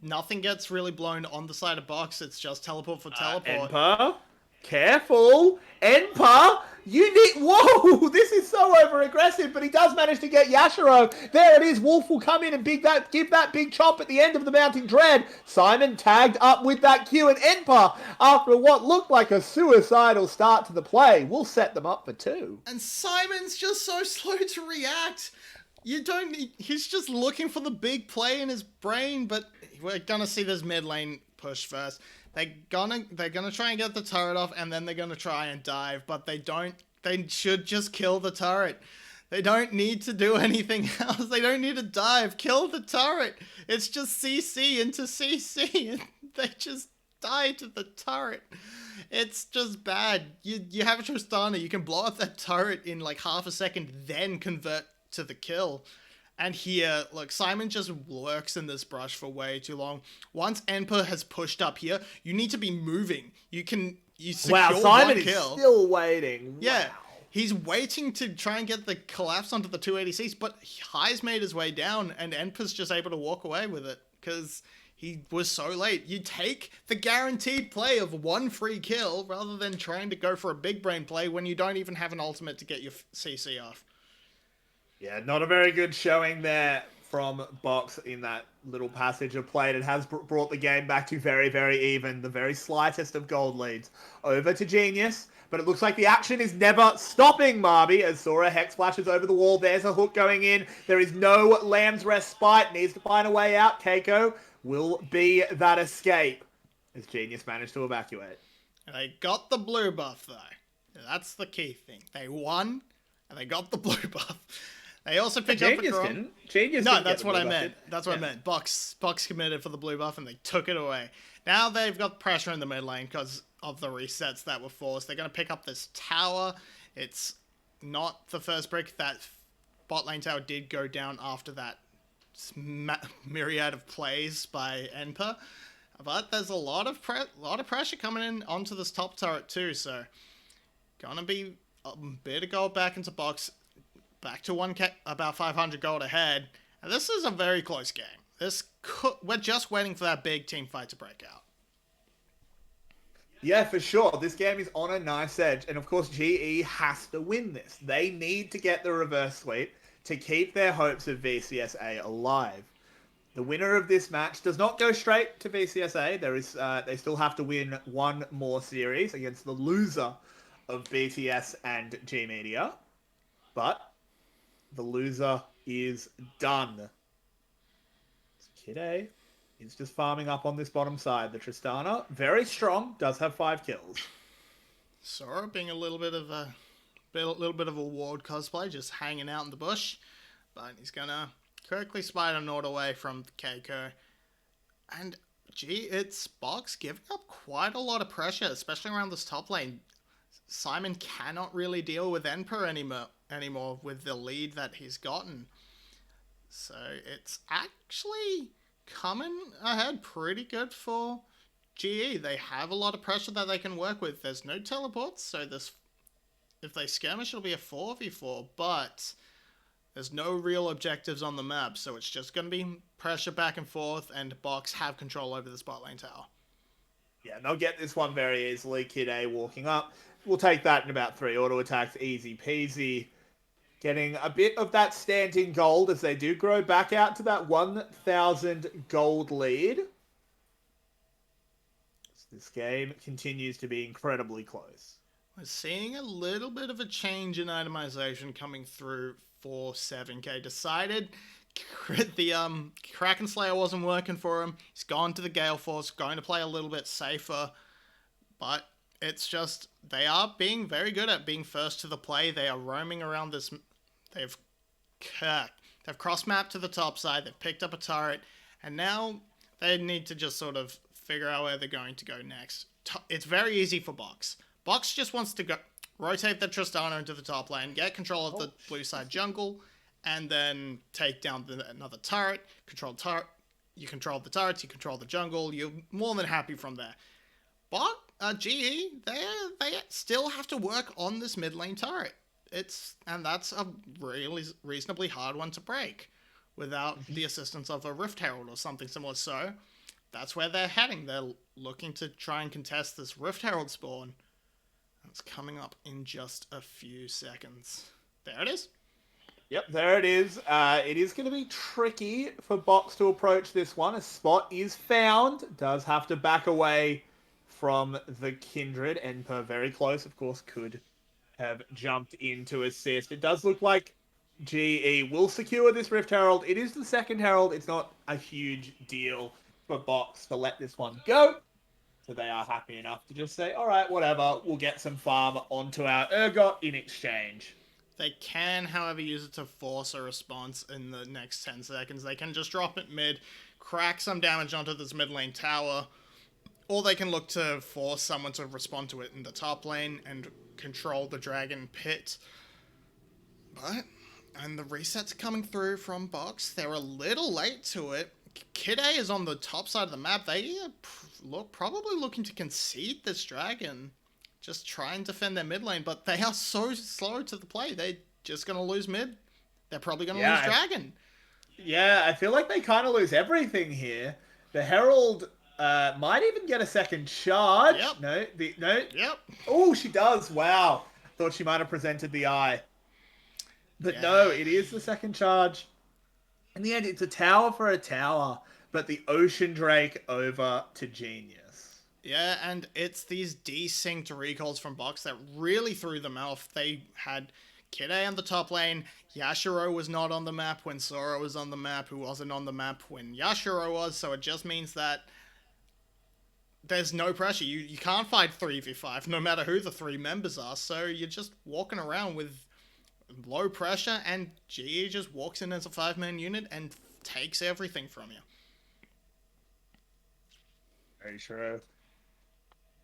nothing gets really blown on the side of box. It's just teleport for teleport. Emperor, careful. Emperor, you need... Whoa, this is so over-aggressive, but he does manage to get Yashiro. There it is. Wolf will come in and give that big chop at the end of the Mounting Dread. Simon tagged up with that Q, and Emperor, after what looked like a suicidal start to the play, will set them up for 2. And Simon's just so slow to react. He's just looking for the big play in his brain, but we're gonna see this mid lane push first. They're gonna try and get the turret off, and then they're gonna try and dive, but they should just kill the turret. They don't need to do anything else. They don't need to dive. Kill the turret. It's just CC into CC, and they just die to the turret. It's just bad. You have a Tristana, you can blow up that turret in like half a second, then convert to the kill. And here, look, Simon just lurks in this brush for way too long. Once Emperor has pushed up here, you need to be moving. You secure Simon one kill. is still waiting. Yeah, wow. He's waiting to try and get the collapse onto the 2 ADCs, but High's made his way down, and Emperor's just able to walk away with it, because he was so late. You take the guaranteed play of 1 free kill, rather than trying to go for a big brain play when you don't even have an ultimate to get your CC off. Yeah, not a very good showing there from Box in that little passage of play. It has brought the game back to very, very even. The very slightest of gold leads over to Genius. But it looks like the action is never stopping, Marby, as Sora Hex flashes over the wall. There's a hook going in. There is no Lamb's Respite. Needs to find a way out. Keiko will be that escape as Genius managed to evacuate. They got the blue buff, though. That's the key thing. They won, and they got the blue buff. They also picked up a Genius didn't. No, that's what I meant. That's what I meant. Box committed for the blue buff, and they took it away. Now they've got pressure in the mid lane because of the resets that were forced. They're going to pick up this tower. It's not the first brick. That bot lane tower did go down after that myriad of plays by Emperor. But there's a lot of pressure coming in onto this top turret too. So gonna be a bit of gold back into Box. Back to 1k, about 500 gold ahead. And this is a very close game. We're just waiting for that big team fight to break out. Yeah, for sure. This game is on a nice edge. And of course, GE has to win this. They need to get the reverse sweep to keep their hopes of VCSA alive. The winner of this match does not go straight to VCSA. They still have to win one more series against the loser of BTS and G Media. But the loser is done. Kid A is just farming up on this bottom side. The Tristana, very strong, does have 5 kills. Sora being a little bit of a ward cosplay, just hanging out in the bush, but he's gonna quickly spite an order away from Keiko. And gee, it's Box giving up quite a lot of pressure, especially around this top lane. Simon cannot really deal with Emperor anymore with the lead that he's gotten. So it's actually coming ahead pretty good for GE. They have a lot of pressure that they can work with. There's no teleports, so if they skirmish, it'll be a 4v4, but there's no real objectives on the map, so it's just going to be pressure back and forth, and Box have control over the spot lane tower. Yeah, they'll get this one very easily. Kid A walking up. We'll take that in about 3 auto attacks, easy peasy. Getting a bit of that standing gold as they do grow back out to that 1,000 gold lead. This game continues to be incredibly close. We're seeing a little bit of a change in itemization coming through for 7K. Decided the Kraken Slayer wasn't working for him. He's gone to the Gale Force, going to play a little bit safer. But it's just, they are being very good at being first to the play. They are roaming around this. They've cross-mapped to the top side. They've picked up a turret. And now they need to just sort of figure out where they're going to go next. It's very easy for Box. Box just wants to go rotate the Tristana into the top lane, get control of the blue side jungle, and then take down another turret. You control the turrets, you control the jungle. You're more than happy from there. But GE, they still have to work on this mid lane turret. And that's a really reasonably hard one to break without the assistance of a Rift Herald or something similar. So that's where they're heading. They're looking to try and contest this Rift Herald spawn. It's coming up in just a few seconds. There it is. Yep, there it is. It is going to be tricky for Box to approach this one. A spot is found. Does have to back away from the Kindred. Emperor very close, of course, could have jumped in to assist. It does look like GE will secure this Rift Herald. It is the second Herald. It's not a huge deal for Box to let this one go. So they are happy enough to just say, all right, whatever, we'll get some farm onto our Urgot in exchange. They can, however, use it to force a response in the next 10 seconds. They can just drop it mid, crack some damage onto this mid lane tower, or they can look to force someone to respond to it in the top lane and control the dragon pit. And the reset's coming through from Box. They're a little late to it. Kid A is on the top side of the map. They are probably looking to concede this dragon. Just try and defend their mid lane, but they are so slow to the play. They're just going to lose mid. They're probably going to lose dragon. Yeah, I feel like they kind of lose everything here. The Herald might even get a second charge. Yep. No. Yep. Oh, she does. Wow. Thought she might have presented the eye. But no, it is the second charge. In the end, it's a tower for a tower, but the Ocean Drake over to Genius. Yeah, and it's these desynced recalls from Box that really threw them off. They had Kid A on the top lane. Yashiro was not on the map when Sora was on the map, who wasn't on the map when Yashiro was, so it just means that there's no pressure. You can't fight 3v5, no matter who the 3 members are, so you're just walking around with low pressure, and GE just walks in as a 5-man unit and takes everything from you. Very true.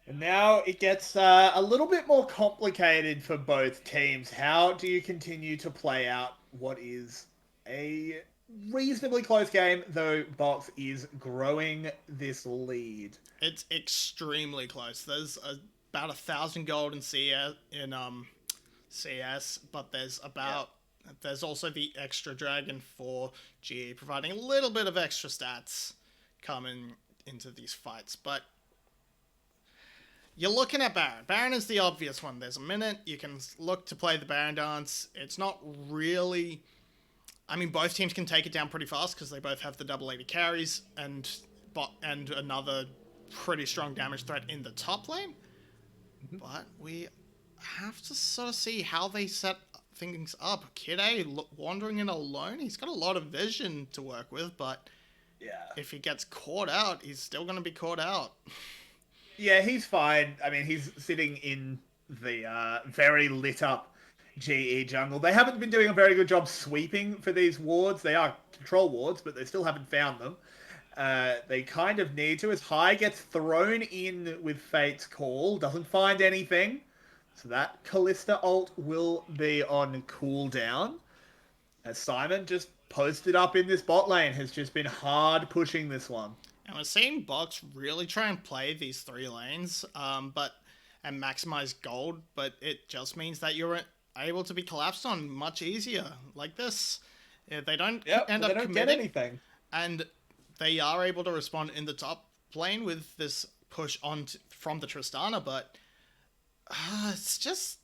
And now it gets a little bit more complicated for both teams. How do you continue to play out what is a reasonably close game, though Box is growing this lead? It's extremely close. There's about 1,000 gold in CS, but there's also the extra dragon for GE, providing a little bit of extra stats coming into these fights. But you're looking at Baron. Baron is the obvious one. There's a minute. You can look to play the Baron dance. It's not really... I mean, both teams can take it down pretty fast because they both have the double 80 carries and another pretty strong damage threat in the top lane. But we have to sort of see how they set things up. Kid A wandering in alone. He's got a lot of vision to work with, but Yeah. if he gets caught out, he's still going to be caught out. Yeah, he's fine. I mean, he's sitting in the very lit up GE jungle. They haven't been doing a very good job sweeping for these wards. They are control wards, but they still haven't found them. They kind of need to. As High gets thrown in with Fate's Call, doesn't find anything. So that Callista ult will be on cooldown. As Simon just posted up in this bot lane, has just been hard pushing this one. And we're seeing Box really try and play these 3 lanes, and maximize gold, but it just means that you're able to be collapsed on much easier. Like this, they don't end up committing, get anything, and they are able to respond in the top lane with this push on from the Tristana, but it's just.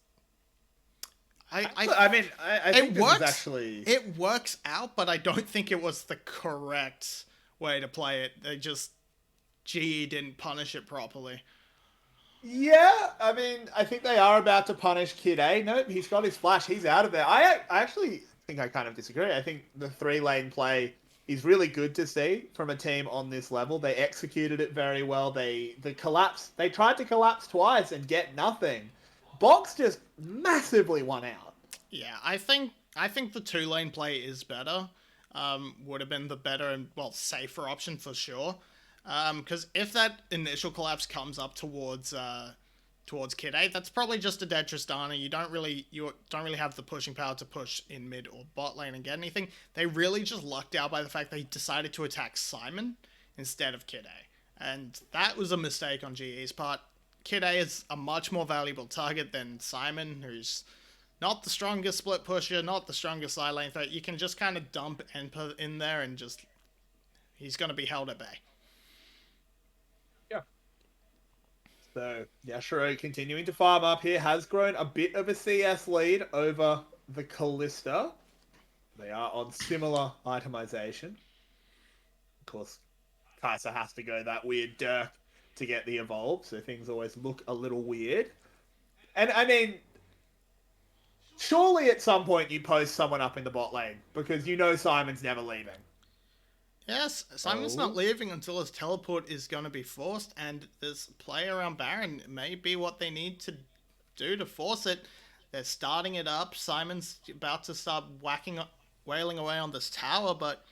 I mean, I think this is actually... It works out, but I don't think it was the correct way to play it. GE didn't punish it properly. Yeah, I mean, I think they are about to punish Kid A. Nope, he's got his flash. He's out of there. I actually think I kind of disagree. I think the 3-lane play is really good to see from a team on this level. They executed it very well. They tried to collapse twice and get nothing. Box just massively won out. Yeah, I think the 2-lane play is better. Would have been the better and, well, safer option for sure. Because if that initial collapse comes up towards Kid A, that's probably just a dead Tristana. You don't really have the pushing power to push in mid or bot lane and get anything. They really just lucked out by the fact they decided to attack Simon instead of Kid A. And that was a mistake on GE's part. Kid A is a much more valuable target than Simon, who's not the strongest split pusher, not the strongest side lane threat. You can just kind of dump Enpa in there and just... he's going to be held at bay. Yeah. So, Yashiro continuing to farm up here, has grown a bit of a CS lead over the Callista. They are on similar itemization. Of course, Kai'Sa has to go that weird Dirk to get the evolve, so things always look a little weird. And I mean, surely at some point you post someone up in the bot lane, because you know Simon's never leaving. Yes, Simon's not leaving until his teleport is going to be forced, and this play around Baron may be what they need to do to force it. They're starting it up. Simon's about to start wailing away on this tower, but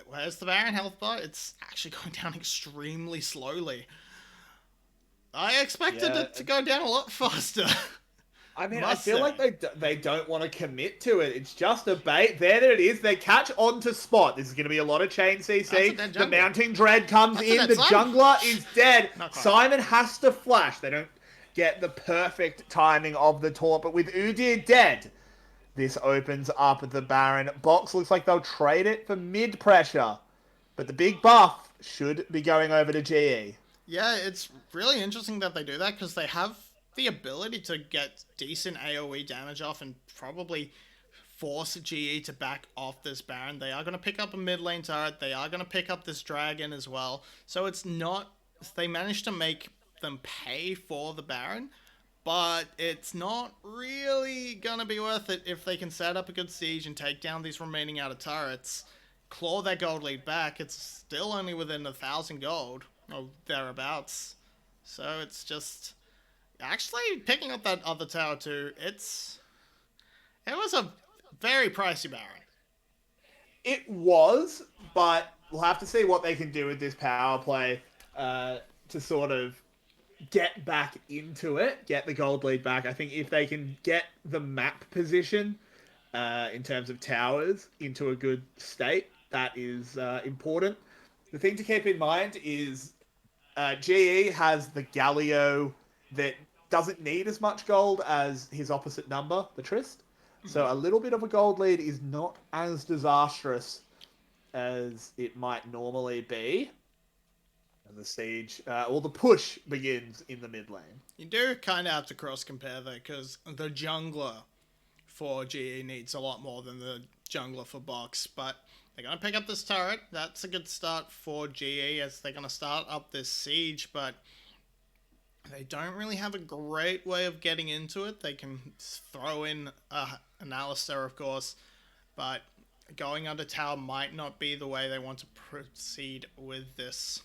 where's the Baron health bar? It's actually going down extremely slowly. I expected it to go down a lot faster. I mean, I feel like they don't want to commit to it. It's just a bait. There it is. They catch on to spot. This is going to be a lot of chain CC. The Mounting Dread comes in. The jungler is dead. Simon has to flash. They don't get the perfect timing of the taunt, but with Udyr dead, this opens up the Baron. Box looks like they'll trade it for mid pressure, but the big buff should be going over to GE. Yeah, it's really interesting that they do that, because they have the ability to get decent AoE damage off and probably force GE to back off this Baron. They are going to pick up a mid lane turret. They are going to pick up this dragon as well. So it's not... they managed to make them pay for the Baron, but it's not really going to be worth it if they can set up a good siege and take down these remaining outer turrets, claw their gold lead back. It's still only within 1,000 gold, or thereabouts. So it's just... actually, picking up that other tower too, it was a very pricey Baron. It was, but we'll have to see what they can do with this power play to sort of get back into it, get the gold lead back. I think if they can get the map position in terms of towers into a good state, that is important. The thing to keep in mind is GE has the Galio that doesn't need as much gold as his opposite number, the Trist. So a little bit of a gold lead is not as disastrous as it might normally be. And the siege, or the push begins in the mid lane. You do kind of have to cross-compare though, because the jungler for GE needs a lot more than the jungler for Box, but they're going to pick up this turret. That's a good start for GE as they're going to start up this siege, but they don't really have a great way of getting into it. They can throw in an Alistair, of course, but going under tower might not be the way they want to proceed with this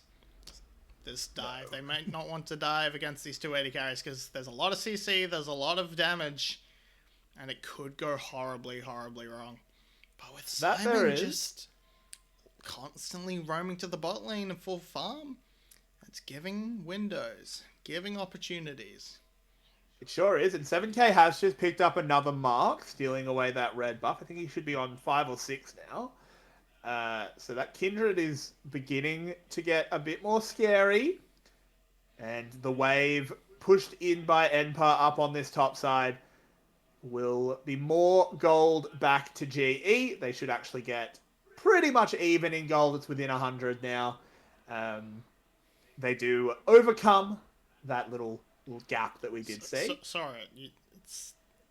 dive. No. They might not want to dive against these 280 carries because there's a lot of CC, there's a lot of damage, and it could go horribly, horribly wrong. But with Simon just constantly roaming to the bot lane and full farm, it's giving windows, giving opportunities. It sure is, and 7K has just picked up another mark, stealing away that red buff. I think he should be on 5 or 6 now. So that Kindred is beginning to get a bit more scary. And the wave pushed in by Enpa up on this top side will be more gold back to GE. They should actually get pretty much even in gold. It's within 100 now. They do overcome that little gap that we did see. Sorry,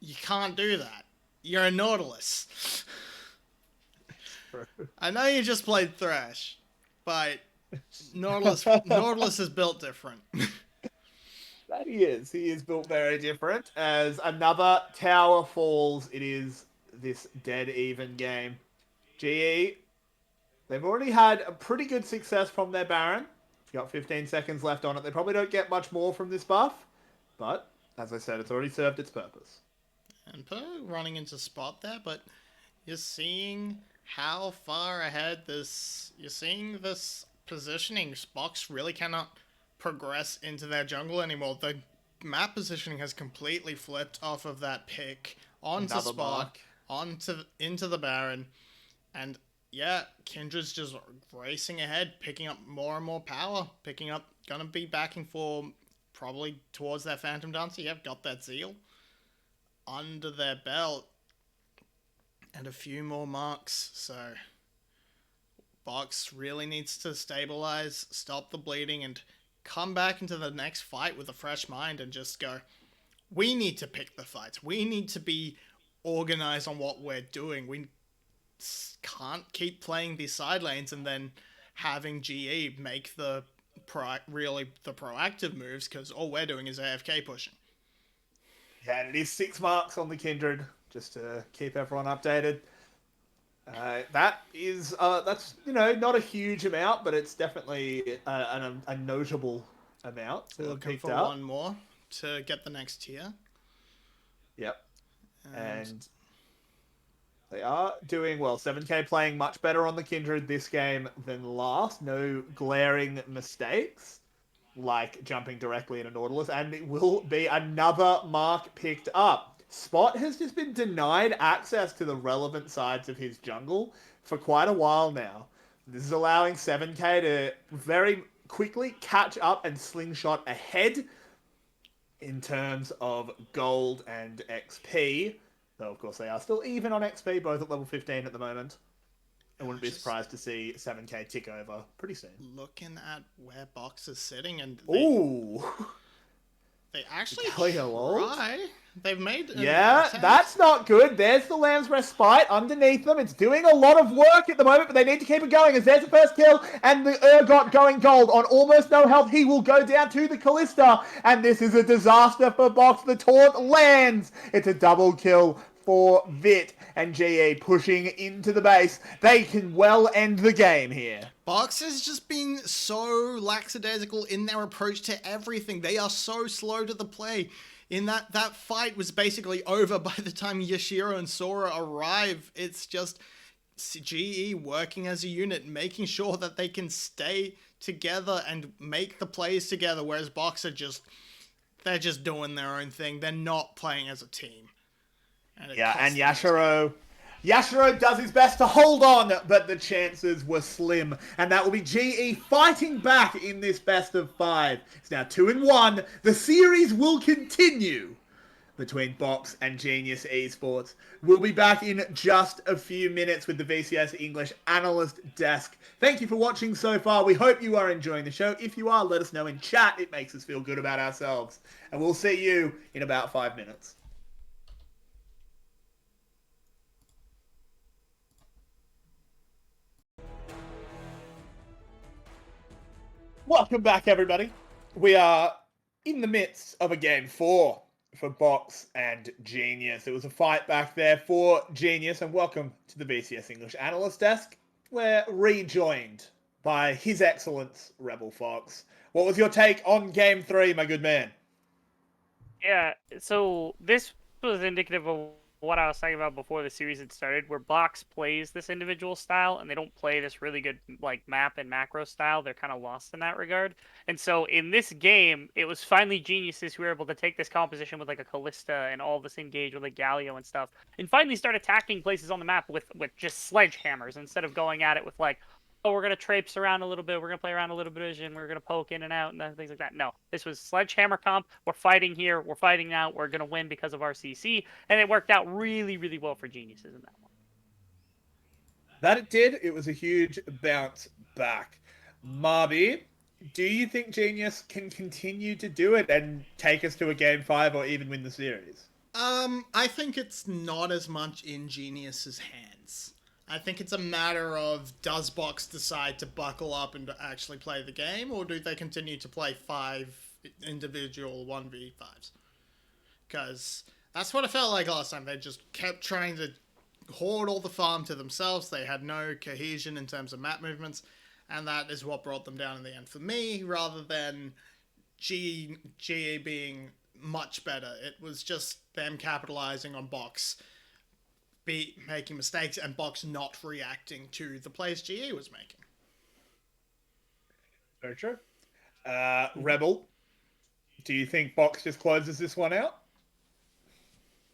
you can't do that. You're a Nautilus. I know you just played Thresh, but Nautilus is built different. That he is. He is built very different. As another tower falls, it is this dead even game. GE, they've already had a pretty good success from their Baron. Got 15 seconds left on it. They probably don't get much more from this buff, but as I said, it's already served its purpose. And Per running into spot there, but you're seeing how far ahead you're seeing this positioning. Box really cannot progress into their jungle anymore. The map positioning has completely flipped off of that pick onto Another spot, into the Baron, and yeah, Kindred's just racing ahead, picking up more and more power, gonna be backing for probably towards that Phantom Dancer. Yep, got that Zeal under their belt, and a few more marks. So Box really needs to stabilize, stop the bleeding, and come back into the next fight with a fresh mind and just go, we need to pick the fights. We need to be organized on what we're doing. We can't keep playing these side lanes and then having GE make the proactive moves, because all we're doing is AFK pushing. Yeah, and it is 6 marks on the Kindred, just to keep everyone updated. That's not a huge amount, but it's definitely a notable amount to have picked up. One more to get the next tier. Yep. And they are doing well. 7K playing much better on the Kindred this game than last. No glaring mistakes, like jumping directly into Nautilus. And it will be another mark picked up. Spot has just been denied access to the relevant sides of his jungle for quite a while now. This is allowing 7K to very quickly catch up and slingshot ahead in terms of gold and XP. Though, of course, they are still even on XP, both at level 15 at the moment. I wouldn't be surprised to see 7K tick over pretty soon. Looking at where Box is sitting, and they actually try. They've made that's not good. There's the Lamb's Respite underneath them. It's doing a lot of work at the moment, but they need to keep it going, as there's the first kill, and the Urgot going gold on almost no health. He will go down to the Callista, and this is a disaster for Box. The taunt lands. It's a double kill for Vit, and GE pushing into the base. They can well end the game here. Box has just been so lackadaisical in their approach to everything. They are so slow to the play. In that fight was basically over by the time Yashiro and Sora arrive. It's just GE working as a unit, making sure that they can stay together and make the plays together, whereas Box they're just doing their own thing. They're not playing as a team. And Yashiro does his best to hold on, but the chances were slim. And that will be GE fighting back in this best of 5. It's now 2-1. The series will continue between Box and Genius Esports. We'll be back in just a few minutes with the VCS English Analyst Desk. Thank you for watching so far. We hope you are enjoying the show. If you are, let us know in chat. It makes us feel good about ourselves. And we'll see you in about 5 minutes. Welcome back, everybody. We are in the midst of a game 4 for Box and Genius. It was a fight back there for Genius, and welcome to the VCS English Analyst Desk. We're rejoined by His Excellence, Rebel Fox. What was your take on Game 3, my good man? Yeah, so this was indicative of what I was talking about before the series had started, where Box plays this individual style and they don't play this really good like map and macro style. They're kind of lost in that regard. And so in this game, it was finally Geniuses who were able to take this composition with like a Callista and all this engage with like Galio and stuff, and finally start attacking places on the map with just sledgehammers instead of going at it with like, oh, we're gonna traipse around a little bit, we're gonna play around a little bit of vision, we're gonna poke in and out and things like that. No, this was sledgehammer comp. We're fighting here, we're fighting now, we're gonna win because of our CC, and it worked out really, really well for Geniuses in that one. That it did. It was a huge bounce back. Marby, do you think Genius can continue to do it and take us to a Game 5 or even win the series? I think it's not as much in Genius's hands. I think it's a matter of, does Box decide to buckle up and actually play the game, or do they continue to play 5 individual 1v5s? Because that's what it felt like last time. They just kept trying to hoard all the farm to themselves. They had no cohesion in terms of map movements, and that is what brought them down in the end for me, rather than GE being much better. It was just them capitalizing on Box making mistakes and Box not reacting to the plays GE was making. Very true. Rebel, do you think Box just closes this one out?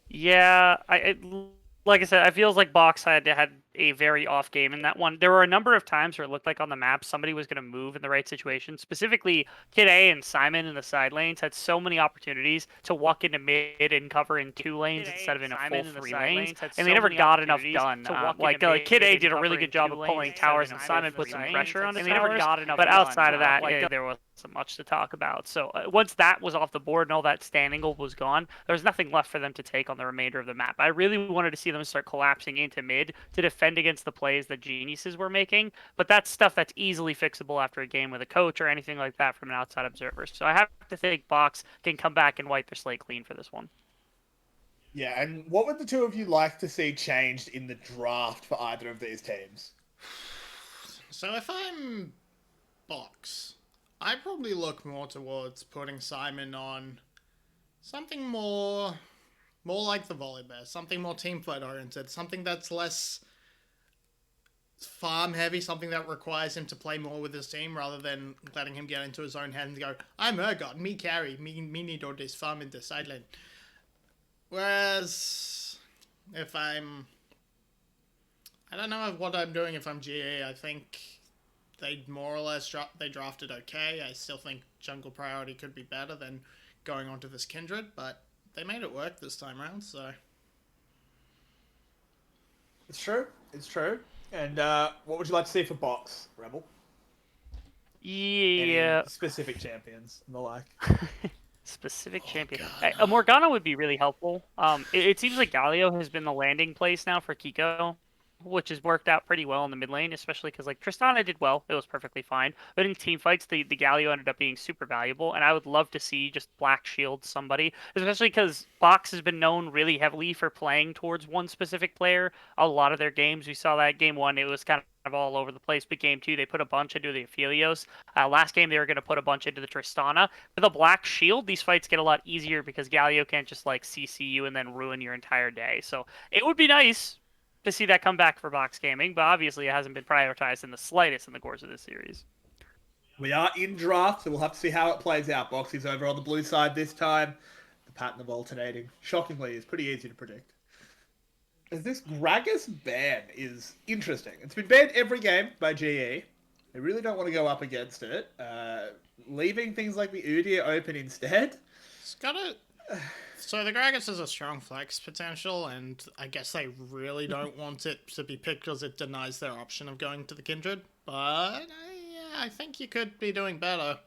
Yeah, like I said, I feels like Box had a very off game in that one. There were a number of times where it looked like on the map somebody was going to move in the right situation. Specifically, Kid A and Simon in the side lanes had so many opportunities to walk into mid and cover in 2 lanes instead of in a full 3 lanes, and they never got enough done. Kid A did a really good job of pulling towers, and Simon put some pressure on the towers. But outside of that, there wasn't much to talk about. So once that was off the board and all that stand angle was gone, there was nothing left for them to take on the remainder of the map. I really wanted to see them start collapsing into mid to defend against the plays that Geniuses were making, but that's stuff that's easily fixable after a game with a coach or anything like that from an outside observer. So I have to think Box can come back and wipe their slate clean for this one. Yeah, and what would the two of you like to see changed in the draft for either of these teams? So if I'm Box, I probably look more towards putting Simon on something more like the Volley Bear, something more team fight oriented, something that's less farm heavy, something that requires him to play more with his team rather than letting him get into his own head and go, I'm Urgot, me carry, me need all this farm in the side lane. Whereas if I don't know what I'm doing if I'm GA. I think they more or less they drafted okay. I still think jungle priority could be better than going onto this Kindred, but they made it work this time around, so. It's true. It's true. And what would you like to see for Box, Rebel? Yeah. Any specific champions and the like. Specific champion. A Morgana would be really helpful. It seems like Galio has been the landing place now for Kiko, which has worked out pretty well in the mid lane, especially because like Tristana did well. It was perfectly fine. But in team fights, the Galio ended up being super valuable, and I would love to see just Black Shield somebody, especially because Box has been known really heavily for playing towards one specific player. A lot of their games, we saw that game 1, it was kind of all over the place, but game 2, they put a bunch into the Aphelios. Last game, they were going to put a bunch into the Tristana. With a Black Shield, these fights get a lot easier because Galio can't just like CC you and then ruin your entire day. So it would be nice to see that come back for Box Gaming, but obviously it hasn't been prioritized in the slightest in the course of this series. We are in draft, so we'll have to see how it plays out. Box is over on the blue side this time. The pattern of alternating, shockingly, is pretty easy to predict. As this Gragas ban is interesting. It's been banned every game by GE. They really don't want to go up against it. Leaving things like the Udyr open instead. It's got a... So the Gragas has a strong flex potential, and I guess they really don't want it to be picked because it denies their option of going to the Kindred. But I think you could be doing better,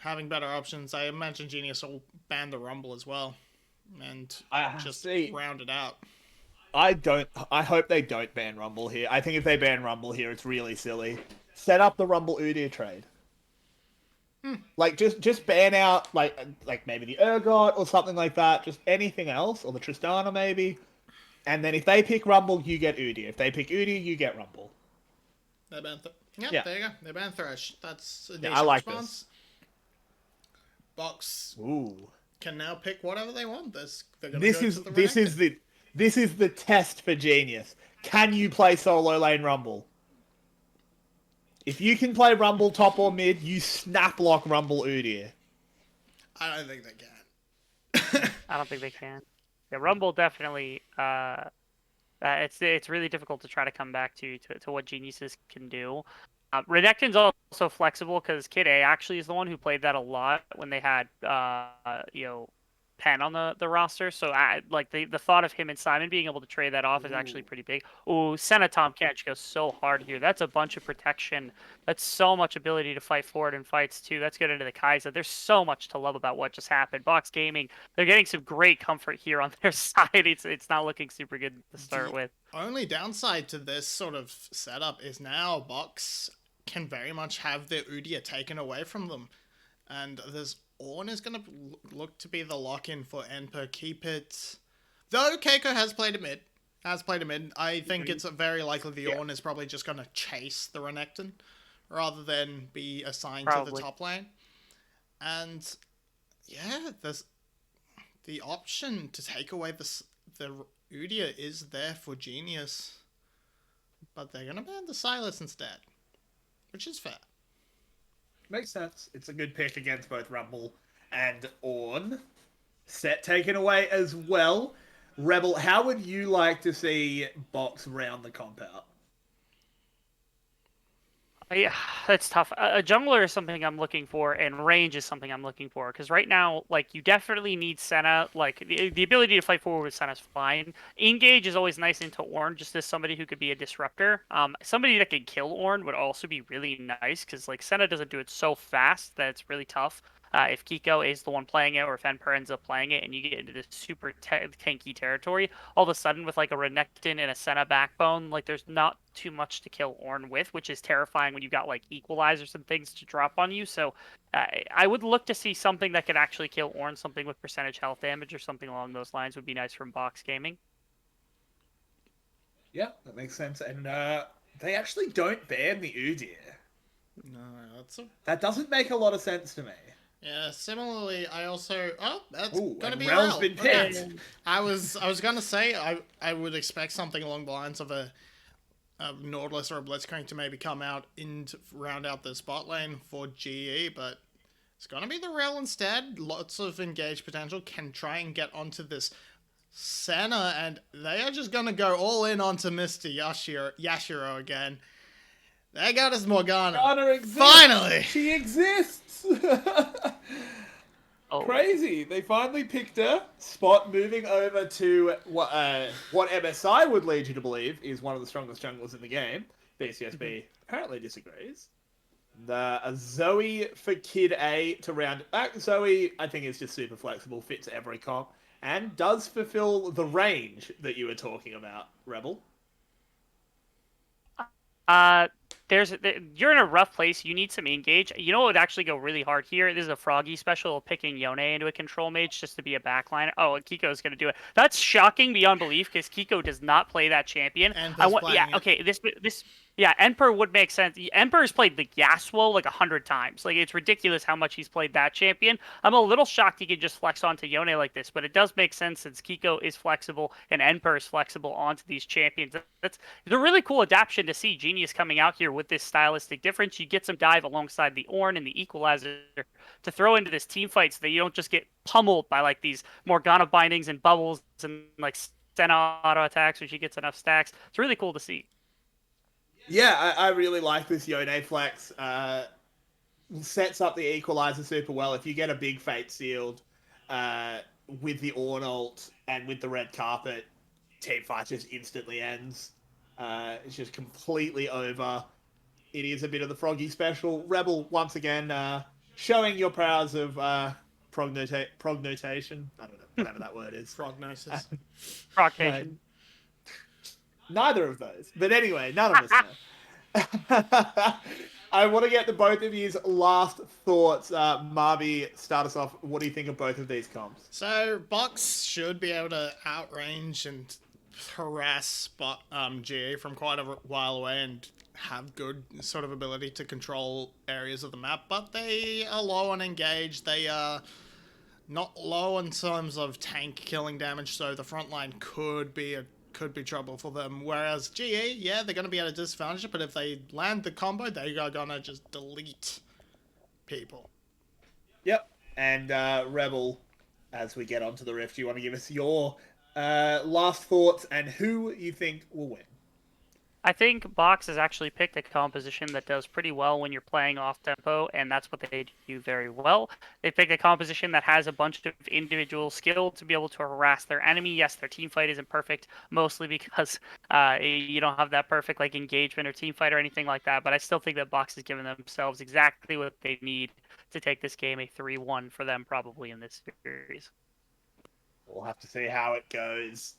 having better options. I imagine Genius will ban the Rumble as well, and just round it out. I hope they don't ban Rumble here. I think if they ban Rumble here, it's really silly. Set up the Rumble Udyr trade. Like just ban out like maybe the Urgot or something like that. Just anything else, or the Tristana maybe. And then if they pick Rumble, you get Udyr. If they pick Udyr, you get Rumble. They ban Yep, Yeah. there you go. They ban Thresh. That's a Yeah, decent I like response. Box Ooh. can now pick whatever they want. They're gonna This go is to the this is Renekton. this is the test for Genius. Can you play solo lane Rumble? If you can play Rumble top or mid, you snap lock Rumble Udyr. I don't think they can. I don't think they can. Yeah, Rumble definitely. It's really difficult to try to come back to what geniuses can do. Renekton's also flexible because Kid A actually is the one who played that a lot when they had Pen on the roster. So like the thought of him and Simon being able to trade that off is actually pretty big. Ooh, Senna Tom Kench goes so hard here. That's a bunch of protection. That's so much ability to fight forward in fights too. That's good into the Kai'Sa. There's so much to love about what just happened. Box Gaming, they're getting some great comfort here on their side. It's not looking super good to start with. Only downside to this sort of setup is now Box can very much have their Udyr taken away from them. And there's Ornn is going to look to be the lock-in for Emperor. Keep it. Though Keiko has played a mid. I think it's very likely the Ornn is probably just going to chase the Renekton rather than be assigned to the top lane. And yeah, there's the option to take away the Udyr is there for Genius. But they're going to ban the Sylas instead. Which is fair. Makes sense. It's a good pick against both Rumble and Ornn. Set taken away as well. Rebel, how would you like to see Box round the comp out? Yeah, that's tough. A jungler is something I'm looking for, and range is something I'm looking for. Because right now, like, you definitely need Senna. Like, the ability to fight forward with Senna is fine. Engage is always nice into Ornn, just as somebody who could be a disruptor. Somebody that could kill Ornn would also be really nice, because, like, Senna doesn't do it so fast that it's really tough. If Kiko is the one playing it, or if Emperor ends up playing it, and you get into this super tanky territory, all of a sudden with like a Renekton and a Senna backbone, like there's not too much to kill Ornn with, which is terrifying when you've got like equalizers and things to drop on you. So I would look to see something that could actually kill Ornn, something with percentage health damage or something along those lines would be nice from Box Gaming. Yeah, that makes sense. And they actually don't ban the Udyr. No, that doesn't make a lot of sense to me. Yeah, similarly, I also... Oh, that's gonna be Rel's Rel. been picked. Okay. I was gonna say, I would expect something along the lines of a Nautilus or a Blitzcrank to maybe come out to round out the spot lane for GE, but it's gonna be the Rel instead. Lots of engaged potential, can try and get onto this Senna, and they are just gonna go all in onto Mr. Yashiro again. They got us Morgana. Morgana exists. Finally! She exists! Crazy. They finally picked her. Spot moving over to what MSI would lead you to believe is one of the strongest junglers in the game. VCSB apparently disagrees. The Zoe for Kid A to round it back. Zoe, I think, is just super flexible, fits every comp, and does fulfill the range that you were talking about, Rebel. You're in a rough place. You need some engage. You know what would actually go really hard here? This is a Froggy special picking Yone into a control mage just to be a backline. Oh, and Kiko's gonna do it. That's shocking beyond belief because Kiko does not play that champion. Yeah, Emperor would make sense. Emperor's played the Yasuo like 100 times. Like, it's ridiculous how much he's played that champion. I'm a little shocked he could just flex onto Yone like this, but it does make sense since Kiko is flexible and Emperor is flexible onto these champions. It's a really cool adaptation to see Genius coming out here with this stylistic difference. You get some dive alongside the Ornn and the Equalizer to throw into this team fight so that you don't just get pummeled by like these Morgana bindings and bubbles and like Senna auto attacks when she gets enough stacks. It's really cool to see. Yeah, I really like this Yone flex. Sets up the Equalizer super well. If you get a big Fate sealed with the Ornn ult and with the red carpet, teamfight just instantly ends. It's just completely over. It is a bit of the Froggy special. Rebel, once again, showing your powers of prognotation. I don't know, whatever that word is. Prognosis. Proctation. Neither of those. But anyway, none of us know. I want to get the both of you's last thoughts. Marby, start us off. What do you think of both of these comps? So Box should be able to outrange and harass GA from quite a while away and have good sort of ability to control areas of the map, but they are low on engage. They are not low in terms of tank killing damage, so the front line could be trouble for them. Whereas GE, yeah, they're going to be at a disadvantage, but if they land the combo, they are going to just delete people. Yep. And Rebel, as we get onto the Rift, you want to give us your last thoughts and who you think will win? I think Box has actually picked a composition that does pretty well when you're playing off tempo, and that's what they do very well. They picked a composition that has a bunch of individual skill to be able to harass their enemy. Yes, their team fight isn't perfect, mostly because you don't have that perfect like engagement or team fight or anything like that. But I still think that Box has given themselves exactly what they need to take this game a 3-1 for them, probably in this series. We'll have to see how it goes,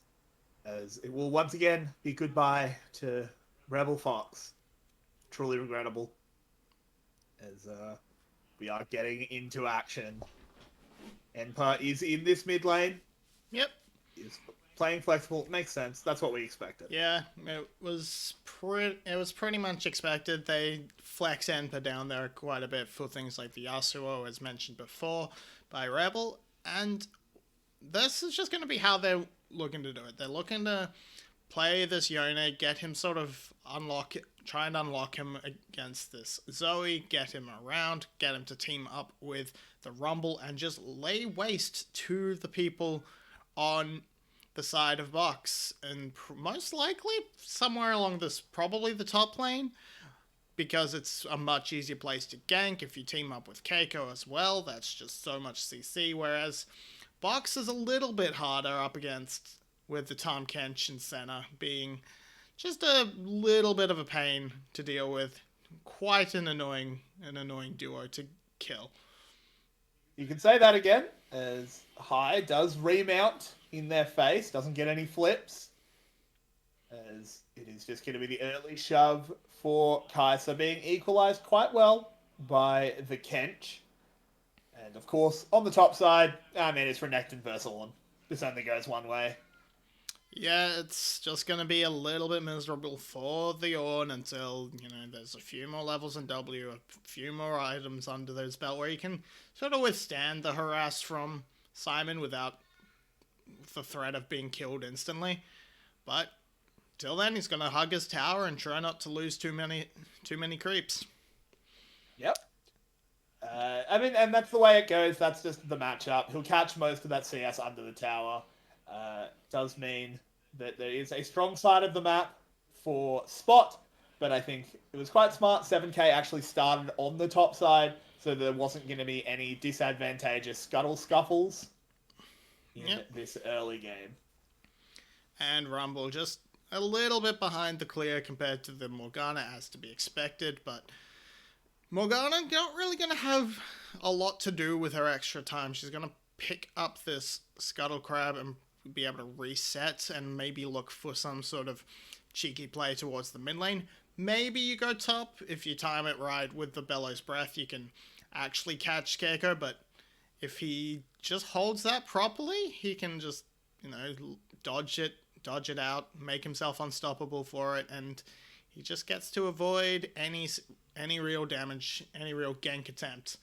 as it will once again be goodbye to Rebel Fox. Truly regrettable, as we are getting into action. Enpa is in this mid lane. Yep. Is playing flexible. Makes sense. That's what we expected. Yeah, it was pretty much expected. They flex Enpa down there quite a bit for things like the Yasuo, as mentioned before, by Rebel, and this is just going to be how they're looking to do it. They're looking to play this Yone, get him sort of try and unlock him against this Zoe, get him around, get him to team up with the Rumble, and just lay waste to the people on the side of Box. And most likely somewhere along this, probably the top lane, because it's a much easier place to gank. If you team up with Keiko as well, that's just so much CC, whereas Box is a little bit harder up against, with the Tahm Kench and Senna being just a little bit of a pain to deal with. Quite an annoying duo to kill. You can say that again, as High does remount in their face, doesn't get any flips, as it is just going to be the early shove for Kai'Sa, being equalized quite well by the Kench. And of course, on the top side, I mean, it's Renekton versus Ornn. This only goes one way. Yeah, it's just going to be a little bit miserable for the Ornn until, there's a few more levels in W, a few more items under those belt where you can sort of withstand the harass from Simon without the threat of being killed instantly. But till then, he's going to hug his tower and try not to lose too many creeps. Yep. I mean, and that's the way it goes. That's just the matchup. He'll catch most of that CS under the tower. Does mean that there is a strong side of the map for Spot, but I think it was quite smart. 7K actually started on the top side, so there wasn't going to be any disadvantageous scuttle scuffles in this early game. And Rumble just a little bit behind the clear compared to the Morgana, as to be expected, but Morgana not really going to have a lot to do with her extra time. She's going to pick up this Scuttle Crab and be able to reset and maybe look for some sort of cheeky play towards the mid lane. Maybe you go top. If you time it right with the Bellows Breath, you can actually catch Keiko, but if he just holds that properly, he can just, dodge it out, make himself unstoppable for it, and he just gets to avoid any real damage, any real gank attempt.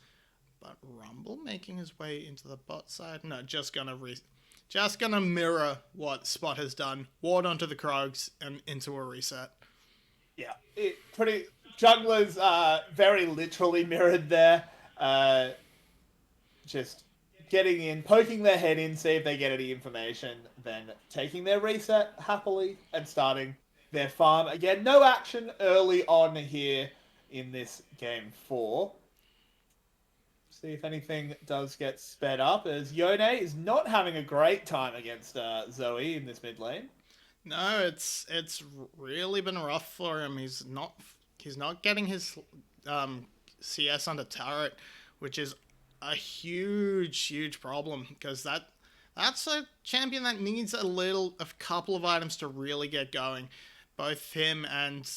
But Rumble making his way into the bot side, no, just gonna mirror what Spot has done, ward onto the Krogs and into a reset. Yeah, jugglers very literally mirrored there. Just getting in, poking their head in, see if they get any information, then taking their reset happily and starting their farm. Again, no action early on here in this game 4. See if anything does get sped up, as Yone is not having a great time against Zoe in this mid lane. No, it's really been rough for him. He's not getting his CS under turret, which is a huge problem, because that's a champion that needs a couple of items to really get going. Both him and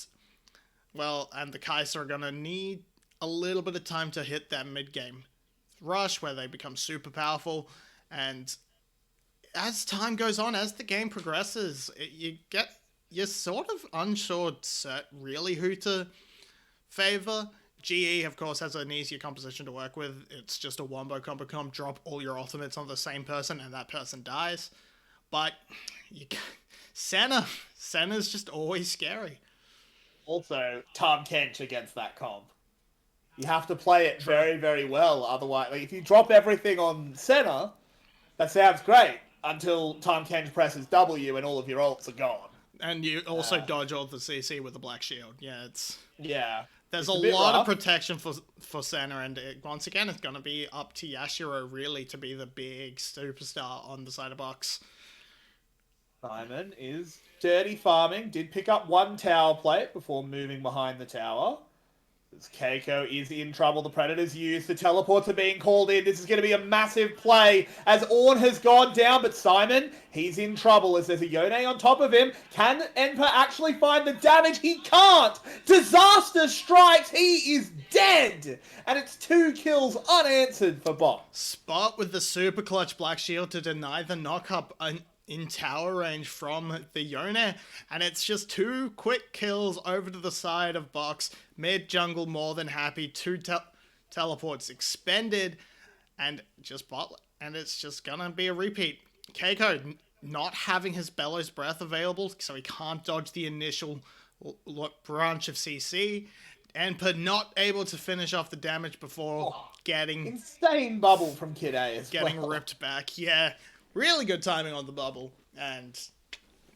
Well, and the Kai'Sa are going to need a little bit of time to hit that mid-game rush where they become super powerful. And as time goes on, as the game progresses, you're sort of unsure really who to favor. GE, of course, has an easier composition to work with. It's just a wombo combo comp, drop all your ultimates on the same person, and that person dies. But Senna's just always scary. Also, Tahm Kench against that comp. You have to play it very, very well. Otherwise, like, if you drop everything on Senna, that sounds great until Tahm Kench presses W and all of your ults are gone. And you also dodge all the CC with the Black Shield. Yeah. There's It's a lot rough. of protection for Senna, and once again, it's going to be up to Yashiro really to be the big superstar on the side of box. Simon is dirty farming. Did pick up one tower plate before moving behind the tower. As Keiko is in trouble, the Predators use the teleports are being called in. This is going to be a massive play as Ornn has gone down, but Simon, he's in trouble as there's a Yone on top of him. Can Enper actually find the damage? He can't! Disaster strikes! He is dead! And it's 2 kills unanswered for Box. Spot with the super clutch Black Shield to deny the knock-up in tower range from the Yone, and it's just 2 quick kills over to the side of Box. Mid jungle more than happy, 2 teleports expended, and it's just gonna be a repeat. Keiko not having his Bellows Breath available, so he can't dodge the initial branch of CC. Enper not able to finish off the damage before getting Insane bubble from Kid A as getting well. ripped back. Yeah, really good timing on the bubble. And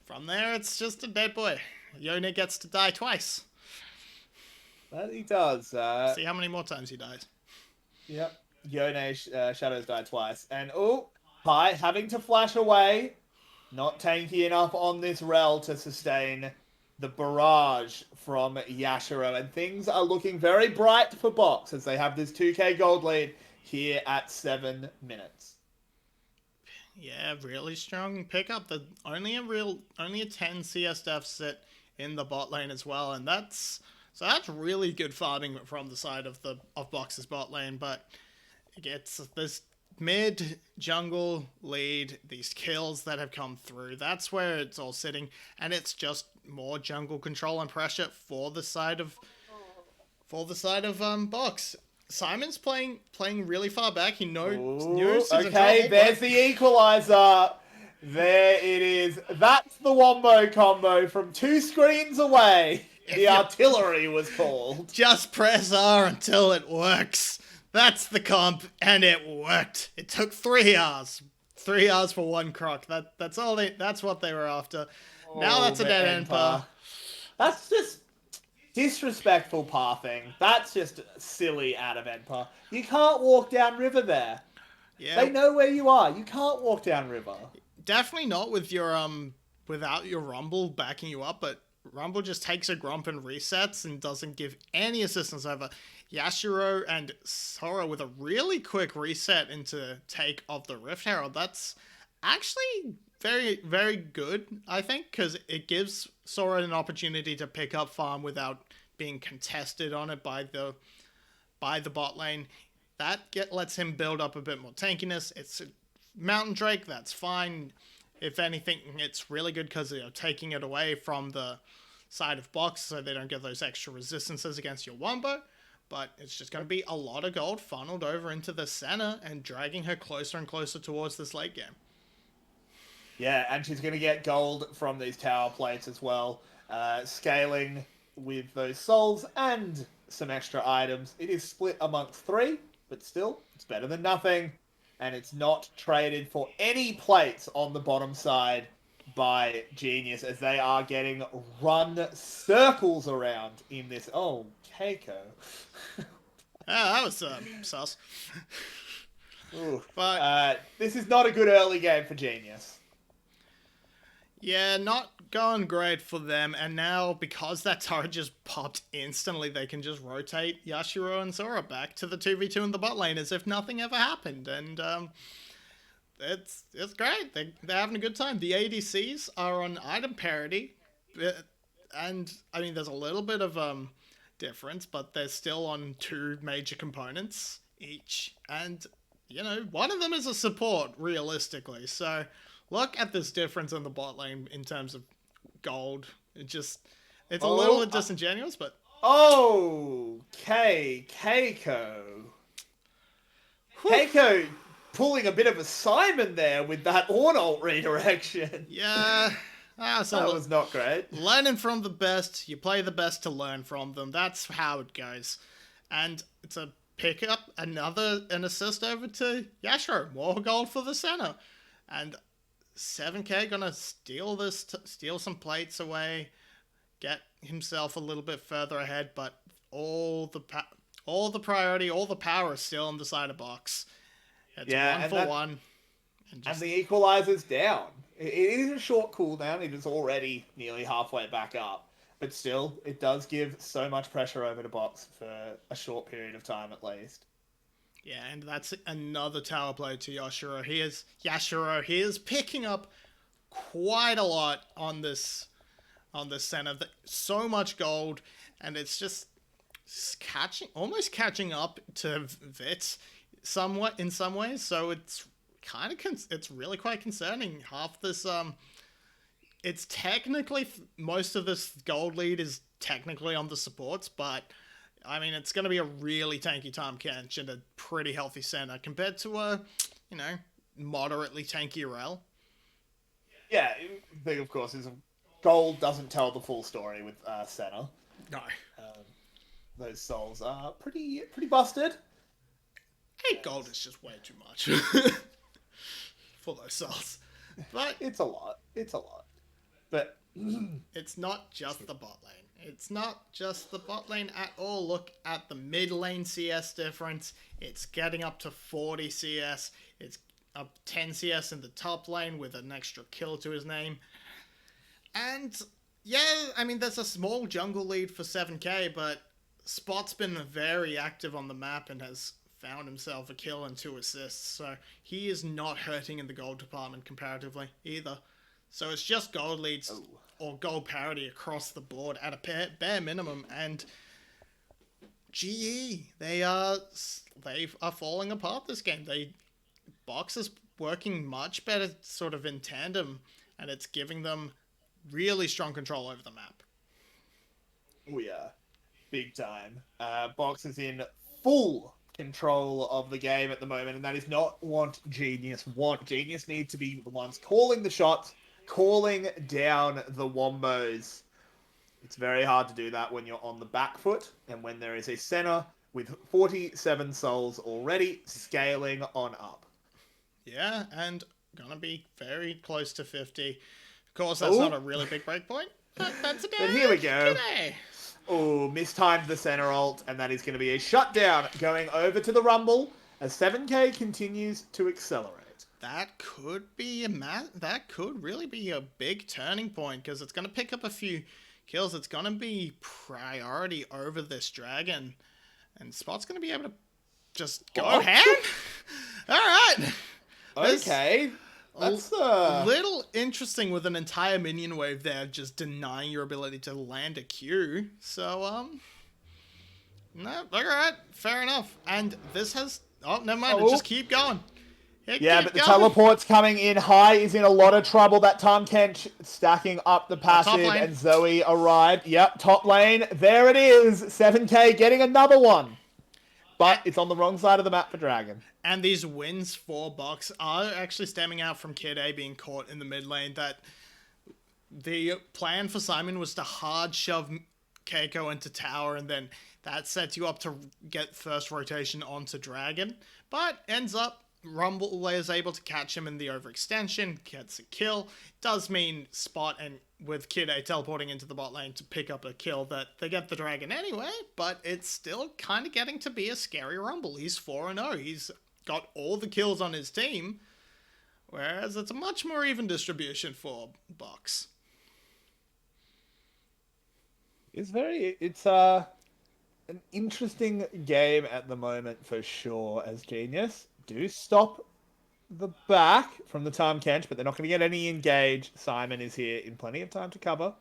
from there, it's just a dead boy. Yone gets to die twice. That he does. See how many more times he dies. Yep. Yone Shadows died twice. And, Pi having to flash away. Not tanky enough on this rel to sustain the barrage from Yashiro. And things are looking very bright for Box as they have this 2k gold lead here at 7 minutes. Yeah, really strong pickup. Only a 10 CS deficit in the bot lane as well, and that's really good farming from the side of Box's bot lane. But it gets this mid jungle lead, these kills that have come through. That's where it's all sitting, and it's just more jungle control and pressure for the side of Box. Simon's playing really far back. He knows he's in okay, trouble, there's the equalizer. There it is. That's the wombo combo from 2 screens away. The artillery was called. Just press R until it works. That's the comp, and it worked. It took 3 hours. 3 hours for 1 croc. That's what they were after. Now that's a dead end par. That's just disrespectful pathing. That's just silly out of Enper. You can't walk down river there. Yeah. They know where you are. You can't walk down river. Definitely not with your without your Rumble backing you up, but Rumble just takes a grump and resets and doesn't give any assistance over. Yashiro and Sora with a really quick reset into take of the Rift Herald. That's actually very, very good, I think, because it gives Sora an opportunity to pick up farm without being contested on it by the bot lane. That lets him build up a bit more tankiness. It's a Mountain Drake, that's fine. If anything, it's really good because they're taking it away from the side of Box so they don't get those extra resistances against your Wombo. But it's just going to be a lot of gold funneled over into the center and dragging her closer and closer towards this late game. Yeah, and she's going to get gold from these tower plates as well. Scaling with those souls and some extra items. It is split amongst 3, but still, it's better than nothing. And it's not traded for any plates on the bottom side by Genius as they are getting run circles around in this. Oh, Keiko. That was sus. Ooh. But this is not a good early game for Genius. yeah, not going great for them. And now, because that turret just popped instantly, they can just rotate Yashiro and Sora back to the 2v2 in the bot lane as if nothing ever happened. And it's great. They're having a good time. The ADCs are on item parity. And, I mean, there's a little bit of difference, but they're still on 2 major components each. And, one of them is a support, realistically. So look at this difference in the bot lane in terms of gold. It's a little bit disingenuous, but... Okay, Keiko. Keiko pulling a bit of a Simon there with that Ornalt redirection. Yeah... that was not great. Learning from the best, you play the best to learn from them. That's how it goes. And it's a pickup, an assist over to Yashiro. More gold for the center. And 7K gonna steal some plates away, get himself a little bit further ahead, but all the priority, all the power is still on the side of box. It's 1-for-1. And the equalizer's down. It is a short cooldown. It is already nearly halfway back up. But still, it does give so much pressure over to box for a short period of time at least. Yeah, and that's another tower play to Yashiro. He is picking up quite a lot on this center. So much gold, and it's just almost catching up to Vit somewhat in some ways. So it's it's really quite concerning. Half this, it's technically, most of this gold lead is technically on the supports, but, I mean, it's going to be a really tanky Tahm Kench and a pretty healthy center compared to a, moderately tanky Rel. Yeah, the thing, of course, is gold doesn't tell the full story with center. No. Those souls are pretty busted. 8 gold is just way too much. For those souls. But it's a lot. But it's not just the bot lane. It's not just the bot lane at all. Look at the mid lane CS difference. It's getting up to 40 CS. It's up 10 CS in the top lane with an extra kill to his name. And yeah, I mean, there's a small jungle lead for 7K, but Spot's been very active on the map and has found himself a kill and 2 assists, so he is not hurting in the gold department comparatively either. So it's just gold leads or gold parity across the board at a bare minimum, and GE, they are falling apart this game. Box is working much better sort of in tandem, and it's giving them really strong control over the map. Oh yeah, big time. Box is in full control of the game at the moment, and that is not what Genius want. Genius need to be the ones calling the shots, calling down the wombos. It's very hard to do that when you're on the back foot, and when there is a center with 47 souls already scaling on up. Yeah, and gonna be very close to 50. Of course, that's not a really big breakpoint, but that's a day. But here we go. Today. Oh, mistimed the center ult, and that is going to be a shutdown going over to the Rumble as 7K continues to accelerate. That could really be a big turning point, because it's going to pick up a few kills. It's going to be priority over this dragon, and Spot's going to be able to just go ham. All right. Okay. That's a little interesting with an entire minion wave there just denying your ability to land a Q. So, no, alright, fair enough. And this has... Oh, never mind, just keep going. But the teleport's coming in. High is in a lot of trouble. That Tahm Kench stacking up the passive, and Zoe arrived. Yep, top lane. There it is. 7K getting another one. But it's on the wrong side of the map for Dragon. And these wins for Box are actually stemming out from Kid A being caught in the mid lane. That the plan for Simon was to hard shove Keiko into tower, and then that sets you up to get first rotation onto Dragon. But ends up, Rumble is able to catch him in the overextension, gets a kill. Does mean Spot and with Kid A teleporting into the bot lane to pick up a kill that they get the Dragon anyway, but it's still kind of getting to be a scary Rumble. He's 4-0. He's got all the kills on his team, whereas it's a much more even distribution for Box. It's an interesting game at the moment for sure, as Genius do stop the back from the Tahm Kench, but they're not going to get any engage. Simon is here in plenty of time to cover.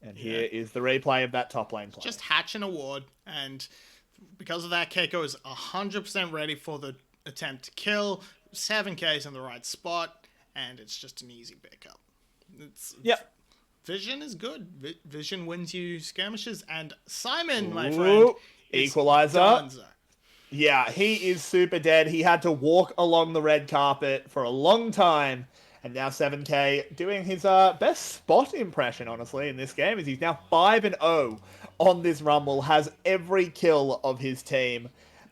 And here is the replay of that top lane play. Just hatch an award, and because of that, Keiko is 100% ready for the attempt to kill. 7K's in the right spot, and it's just an easy pickup. Vision is good. Vision wins you skirmishes, and Simon, my friend, equalizer. Donzo. Yeah, he is super dead. He had to walk along the red carpet for a long time. And now 7K doing his best spot impression, honestly, in this game. As he's now 5-0 on this Rumble. Has every kill of his team.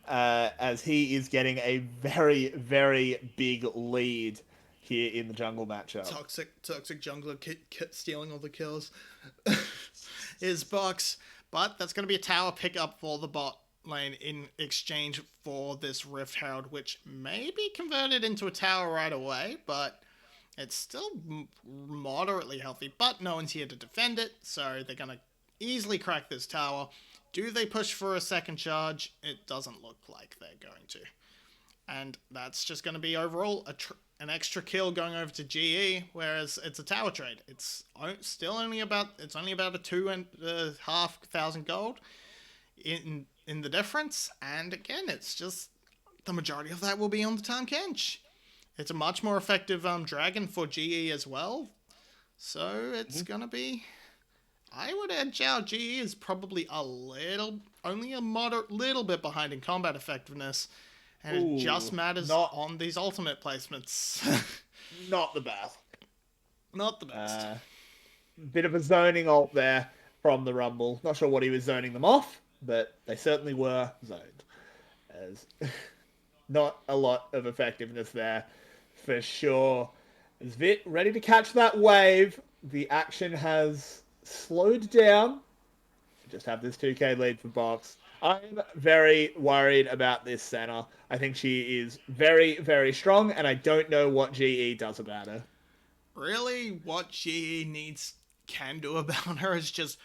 As he is getting a very, very big lead here in the jungle matchup. Toxic jungler stealing all the kills is Box. But that's going to be a tower pickup for the bot lane in exchange for this Rift Herald, which may be converted into a tower right away, but it's still moderately healthy. But no one's here to defend it, so they're going to easily crack this tower. Do they push for a second charge? It doesn't look like they're going to. And that's just going to be overall an extra kill going over to GE, whereas it's a tower trade. It's still only about a 2,500 gold in the difference, and again, it's just the majority of that will be on the Tahm Kench. It's a much more effective dragon for GE as well, so it's gonna be. I would edge out GE is probably only a moderate little bit behind in combat effectiveness, and it just matters on these ultimate placements. Not the best. Not the best. Bit of a zoning ult there from the Rumble. Not sure what he was zoning them off, but they certainly were zoned. As not a lot of effectiveness there for sure. As Vit ready to catch that wave. The action has slowed down. Just have this 2K lead for Box. I'm very worried about this center. I think she is very, very strong, and I don't know what GE does about her. Really, what GE can do about her is just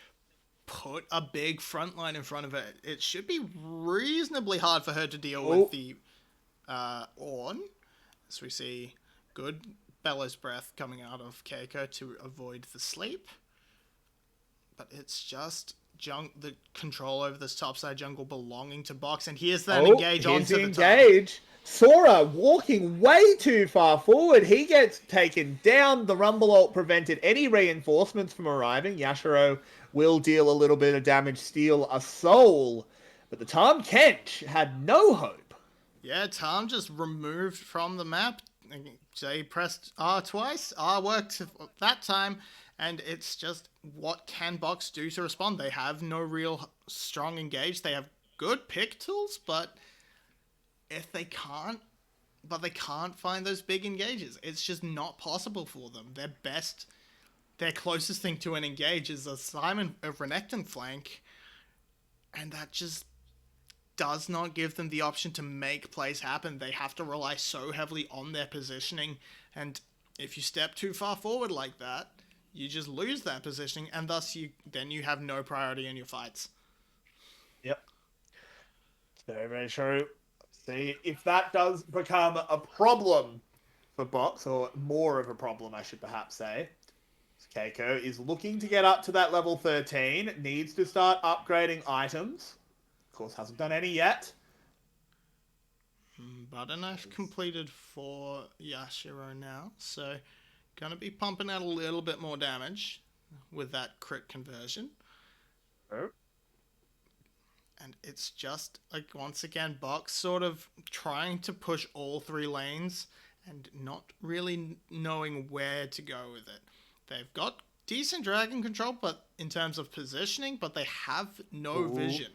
put a big front line in front of her. It should be reasonably hard for her to deal with the Ornn. As we see good bellows breath coming out of Keiko to avoid the sleep. But it's just the control over this topside jungle belonging to Box, and here's that engage onto the engage. Sora walking way too far forward. He gets taken down. The Rumble ult prevented any reinforcements from arriving. Yashiro will deal a little bit of damage, steal a soul. But the Tahm Kench had no hope. Yeah, Tahm just removed from the map. They pressed R twice. R worked that time. And it's just, what can Box do to respond? They have no real strong engage. They have good pick tools, but they can't find those big engages. It's just not possible for them. Their closest thing to an engage is a Renekton flank, and that just does not give them the option to make plays happen. They have to rely so heavily on their positioning, and if you step too far forward like that, you just lose that positioning, and thus you have no priority in your fights. Yep. Very, very true. See, if that does become a problem for Box, or more of a problem, I should perhaps say, Keiko is looking to get up to that level 13, needs to start upgrading items. Of course, hasn't done any yet. Butter knife completed for Yashiro now, so gonna be pumping out a little bit more damage with that crit conversion. Oh. And it's just, like, once again, Box sort of trying to push all three lanes and not really knowing where to go with it. They've got decent dragon control, but in terms of positioning, but they have no vision.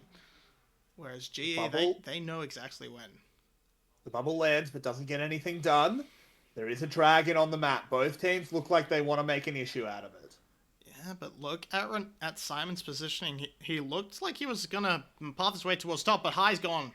Whereas GE, they know exactly when. The bubble lands, but doesn't get anything done. There is a dragon on the map. Both teams look like they want to make an issue out of it. Yeah, but look at Simon's positioning. He looked like he was gonna path his way towards top, but high's gone.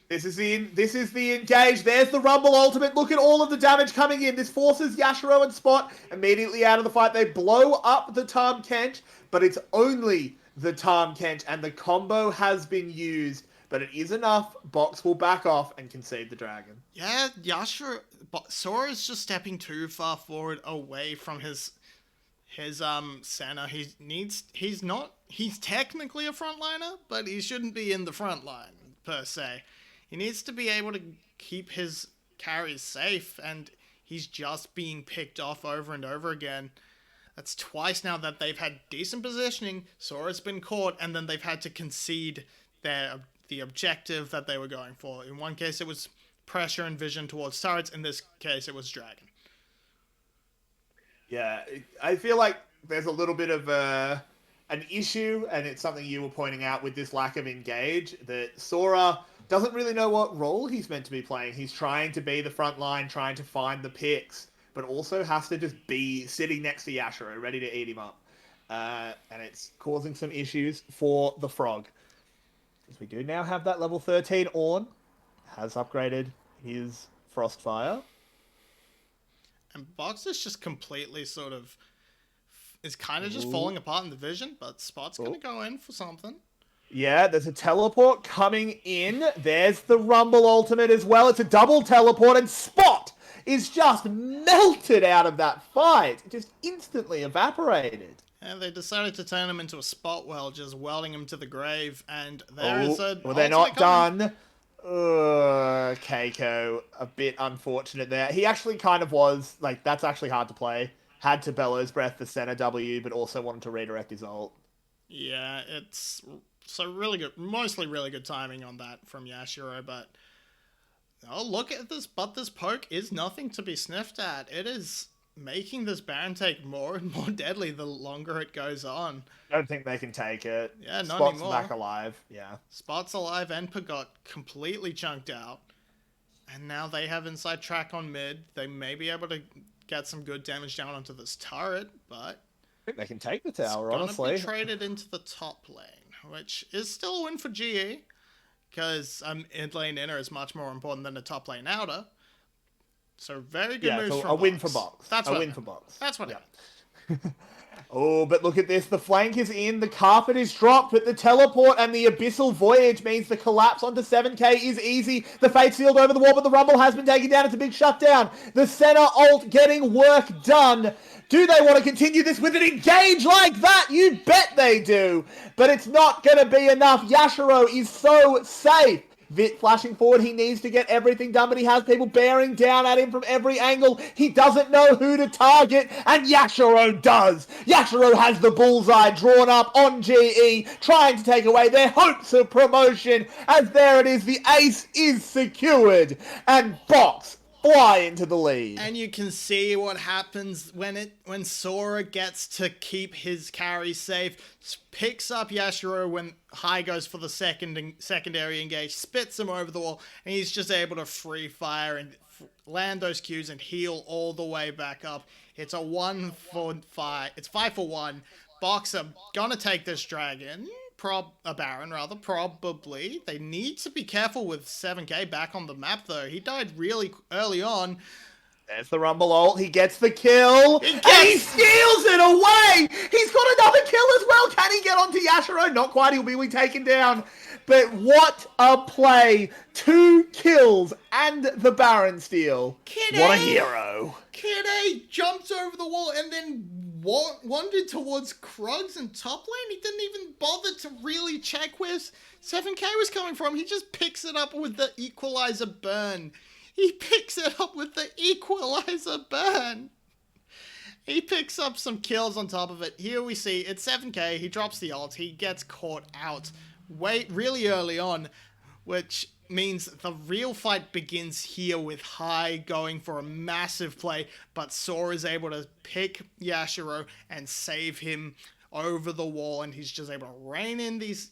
This is the engage. There's the Rumble ultimate. Look at all of the damage coming in. This forces Yashiro and Spot immediately out of the fight. They blow up the Tahm Kench, but it's only the Tahm Kench, and the combo has been used. But it is enough. Box will back off and concede the dragon. Yeah, Yashiro... Sora's just stepping too far forward away from his his center. He's technically a frontliner, but he shouldn't be in the front line per se. He needs to be able to keep his carries safe, and he's just being picked off over and over again. That's twice now that they've had decent positioning, Sora's been caught, and then they've had to concede the objective that they were going for. In one case it was pressure and vision towards turrets, in this case it was Dragon. Yeah, I feel like there's a little bit of an issue, and it's something you were pointing out with this lack of engage, that Sora doesn't really know what role he's meant to be playing. He's trying to be the front line, trying to find the picks, but also has to just be sitting next to Yashiro, ready to eat him up. And it's causing some issues for the Frog. Because we do now have that level 13 Ornn, has upgraded his Frostfire. And Box is just completely is kind of just falling apart in the vision, but Spot's going to go in for something. Yeah, there's a teleport coming in. There's the Rumble ultimate as well. It's a double teleport, and Spot is just melted out of that fight. Just instantly evaporated. And they decided to turn him into a Spot weld, just welding him to the grave, and there is a... Well, they're not done. Keiko, a bit unfortunate there. He actually kind of was, that's actually hard to play. Had to Bellows Breath for center W, but also wanted to redirect his ult. Yeah, it's so really good, mostly really good timing on that from Yashiro, but look at this, but this poke is nothing to be sniffed at. It is making this Baron take more and more deadly the longer it goes on. I don't think they can take it. Yeah, not Spot's anymore. back alive, yeah. Spot's alive, Enpa got completely chunked out, and now they have inside track on mid. They may be able to get some good damage down onto this turret, but I think they can take the tower, it's honestly. gonna be traded into the top lane, which is still a win for GE, because mid lane inner is much more important than the top lane outer. So very good moves from a win Box. for Box. That's a what win for Box. That's what. Yeah. Oh, but look at this. The flank is in, the carpet is dropped, but the teleport and the Abyssal Voyage means the collapse onto 7k is easy. The Fate's Field over the wall, but the Rumble has been taken down. It's a big shutdown. The center ult getting work done. Do they want to continue this with an engage like that? You bet they do. But it's not going to be enough. Yashiro is so safe. Vit flashing forward, he needs to get everything done, but he has people bearing down at him from every angle. He doesn't know who to target, and Yashiro does. Yashiro has the bullseye drawn up on GE, trying to take away their hopes of promotion, as there it is, the ace is secured, and Box fly into the lead. And you can see what happens when Sora gets to keep his carry safe, picks up Yashiro when High goes for the secondary engage, spits him over the wall, and he's just able to free fire and land those Qs and heal all the way back up. It's a 1-for-5. It's 5-for-1. Box are gonna take this dragon. A Baron, rather, probably. They need to be careful with 7k back on the map, though. He died really early on. There's the Rumble ult. He gets the kill. And he steals it away. He's got another kill as well. Can he get onto Yashiro? Not quite. He'll be taken down. But what a play. 2 kills and the Baron steal. What a hero. Kid A jumped over the wall and then wandered towards Krugs and top lane. He didn't even bother to really check where 7k was coming from. He just picks it up with the equalizer burn. He picks up some kills on top of it. Here we see it's 7k. He drops the ult. He gets caught out really early on, which means the real fight begins here with High going for a massive play, but Sora is able to pick Yashiro and save him over the wall, and he's just able to rain in these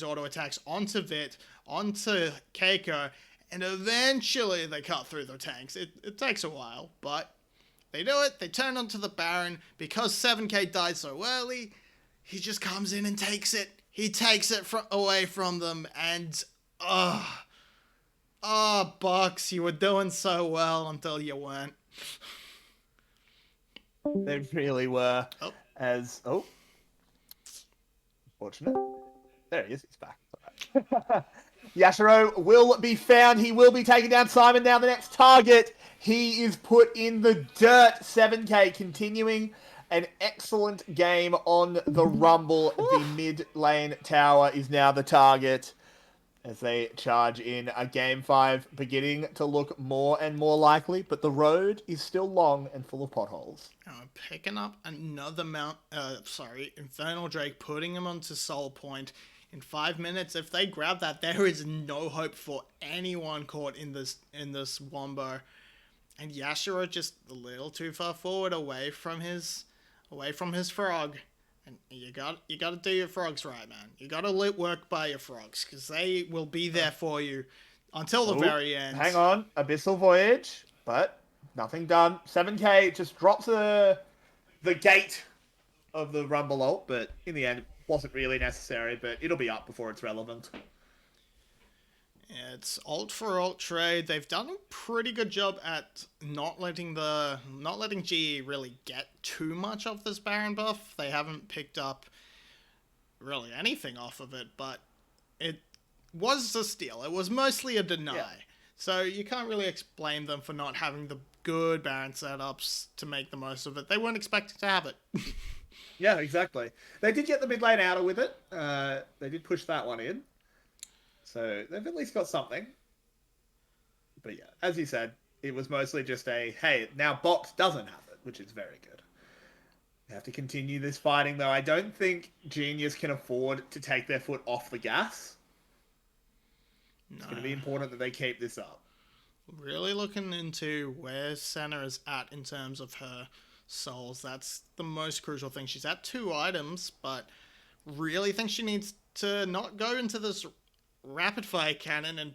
auto attacks onto Vit, onto Keiko, and eventually they cut through the tanks. It takes a while, but they do it. They turn onto the Baron. Because 7k died so early, he just comes in and takes it. He takes it away from them, and Box, you were doing so well until you weren't. They really were. Fortunate. There he is. He's back. Yashiro will be found. He will be taken down. Simon now the next target. He is put in the dirt. 7k continuing An excellent game on the Rumble. The mid lane tower is now the target as they charge in a Game 5, beginning to look more and more likely, but the road is still long and full of potholes. Picking up another Infernal Drake, putting him onto Soul Point in 5 minutes. If they grab that, there is no hope for anyone caught in this wombo. And Yashiro just a little too far forward, away from his frog. And you got to do your frogs right, man. You got to work by your frogs, because they will be there for you until the very end. Hang on, Abyssal Voyage, but nothing done. 7k just drops the gate of the Rumble ult, but in the end, it wasn't really necessary, but it'll be up before it's relevant. Yeah, it's ult for ult trade. They've done a pretty good job at not letting GE really get too much of this Baron buff. They haven't picked up really anything off of it, but it was a steal. It was mostly a deny. Yeah. So you can't really blame them for not having the good Baron setups to make the most of it. They weren't expecting to have it. Yeah, exactly. They did get the mid lane outer with it. They did push that one in. So they've at least got something. But yeah, as you said, it was mostly just hey, now Box doesn't have it, which is very good. They have to continue this fighting, though. I don't think Genius can afford to take their foot off the gas. No. It's going to be important that they keep this up. Really looking into where Senna is at in terms of her souls. That's the most crucial thing. She's at 2 items, but really think she needs to not go into this rapid fire cannon and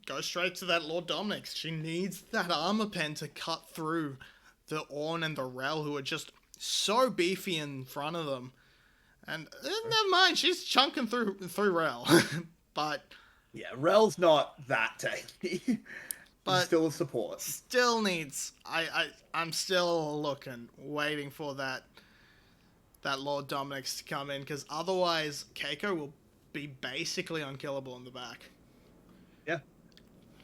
go straight to that Lord Dominic's. She needs that armor pen to cut through the Ornn and the Rel, who are just so beefy in front of them. And never mind, she's chunking through Rel. But yeah, Rel's not that tanky. But still a support. Still needs. I'm still waiting for that Lord Dominic's to come in, because otherwise Keiko will be basically unkillable in the back. Yeah,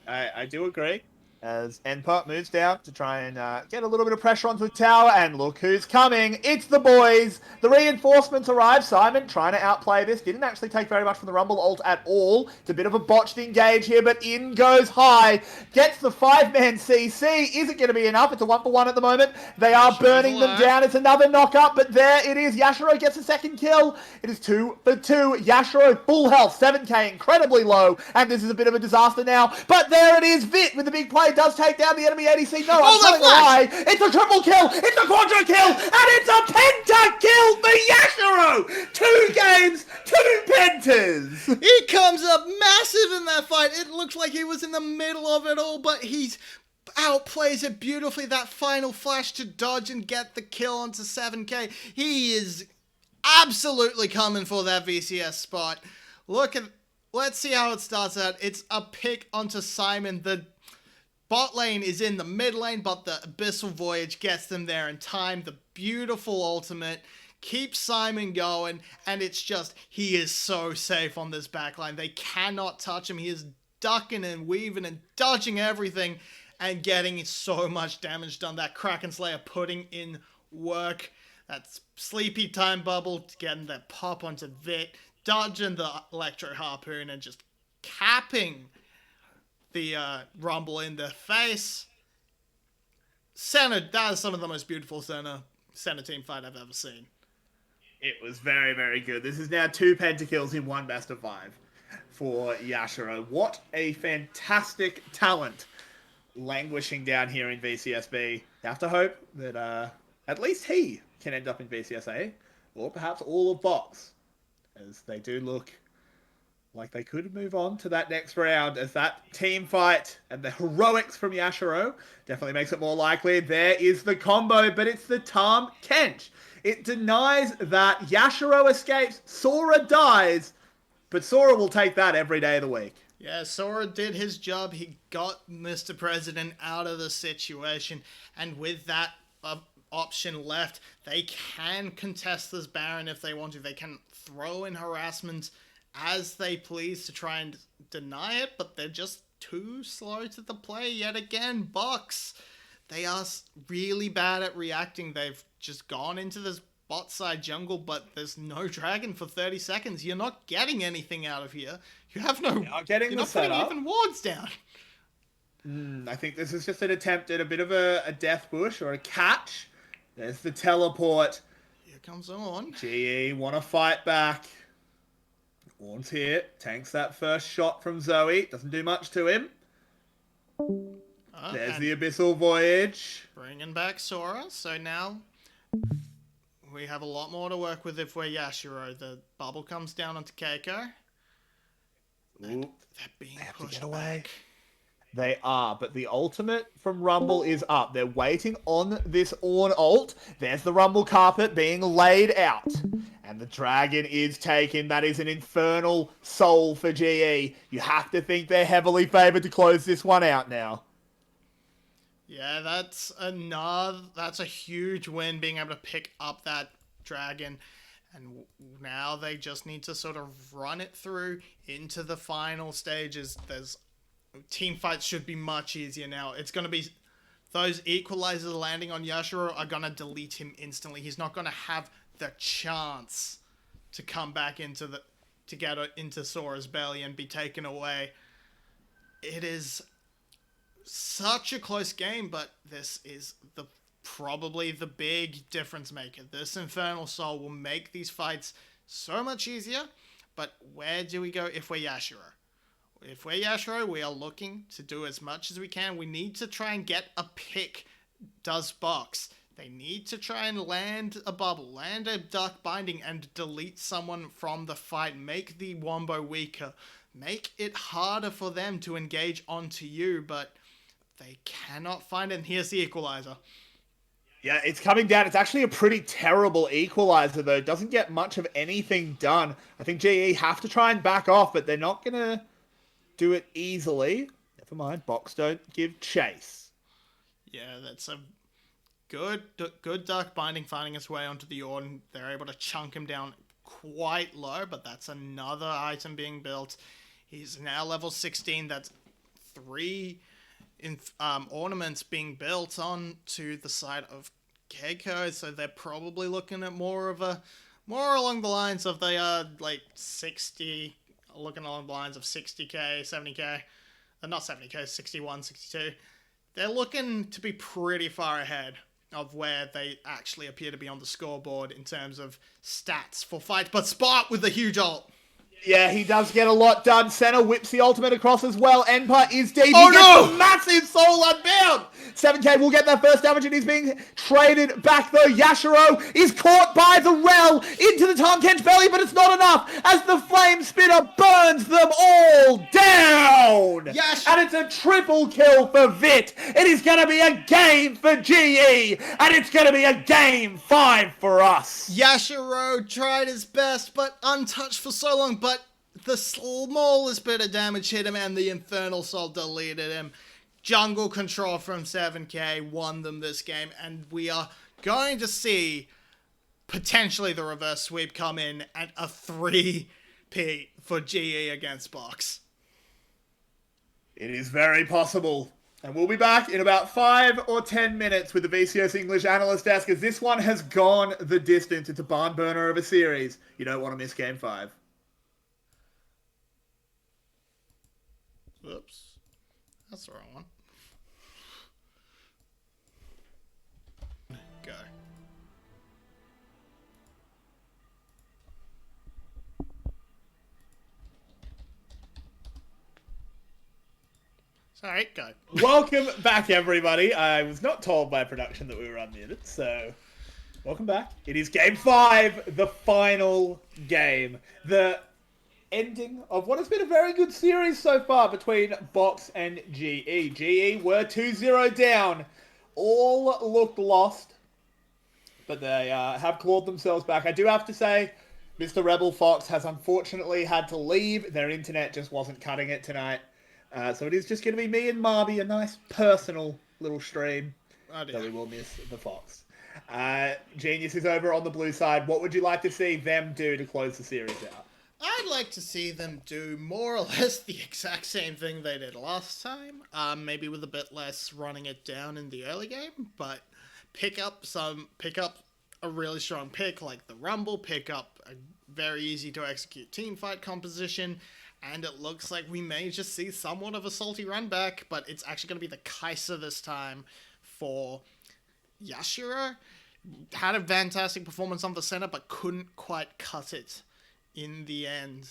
I do agree. As Enpart moves down to try and get a little bit of pressure onto the tower, and look who's coming. It's the boys. The reinforcements arrive. Simon trying to outplay this. Didn't actually take very much from the Rumble ult at all. It's a bit of a botched engage here, but in goes High. Gets the 5-man CC. Isn't going to be enough. It's a 1-for-1 at the moment. They are burning them down. It's another knock-up, but there it is. Yashiro gets a second kill. It is 2 for 2. Yashiro full health. 7k, incredibly low, and this is a bit of a disaster now. But there it is. Vit with the big play does take down the enemy ADC. No, I'm telling a lie. It's a triple kill. It's a quadra kill. And it's a penta kill for Yashiro. 2 games, 2 pentas. He comes up massive in that fight. It looks like he was in the middle of it all, but he's outplays it beautifully. That final flash to dodge and get the kill onto 7k. He is absolutely coming for that VCS spot. Let's see how it starts out. It's a pick onto Simon. The bot lane is in the mid lane, but the Abyssal Voyage gets them there in time. The beautiful ultimate keeps Simon going, and it's just, he is so safe on this backline. They cannot touch him. He is ducking and weaving and dodging everything and getting so much damage done. That Kraken Slayer putting in work. That sleepy time bubble, getting that pop onto Vit, dodging the Electro Harpoon, and just capping the Rumble in their face. Senna, that is some of the most beautiful Senna team fight I've ever seen. It was very, very good. This is now 2 pentakills in 1 best of 5 for Yashiro. What a fantastic talent languishing down here in VCSB. You have to hope that at least he can end up in VCSA, or perhaps all of Box, as they do look like they could move on to that next round, as that team fight and the heroics from Yashiro definitely makes it more likely. There is the combo, but it's the Tahm Kench. It denies that. Yashiro escapes, Sora dies, but Sora will take that every day of the week. Yeah, Sora did his job. He got Mr. President out of the situation, and with that option left, they can contest this Baron if they want to. They can throw in harassment as they please to try and deny it, but they're just too slow to the play yet again. Box, they are really bad at reacting. They've just gone into this bot side jungle, but there's no dragon for 30 seconds. You're not getting anything out of here. You have no... You're not putting even wards down. I think this is just an attempt at a bit of a death bush or a catch. There's the teleport. Here comes on. GE want to fight back. Ornn's here. Tanks that first shot from Zoe. Doesn't do much to him. There's the Abyssal Voyage. Bringing back Sora. So now we have a lot more to work with if we're Yashiro. The bubble comes down onto Keiko. They're being pushed back. They are, but the ultimate from Rumble is up. They're waiting on this Ornn ult. There's the Rumble carpet being laid out. And the dragon is taken. That is an infernal soul for GE. You have to think they're heavily favored to close this one out now. Yeah, that's a huge win, being able to pick up that dragon. And now they just need to sort of run it through into the final stages. Team fights should be much easier now. It's going to be... Those equalizers landing on Yashiro are going to delete him instantly. He's not going to have the chance to come back into Sora's belly and be taken away. It is such a close game, but this is probably the big difference maker. This Infernal Soul will make these fights so much easier, but where do we go if we're Yashiro? If we're Yashiro, we are looking to do as much as we can. We need to try and get a pick does box. They need to try and land a bubble, land a Dark Binding, and delete someone from the fight. Make the Wombo weaker. Make it harder for them to engage onto you, but they cannot find it. And here's the equalizer. Yeah, it's coming down. It's actually a pretty terrible equalizer, though. It doesn't get much of anything done. I think GE have to try and back off, but they're not going to do it easily. Never mind. Box don't give chase. Yeah, that's a good Dark Binding finding its way onto the Ornn. They're able to chunk him down quite low, but that's another item being built. He's now level 16. That's 3 ornaments being built on to the side of Keiko, so they're probably looking at more along the lines of they are like 60, looking along the lines of 60k, 70k, not 70k, 61, 62. They're looking to be pretty far ahead of where they actually appear to be on the scoreboard in terms of stats for fight. But Spot with a huge ult. Yeah, he does get a lot done. Senna whips the ultimate across as well. Empire is deep. Oh, he gets a massive soul unbound. 7k will get that first damage, and he's being traded back, though. Yashiro is caught by the Rel into the Tankent's belly, but it's not enough as the Flame Spitter burns them all down. And it's a triple kill for Vit. It is going to be a game for GE, and it's going to be a game 5 for us. Yashiro tried his best, but untouched for so long, but the smallest bit of damage hit him, and the Infernal Soul deleted him. Jungle control from 7k won them this game, and we are going to see potentially the reverse sweep come in at a 3p for GE against Box. It is very possible. And we'll be back in about 5 or 10 minutes with the VCS English Analyst Desk, as this one has gone the distance. It's a barn burner of a series. You don't want to miss Game 5. Oops. That's the wrong one. Go. Sorry, go. Welcome back, everybody. I was not told by production that we were unmuted, so welcome back. It is Game 5, the final game. The ending of what has been a very good series so far between Box and GE. GE were 2-0 down. All looked lost, but they have clawed themselves back. I do have to say, Mr. Rebel Fox has unfortunately had to leave. Their internet just wasn't cutting it tonight. So it is just going to be me and Marby, a nice personal little stream. So we will miss the Fox. Genius is over on the blue side. What would you like to see them do to close the series out? I'd like to see them do more or less the exact same thing they did last time. Maybe with a bit less running it down in the early game, but pick up a really strong pick like the Rumble, pick up a very easy to execute team fight composition, and it looks like we may just see somewhat of a salty run back, but it's actually going to be the Kaiser this time for Yashiro. Had a fantastic performance on the center, but couldn't quite cut it in the end.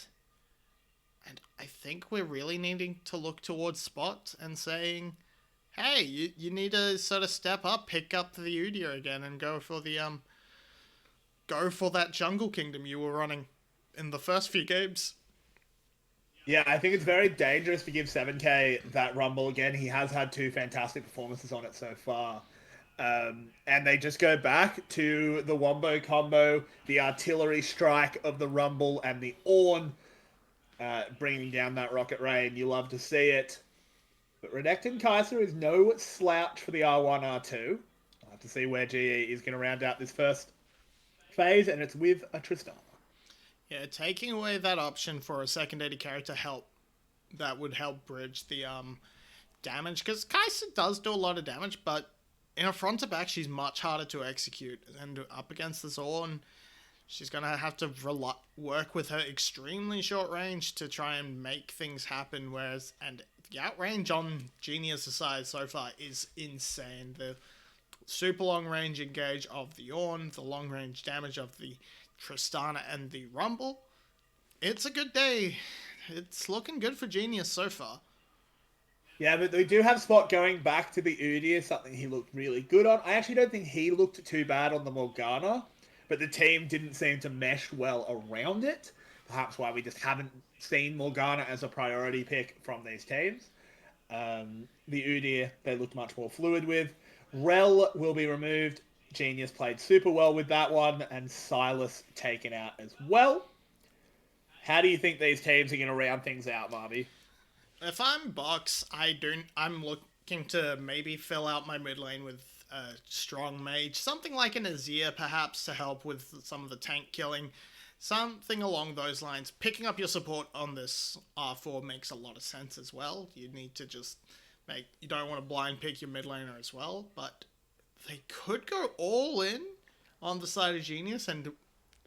And I think we're really needing to look towards Spot and saying, hey, you need to sort of step up, pick up the Udia again, and go for that Jungle Kingdom you were running in the first few games. Yeah, I think it's very dangerous to give 7K that Rumble again. He has had 2 fantastic performances on it so far. And they just go back to the Wombo combo, the artillery strike of the Rumble and the Ornn, bringing down that Rocket Rain. You love to see it. But Renekton Kaiser is no slouch for the R1, R2. I'll have to see where GE is going to round out this first phase, and it's with a Tristana. Yeah, taking away that option for a second AD character that would help bridge the damage, because Kaiser does do a lot of damage, but in a front to back, she's much harder to execute, and up against this Ornn, she's going to have to work with her extremely short range to try and make things happen, and the outrange on Genius' side so far is insane. The super long range engage of the Ornn, the long range damage of the Tristana and the Rumble. It's a good day. It's looking good for Genius so far. Yeah, but we do have Spot going back to the Udyr, something he looked really good on. I actually don't think he looked too bad on the Morgana, but the team didn't seem to mesh well around it. Perhaps why we just haven't seen Morgana as a priority pick from these teams. The Udyr, they looked much more fluid with. Rel will be removed. Genius played super well with that one, and Silas taken out as well. How do you think these teams are going to round things out, Marby? If I'm Box, I'm looking to maybe fill out my mid lane with a strong mage. Something like an Azir, perhaps, to help with some of the tank killing. Something along those lines. Picking up your support on this R4 makes a lot of sense as well. You need to just you don't want to blind pick your mid laner as well, but they could go all in on the side of Genius and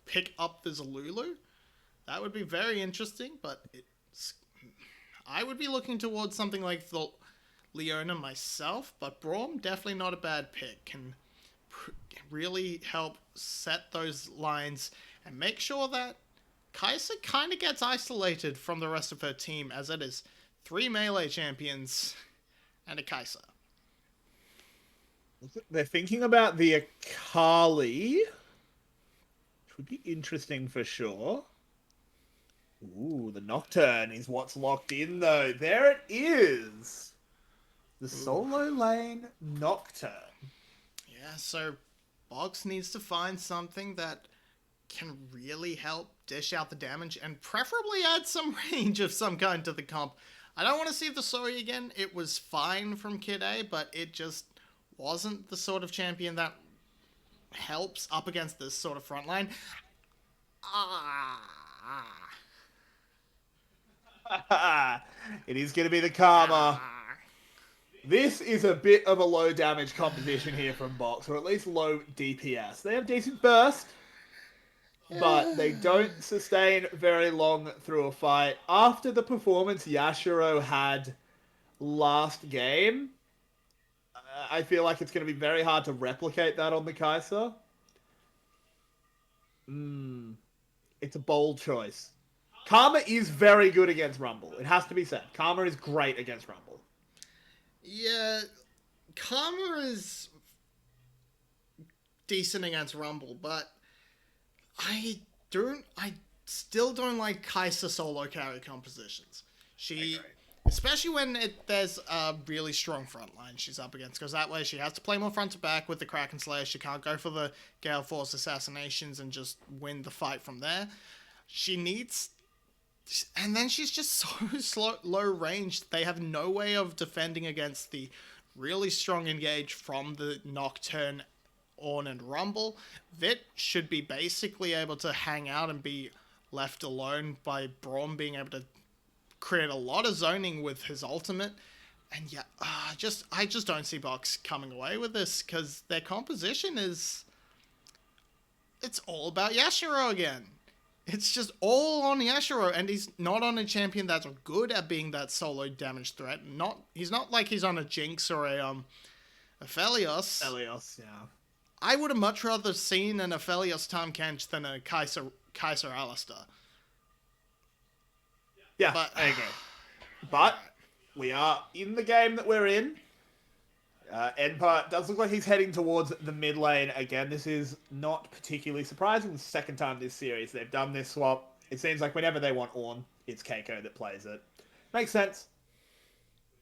pick up the Zalulu. That would be very interesting, but I would be looking towards something like the Leona myself, but Braum, definitely not a bad pick. Can really help set those lines and make sure that Kai'Sa kind of gets isolated from the rest of her team, as it is 3 melee champions and a Kai'Sa. They're thinking about the Akali, which would be interesting for sure. Ooh, the Nocturne is what's locked in, though. There it is. The solo lane Nocturne. Yeah, so Boggs needs to find something that can really help dish out the damage and preferably add some range of some kind to the comp. I don't want to see the Sori again. It was fine from Kid A, but it just wasn't the sort of champion that helps up against this sort of front line. It is going to be the Karma. This is a bit of a low damage composition here from Box, or at least low DPS. They have decent burst, but they don't sustain very long through a fight. After the performance Yashiro had last game, I feel like it's going to be very hard to replicate that on the Kai'Sa. It's a bold choice. Karma is very good against Rumble. It has to be said. Karma is great against Rumble. Yeah, Karma is decent against Rumble, but I still don't like Kai'Sa solo carry compositions. Especially when there's a really strong front line she's up against, because that way she has to play more front to back with the Kraken Slayer. She can't go for the Gale Force assassinations and just win the fight from there. And then she's just so low range. They have no way of defending against the really strong engage from the Nocturne, Ornn, and Rumble. Vit should be basically able to hang out and be left alone by Braum being able to create a lot of zoning with his ultimate. And yeah, I just don't see Box coming away with this, because their composition is... It's all about Yashiro again. It's just all on Yashiro, and he's not on a champion that's good at being that solo damage threat. He's not like he's on a Jinx or a Aphelios. Elios, yeah. I would have much rather seen an Aphelios Tahm Kench than a Kaiser Alistair. Yeah, But- I agree. But we are in the game that we're in. Enpa does look like he's heading towards the mid lane again. This is not particularly surprising. The second time this series they've done this swap. It seems like whenever they want Ornn, it's Keiko that plays it. Makes sense.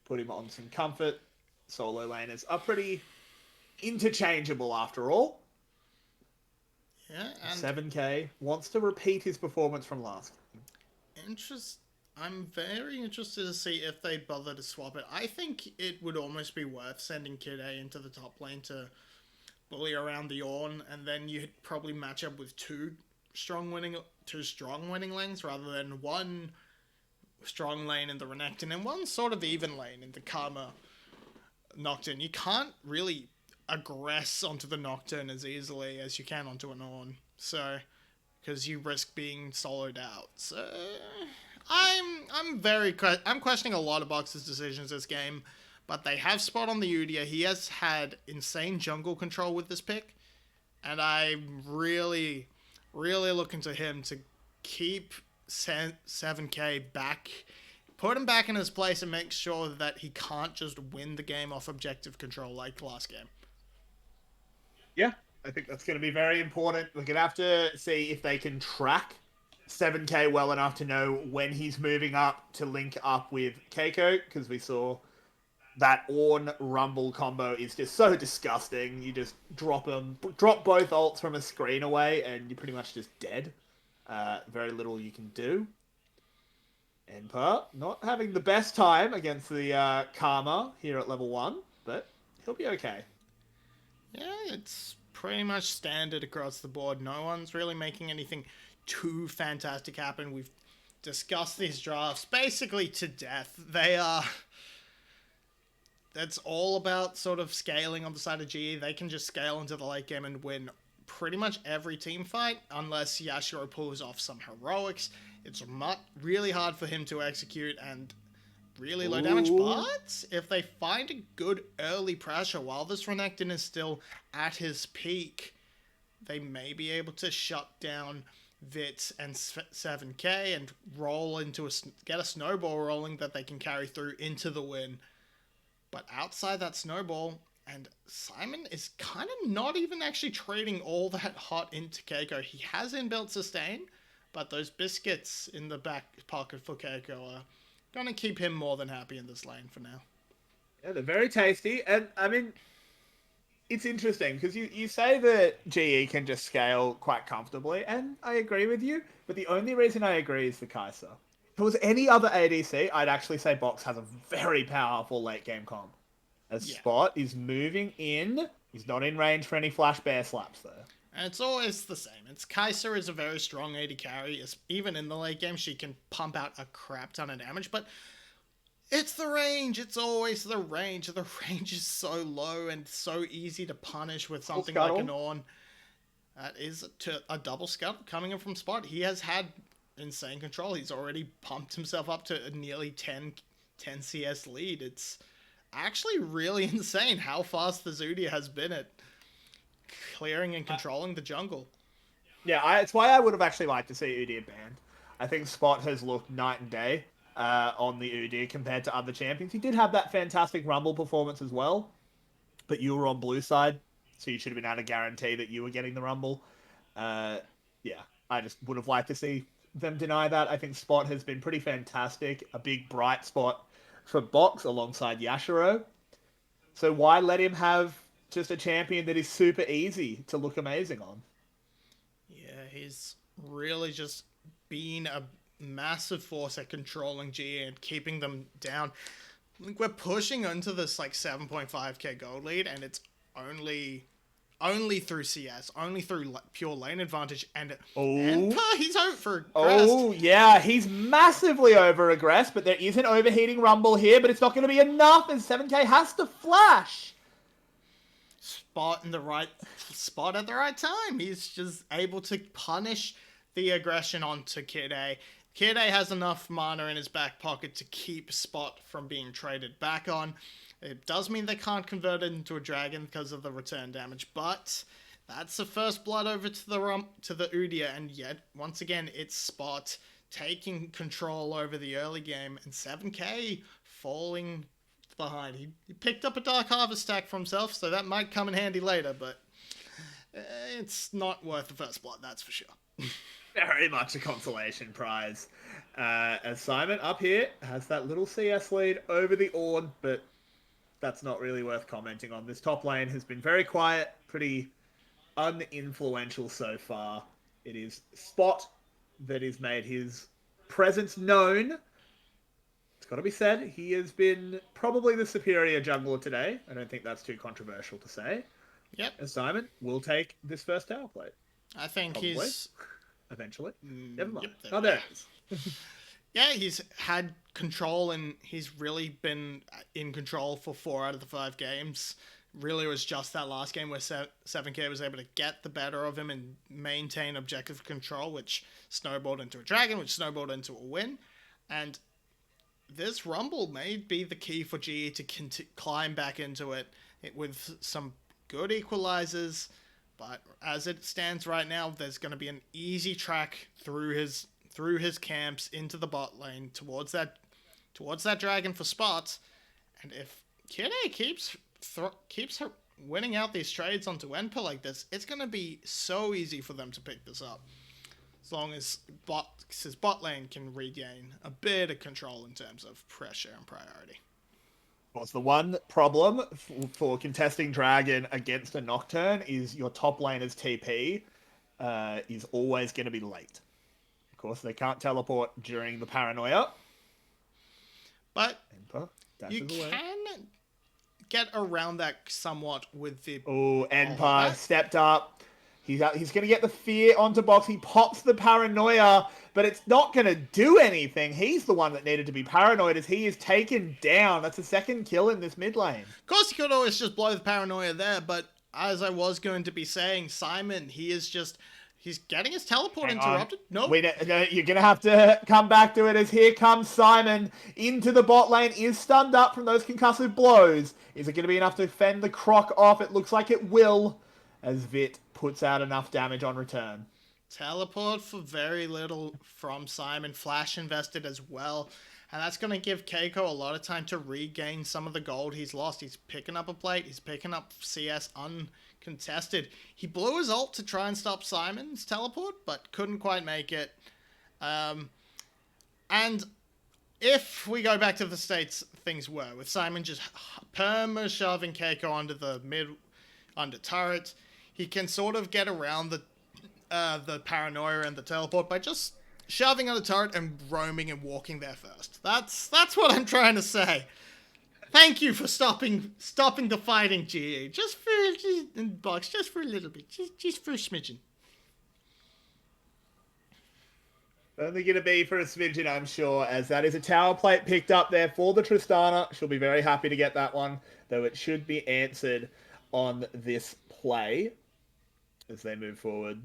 Put him on some comfort. Solo laners are pretty interchangeable after all. Yeah, and 7K wants to repeat his performance from last game. I'm very interested to see if they bother to swap it. I think it would almost be worth sending Kid A into the top lane to bully around the Ornn, and then you'd probably match up with two strong winning lanes rather than one strong lane in the Renekton and one sort of even lane in the Karma Nocturne. You can't really aggress onto the Nocturne as easily as you can onto an Ornn, so because you risk being soloed out. So I'm questioning a lot of Box's decisions this game, but they have Spot on the Udyr. He has had insane jungle control with this pick, and I'm really looking to him to keep 7K back, put him back in his place, and make sure that he can't just win the game off objective control like last game. Yeah, I think that's going to be very important. We're going to have to see if they can track 7K well enough to know when he's moving up to link up with Keiko, because we saw that Ornn Rumble combo is just so disgusting. You just drop both ults from a screen away, and you're pretty much just dead. Very little you can do. Enpa not having the best time against the Karma here at level 1, but he'll be okay. Yeah, it's pretty much standard across the board. No one's really making anything too fantastic happen. We've discussed these drafts basically to death. That's all about sort of scaling on the side of GE. They can just scale into the late game and win pretty much every team fight, unless Yashiro pulls off some heroics. It's really hard for him to execute and really low damage, but if they find a good early pressure while this Renekton is still at his peak, they may be able to shut down Vits and 7K and get a snowball rolling that they can carry through into the win. But outside that snowball, and Simon is kind of not even actually trading all that hot into Keiko. He has inbuilt sustain, but those biscuits in the back pocket for Keiko are going to keep him more than happy in this lane for now. Yeah, they're very tasty, and I mean, it's interesting because you say that GE can just scale quite comfortably, and I agree with you, but the only reason I agree is the Kai'Sa. If it was any other ADC, I'd actually say Box has a very powerful late game comp. Spot is moving in, he's not in range for any flash bear slaps though. And it's always the same. Kai'Sa is a very strong AD carry. Even in the late game, she can pump out a crap ton of damage, but it's the range. It's always the range. The range is so low and so easy to punish with something like an Ornn. That is a double scuttle coming in from Spot. He has had insane control. He's already pumped himself up to a nearly 10 CS lead. It's actually really insane how fast the Udyr has been at clearing and controlling the jungle. Yeah, it's why I would have actually liked to see Udyr banned. I think Spot has looked night and day on the Udyr compared to other champions. He did have that fantastic Rumble performance as well, but you were on blue side, so you should have been able to guarantee that you were getting the Rumble. Yeah, I just would have liked to see them deny that. I think Spot has been pretty fantastic, a big bright spot for Box alongside Yashiro. So why let him have just a champion that is super easy to look amazing on? Yeah, he's really just been a massive force at controlling GE and keeping them down. I think we're pushing into this like 7.5k gold lead, and it's only only through CS, only through pure lane advantage, and Oh. he's over. Oh, yeah, he's massively over-aggressed, but there is an overheating rumble here, but it's not going to be enough as 7K has to flash. Spot in the right spot at the right time. He's just able to punish the aggression onto Kid A. Kid A has enough mana in his back pocket to keep Spot from being traded back on. It does mean they can't convert it into a dragon because of the return damage, but that's the first blood over to the Udyr, and yet once again it's Spot taking control over the early game, and 7K falling behind. He picked up a Dark Harvest stack for himself, so that might come in handy later, but it's not worth the first blood, that's for sure. Very much a consolation prize. As Simon up here has that little CS lead over the Ord, but that's not really worth commenting on. This top lane has been very quiet, pretty uninfluential so far. It is Spot that has made his presence known. It's got to be said, he has been probably the superior jungler today. I don't think that's too controversial to say. Yep. As Simon will take this first tower plate. I think Probably. he's... Eventually. Never mind. Yep, There it is. Yeah, he's had control, and he's really been in control for 4 out of the 5 games. Really, it was just that last game where 7K was able to get the better of him and maintain objective control, which snowballed into a dragon, which snowballed into a win. And this Rumble may be the key for GE to climb back into it with some good equalizers. But as it stands right now, there's going to be an easy track through his camps into the bot lane towards that dragon for spots. And if Kid A keeps winning out these trades onto Enpa like this, it's going to be so easy for them to pick this up. As long as his bot lane can regain a bit of control in terms of pressure and priority. Of course, the one problem for contesting Dragon against a Nocturne is your top laner's TP is always going to be late. Of course, they can't teleport during the Paranoia. But Emperor you can get around that somewhat with the... Oh, Empire stepped up. He's going to get the fear onto box. He pops the Paranoia, but it's not going to do anything. He's the one that needed to be paranoid as he is taken down. That's a second kill in this mid lane. Of course, he could always just blow the Paranoia there, but as I was going to be saying, Simon, he's getting his teleport interrupted. Nope. No, you're going to have to come back to it as here comes Simon into the bot lane. Is stunned up from those concussive blows. Is it going to be enough to fend the Croc off? It looks like it will, as Vit puts out enough damage on return. Teleport for very little from Simon. Flash invested as well. And that's going to give Keiko a lot of time to regain some of the gold he's lost. He's picking up a plate. He's picking up CS uncontested. He blew his ult to try and stop Simon's teleport, but couldn't quite make it. And if we go back to the states things were, with Simon just perma-shoving Keiko under turret, he can sort of get around the Paranoia and the teleport by just shoving on the turret and roaming and walking there first. That's what I'm trying to say. Thank you for stopping the fighting, GE. Just for a little bit, just for a smidgen. Only going to be for a smidgen, I'm sure, as that is a tower plate picked up there for the Tristana. She'll be very happy to get that one, though it should be answered on this play as they move forward.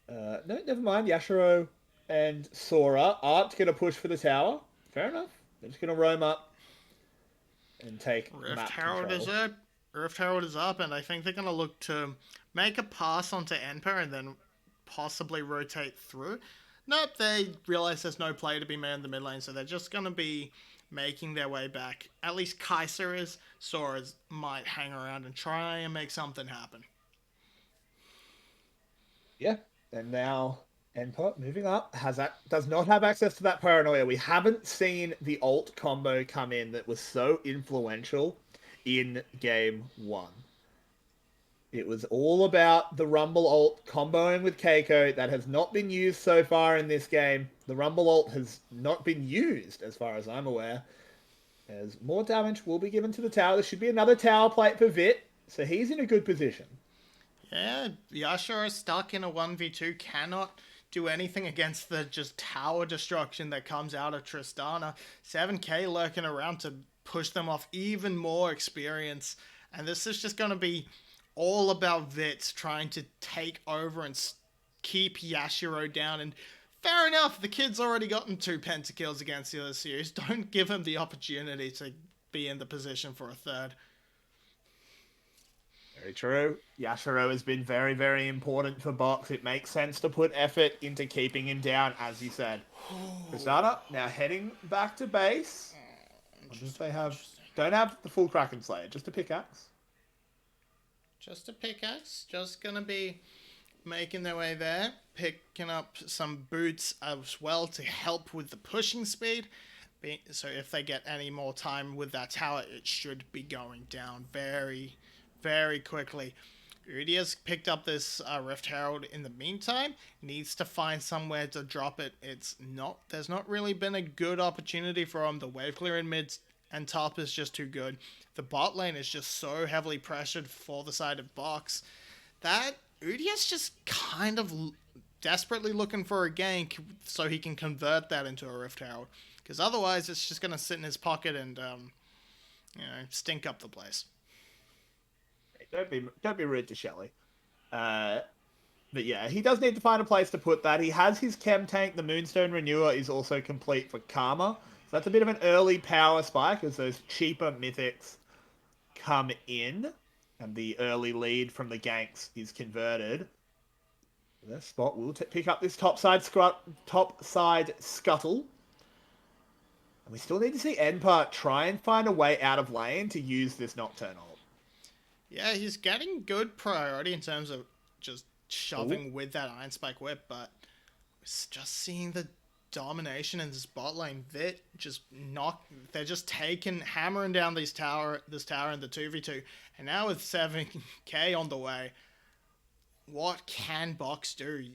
No, never mind. Yashiro and Sora aren't going to push for the tower. Fair enough. They're just going to roam up and take map control. Rift Herald is up, and I think they're going to look to make a pass onto Enper and then possibly rotate through. Nope, they realize there's no play to be made in the mid lane, so they're just going to be making their way back. At least Kaiser is. Sora's might hang around and try and make something happen. Yeah, and now Enper moving up does not have access to that Paranoia. We haven't seen the ult combo come in that was so influential in game 1. It was all about the Rumble ult comboing with Keiko. That has not been used so far in this game. The Rumble ult has not been used, as far as I'm aware. As more damage will be given to the tower. There should be another tower plate for Vit, so he's in a good position. Yeah, Yashara is stuck in a 1v2, cannot do anything against the just tower destruction that comes out of Tristana. 7k lurking around to push them off even more experience. And this is just going to be all about Vitz trying to take over and keep Yashiro down. And fair enough, the kid's already gotten 2 pentakills against the other series. Don't give him the opportunity to be in the position for a third. Very true. Yashiro has been very, very important for Box. It makes sense to put effort into keeping him down, as you said. Tristana now heading back to base. Don't have the full Kraken Slayer, just a pickaxe. Just a pickaxe. Just gonna be making their way there. Picking up some boots as well to help with the pushing speed. So if they get any more time with that tower, it should be going down very, very quickly. Udia's picked up this Rift Herald in the meantime. Needs to find somewhere to drop it. There's not really been a good opportunity for him. The wave clear in mid and top is just too good. The bot lane is just so heavily pressured for the side of Box that Udia's just kind of desperately looking for a gank so he can convert that into a Rift Herald. Because otherwise it's just going to sit in his pocket and stink up the place. Don't be rude to Shelly. But yeah, he does need to find a place to put that. He has his chem tank. The Moonstone Renewer is also complete for Karma. So that's a bit of an early power spike as those cheaper mythics come in. And the early lead from the ganks is converted. The Spot will pick up this topside scuttle. And we still need to see Enpart try and find a way out of lane to use this Nocturne ult. Yeah, he's getting good priority in terms of just shoving with that Iron Spike Whip, but just seeing the domination in this bot lane, they're just hammering down this tower in the 2v2, and now with 7k on the way, what can Box do?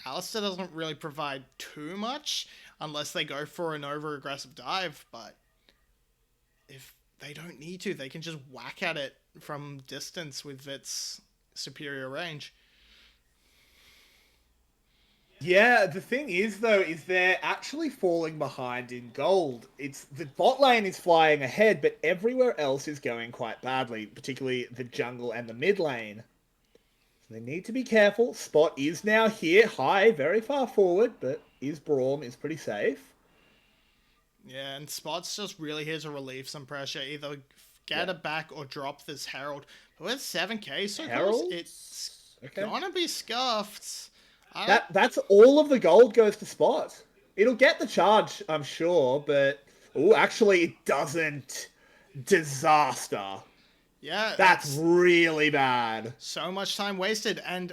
Alistair doesn't really provide too much unless they go for an over-aggressive dive, but if they don't need to, they can just whack at it from distance with its superior range. Yeah, the thing is, though, is they're actually falling behind in gold. The bot lane is flying ahead, but everywhere else is going quite badly, particularly the jungle and the mid lane. So they need to be careful. Spot is now here, high, very far forward, but Braum is pretty safe. Yeah, and Spot's just really here to relieve some pressure, either get it back or drop this Herald. But with 7k so close, it's gonna be scuffed. That's all of the gold goes to Spot. It'll get the charge, I'm sure, but actually it doesn't. Disaster. Yeah, that's really bad. So much time wasted, and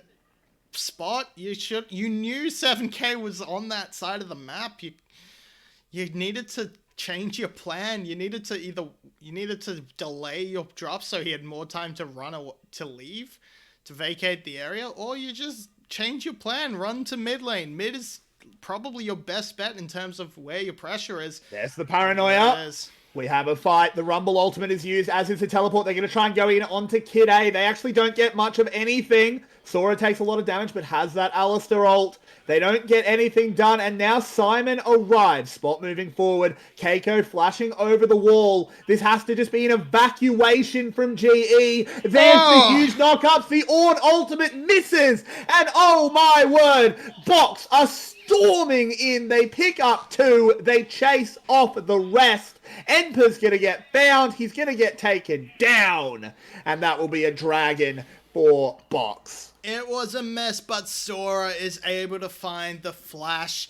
Spot, you knew 7k was on that side of the map. You needed to change your plan. You needed to delay your drop so he had more time to leave, to vacate the area, or you just change your plan, run to mid lane. Mid is probably your best bet in terms of where your pressure is. There's the paranoia. We have a fight. The Rumble ultimate is used, as is the teleport. They're going to try and go in onto Kid A. They actually don't get much of anything. Sora takes a lot of damage, but has that Alistair ult. They don't get anything done, and now Simon arrives. Spot moving forward. Keiko flashing over the wall. This has to just be an evacuation from GE. There's the huge knockups. The Ornn ultimate misses, and oh my word, Box are storming in. They pick up 2. They chase off the rest. Enper's going to get found. He's going to get taken down, and that will be a dragon for Box. It was a mess, but Sora is able to find the flash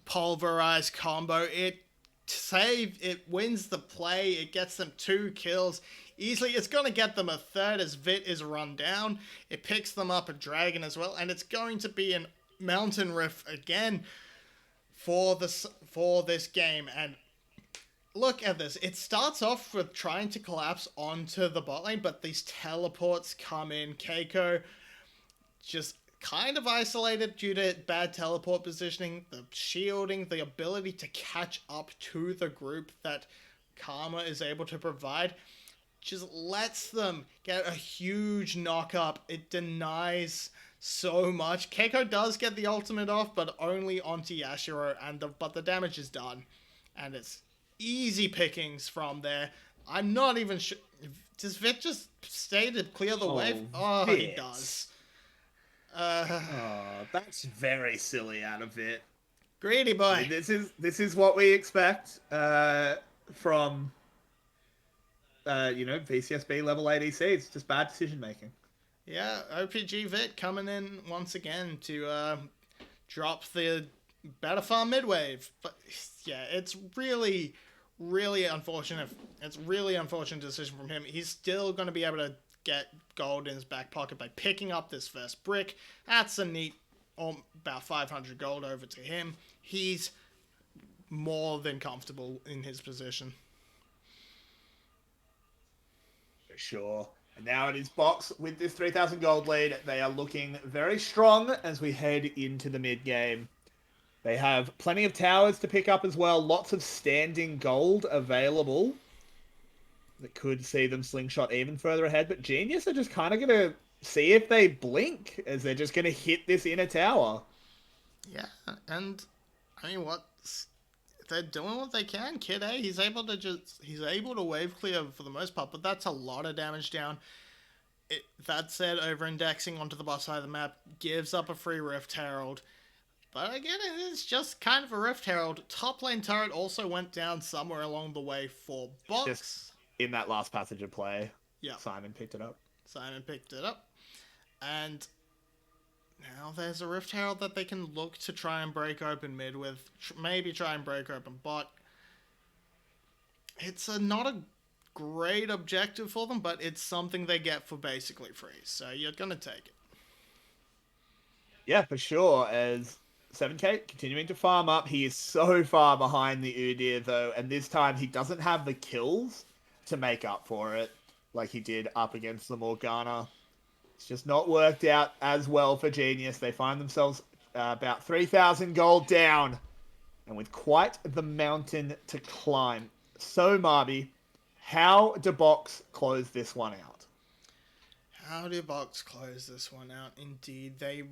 pulverized combo. It wins the play. It gets them 2 kills easily. It's going to get them a 3rd as Vit is run down. It picks them up a dragon as well, and it's going to be an Mountain Rift again for this game. And look at this. It starts off with trying to collapse onto the bot lane, but these teleports come in. Keiko just kind of isolated due to bad teleport positioning, the shielding, the ability to catch up to the group that Karma is able to provide. just lets them get a huge knock up. It denies so much. Keiko does get the ultimate off, but only onto Yashiro, but the damage is done. And it's easy pickings from there. I'm not even sure. Does Vit just stay to clear the wave? Oh, Vit. he does. That's very silly out of it. Greedy boy. I mean, this is what we expect from VCSB level ADC. It's just bad decision making. Yeah, OPG Vit coming in once again to drop the better farm mid-wave. But yeah, it's really, really unfortunate. It's really unfortunate decision from him. He's still going to be able to get gold in his back pocket by picking up this first brick. That's a neat, about 500 gold over to him. He's more than comfortable in his position. For sure. And now it is Box with this 3,000 gold lead. They are looking very strong as we head into the mid game. They have plenty of towers to pick up as well. Lots of standing gold available that could see them slingshot even further ahead. But Genius are just kind of going to see if they blink, as they're just going to hit this inner tower. Yeah, and I mean, they're doing what they can. Kid A, he's able to wave clear for the most part, but that's a lot of damage down. That said, over-indexing onto the bottom side of the map gives up a free Rift Herald. But again, it is just kind of a Rift Herald. Top lane turret also went down somewhere along the way for Box. Just in that last passage of play, yeah, Simon picked it up. And now there's a Rift Herald that they can look to try and break open mid with. Maybe try and break open bot. It's not a great objective for them, but it's something they get for basically free. So you're going to take it. Yeah, for sure. As 7K continuing to farm up. He is so far behind the Udyr, though, and this time he doesn't have the kills to make up for it like he did up against the Morgana. It's just not worked out as well for Genius. They find themselves about 3,000 gold down, and with quite the mountain to climb. So, Marby, how do Box close this one out? How do Box close this one out? Indeed, they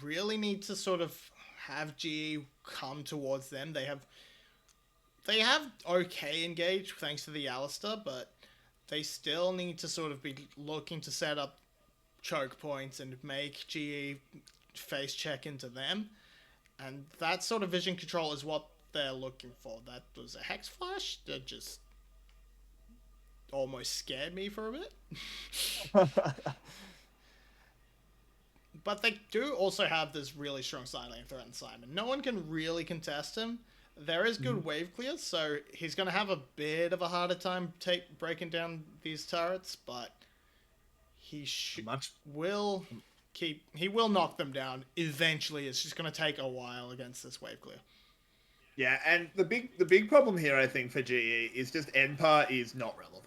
really need to sort of have GE come towards them. They have okay engage thanks to the Alistair, but they still need to sort of be looking to set up choke points and make GE face check into them. And that sort of vision control is what they're looking for. That was a Hex Flash that just almost scared me for a bit. But they do also have this really strong side lane threat in Simon. No one can really contest him. There is good wave clear, so he's going to have a bit of a harder time breaking down these turrets, but he will knock them down eventually. It's just going to take a while against this wave clear. Yeah, and the big problem here, I think, for GE is just Enpa is not relevant.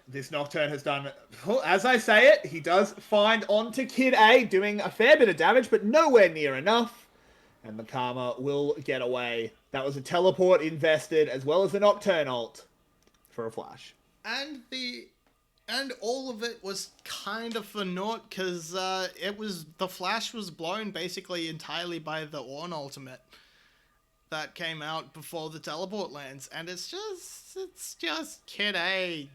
This Nocturne has done, as I say it, he does find onto Kid A, doing a fair bit of damage, but nowhere near enough. And the Karma will get away. That was a teleport invested, as well as the Nocturne ult for a flash. And all of it was kind of for naught, because the flash was blown basically entirely by the Ornn ultimate that came out before the teleport lands, and it's just Kid A.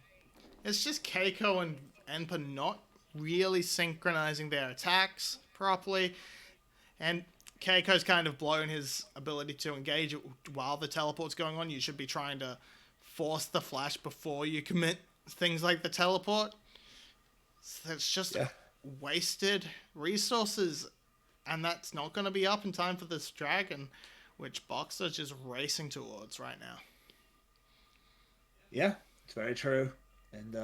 It's just Keiko and Enpa not really synchronizing their attacks properly, and Keiko's kind of blown his ability to engage while the teleport's going on. You should be trying to force the flash before you commit things like the teleport. So it's just wasted resources, and that's not going to be up in time for this dragon, which Box are just racing towards right now. Yeah, it's very true. And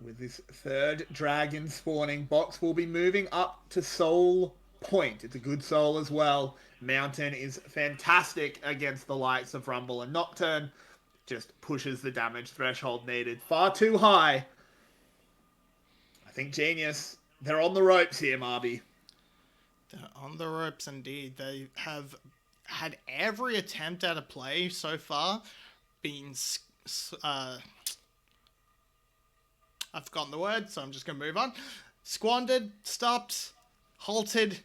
with this third dragon spawning, Box will be moving up to Soul Point. It's a good soul as well. Mountain is fantastic against the likes of Rumble and Nocturne. Just pushes the damage threshold needed far too high. I think Genius, they're on the ropes here, Marby. They're on the ropes indeed. They have had every attempt at a play so far been I've forgotten the word, so I'm just going to move on. Squandered, stopped, halted.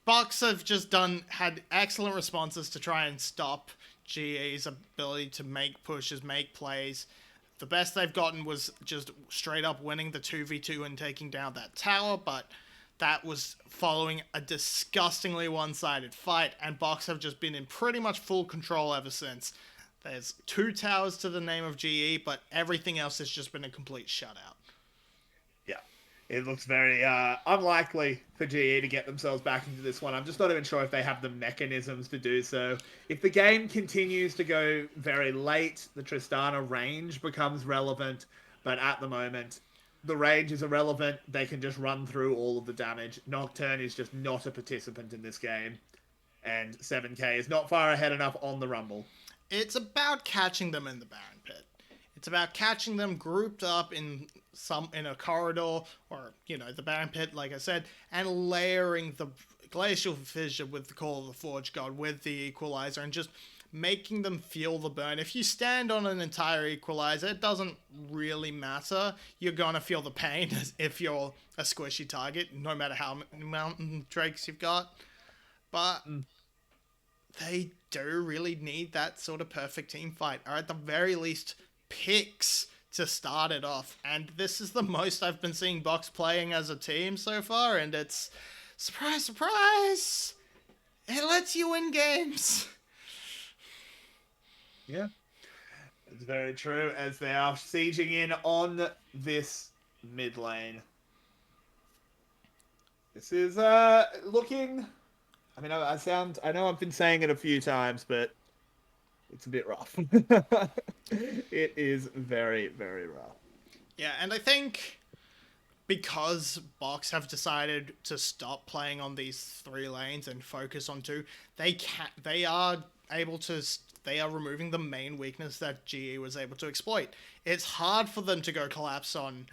Bucks have just had excellent responses to try and stop GE's ability to make pushes, make plays. The best they've gotten was just straight up winning the 2v2 and taking down that tower, but that was following a disgustingly one-sided fight, and Bucks have just been in pretty much full control ever since. There's 2 towers to the name of GE, but everything else has just been a complete shutout. Yeah, it looks very unlikely for GE to get themselves back into this one. I'm just not even sure if they have the mechanisms to do so. If the game continues to go very late, the Tristana range becomes relevant, but at the moment, the range is irrelevant. They can just run through all of the damage. Nocturne is just not a participant in this game, and 7K is not far ahead enough on the Rumble. It's about catching them in the Baron Pit. It's about catching them grouped up in a corridor, or, the Baron Pit, like I said, and layering the Glacial Fissure with the Call of the Forge God, with the Equalizer, and just making them feel the burn. If you stand on an entire Equalizer, it doesn't really matter. You're gonna feel the pain if you're a squishy target, no matter how many mountain drakes you've got. But they do really need that sort of perfect team fight, or at the very least, picks to start it off. And this is the most I've been seeing Bucks playing as a team so far, and it's, surprise, surprise, it lets you win games. Yeah, it's very true, as they are sieging in on this mid lane. This is looking... I mean, I know I've been saying it a few times, but it's a bit rough. It is very, very rough. Yeah, and I think because Box have decided to stop playing on these 3 lanes and focus on 2, they are removing the main weakness that GE was able to exploit. It's hard for them to go collapse on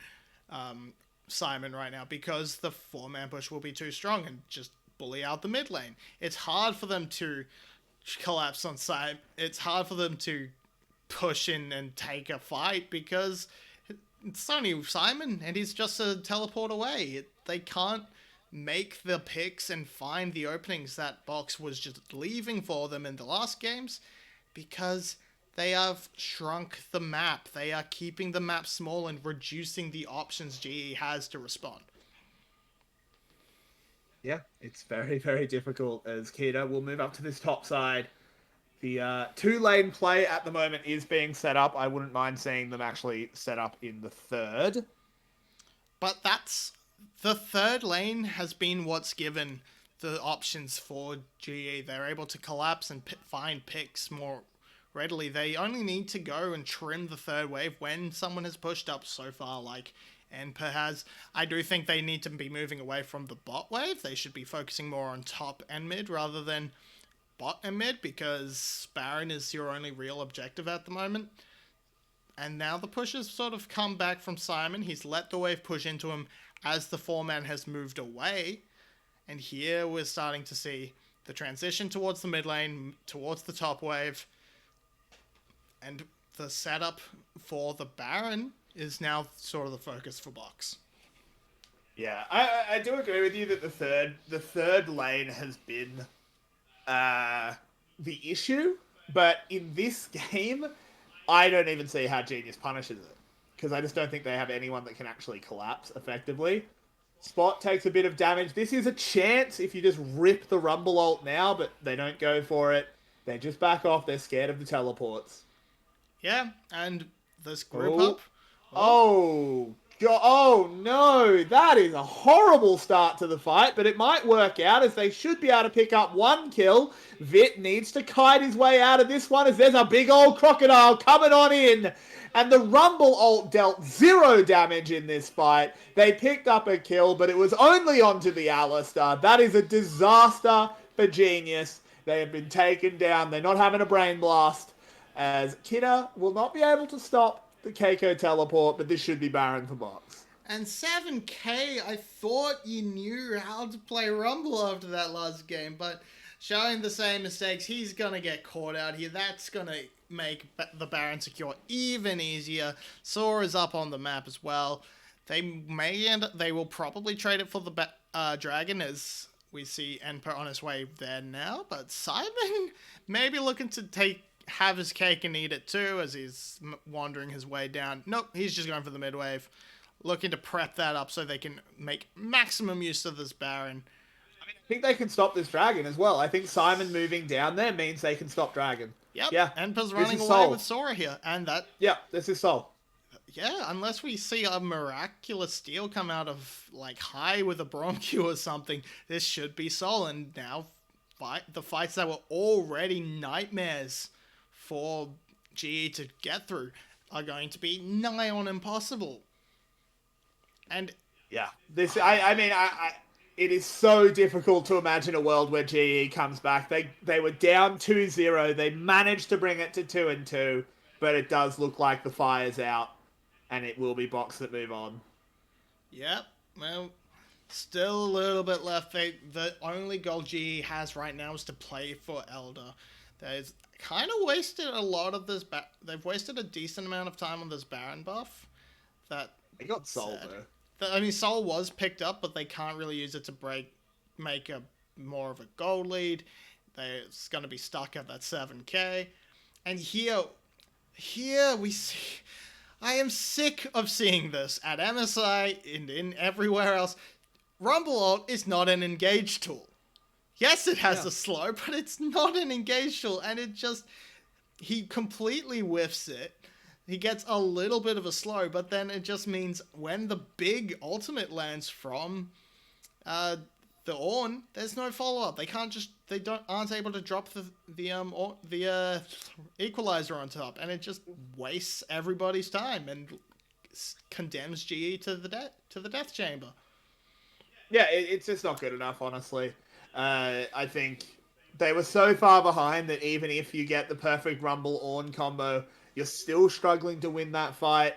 Simon right now because the 4-man push will be too strong and just bully out the mid lane. It's hard for them to collapse on Simon. It's hard for them to push in and take a fight because it's only Simon and he's just a teleport away. They can't make the picks and find the openings that Box was just leaving for them in the last games because they have shrunk the map. They are keeping the map small and reducing the options GE has to respond. Yeah, it's very, very difficult as Kita will move up to this top side. The 2-lane play at the moment is being set up. I wouldn't mind seeing them actually set up in the 3rd. But the 3rd lane has been what's given the options for GE. They're able to collapse and find picks more readily. They only need to go and trim the 3rd wave when someone has pushed up so far, like Enper has. I do think they need to be moving away from the bot wave. They should be focusing more on top and mid rather than bot and mid, because Baron is your only real objective at the moment. And now the push has sort of come back from Simon. He's let the wave push into him as the 4-man has moved away. And here we're starting to see the transition towards the mid lane, towards the top wave. And the setup for the Baron is now sort of the focus for Box. Yeah, I do agree with you that the third lane has been the issue, but in this game, I don't even see how Genius punishes it, because I just don't think they have anyone that can actually collapse effectively. Spot takes a bit of damage. This is a chance if you just rip the Rumble ult now, but they don't go for it. They just back off. They're scared of the teleports. Yeah, and this group up. Oh, God. Oh, no. That is a horrible start to the fight, but it might work out as they should be able to pick up 1 kill. Vit needs to kite his way out of this one as there's a big old crocodile coming on in. And the Rumble ult dealt 0 damage in this fight. They picked up a kill, but it was only onto the Alistar. That is a disaster for Genius. They have been taken down. They're not having a brain blast, as Kidda will not be able to stop the Keiko teleport, but this should be Baron for Box. And 7K, I thought you knew how to play Rumble after that last game, but showing the same mistakes, he's going to get caught out here. That's going to make the Baron secure even easier. Sora is up on the map as well. They will probably trade it for the Dragon, as we see Enper on his way there now. But Simon may be looking to have his cake and eat it too, as he's wandering his way down. Nope, he's just going for the mid-wave, looking to prep that up so they can make maximum use of this Baron. I think they can stop this Dragon as well. I think Simon moving down there means they can stop Dragon. Yep. Yeah. Enper's running away with Sora here, and that. Yeah, this is Sol. Yeah, unless we see a miraculous steal come out of, like, High with a Broncu or something, this should be Sol. And now, the fights that were already nightmares for GE to get through are going to be nigh on impossible. And yeah, it is so difficult to imagine a world where GE comes back. They were down 2-0. They managed to bring it to 2-2, but it does look like the fire's out, and it will be Box that move on. Yep. Well, still a little bit left. The only goal GE has right now is to play for Elder. They've kind of wasted a lot of this. They've wasted a decent amount of time on this Baron buff. They got Sol though. I mean, Sol was picked up, but they can't really use it to make a more of a gold lead. It's going to be stuck at that 7k. And here we see. I am sick of seeing this at MSI and in everywhere else. Rumble ult is not an engage tool. Yes, it has a slow, but it's not an engage tool, and he completely whiffs it. He gets a little bit of a slow, but then it just means when the big ultimate lands from the Ornn, there's no follow-up. Aren't able to drop the equalizer on top, and it just wastes everybody's time and condemns GE to the death chamber. Yeah, it's just not good enough, honestly. I think they were so far behind that even if you get the perfect Rumble Ornn combo, you're still struggling to win that fight.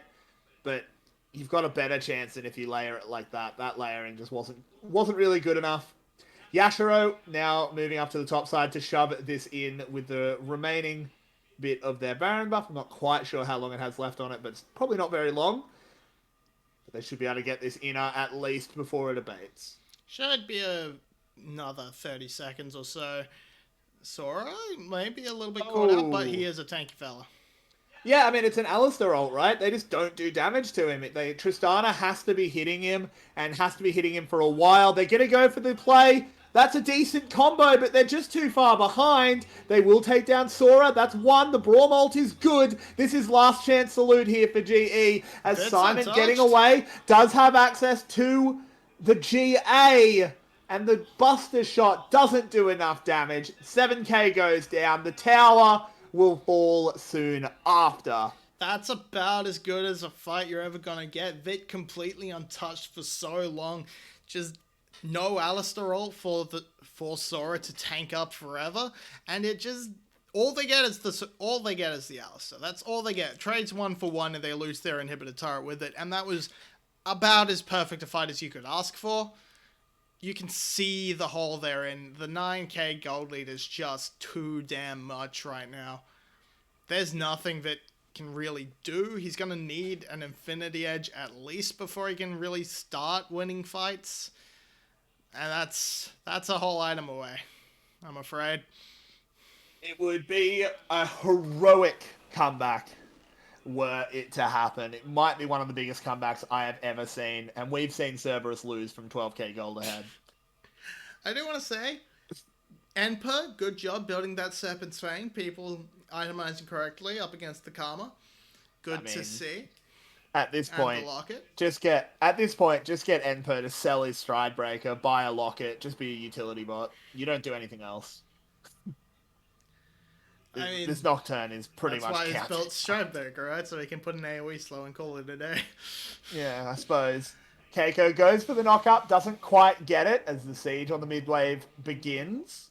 But you've got a better chance than if you layer it like that. That layering just wasn't really good enough. Yashiro now moving up to the top side to shove this in with the remaining bit of their Baron buff. I'm not quite sure how long it has left on it, but it's probably not very long. But they should be able to get this inner at least before it abates. Should be another 30 seconds or so. Sora may be a little bit caught out, but he is a tanky fella. Yeah, I mean, it's an Alistar ult, right? They just don't do damage to him. Tristana has to be hitting him, and has to be hitting him for a while. They're going to go for the play. That's a decent combo, but they're just too far behind. They will take down Sora. That's one. The Braum ult is good. This is last chance salute here for GE, as Simon getting away does have access to the GA. And the Buster shot doesn't do enough damage. 7k goes down. The tower will fall soon after. That's about as good as a fight you're ever going to get. Vit completely untouched for so long. Just no Alistar ult for Sora to tank up forever. And it just... All they get is the Alistar. That's all they get. Trades 1-for-1 and they lose their inhibitor turret with it. And that was about as perfect a fight as you could ask for. You can see the hole they're in. The 9k gold lead is just too damn much right now. There's nothing that can really do. He's going to need an Infinity Edge at least before he can really start winning fights. And that's a whole item away, I'm afraid. It would be a heroic comeback were it to happen. It might be one of the biggest comebacks I have ever seen, and we've seen Cerberus lose from 12k gold ahead. I do want to say, Enper, good job building that Serpent's Fang. People itemizing correctly up against the Karma. Good to see. At this point, just get Enper to sell his Stride Breaker, buy a Locket, just be a utility bot. You don't do anything else. This Nocturne is pretty much That's why he's built Stride Breaker, right? So he can put an AoE slow and call it a day. Yeah, I suppose. Keiko goes for the knock-up, doesn't quite get it as the siege on the mid-wave begins.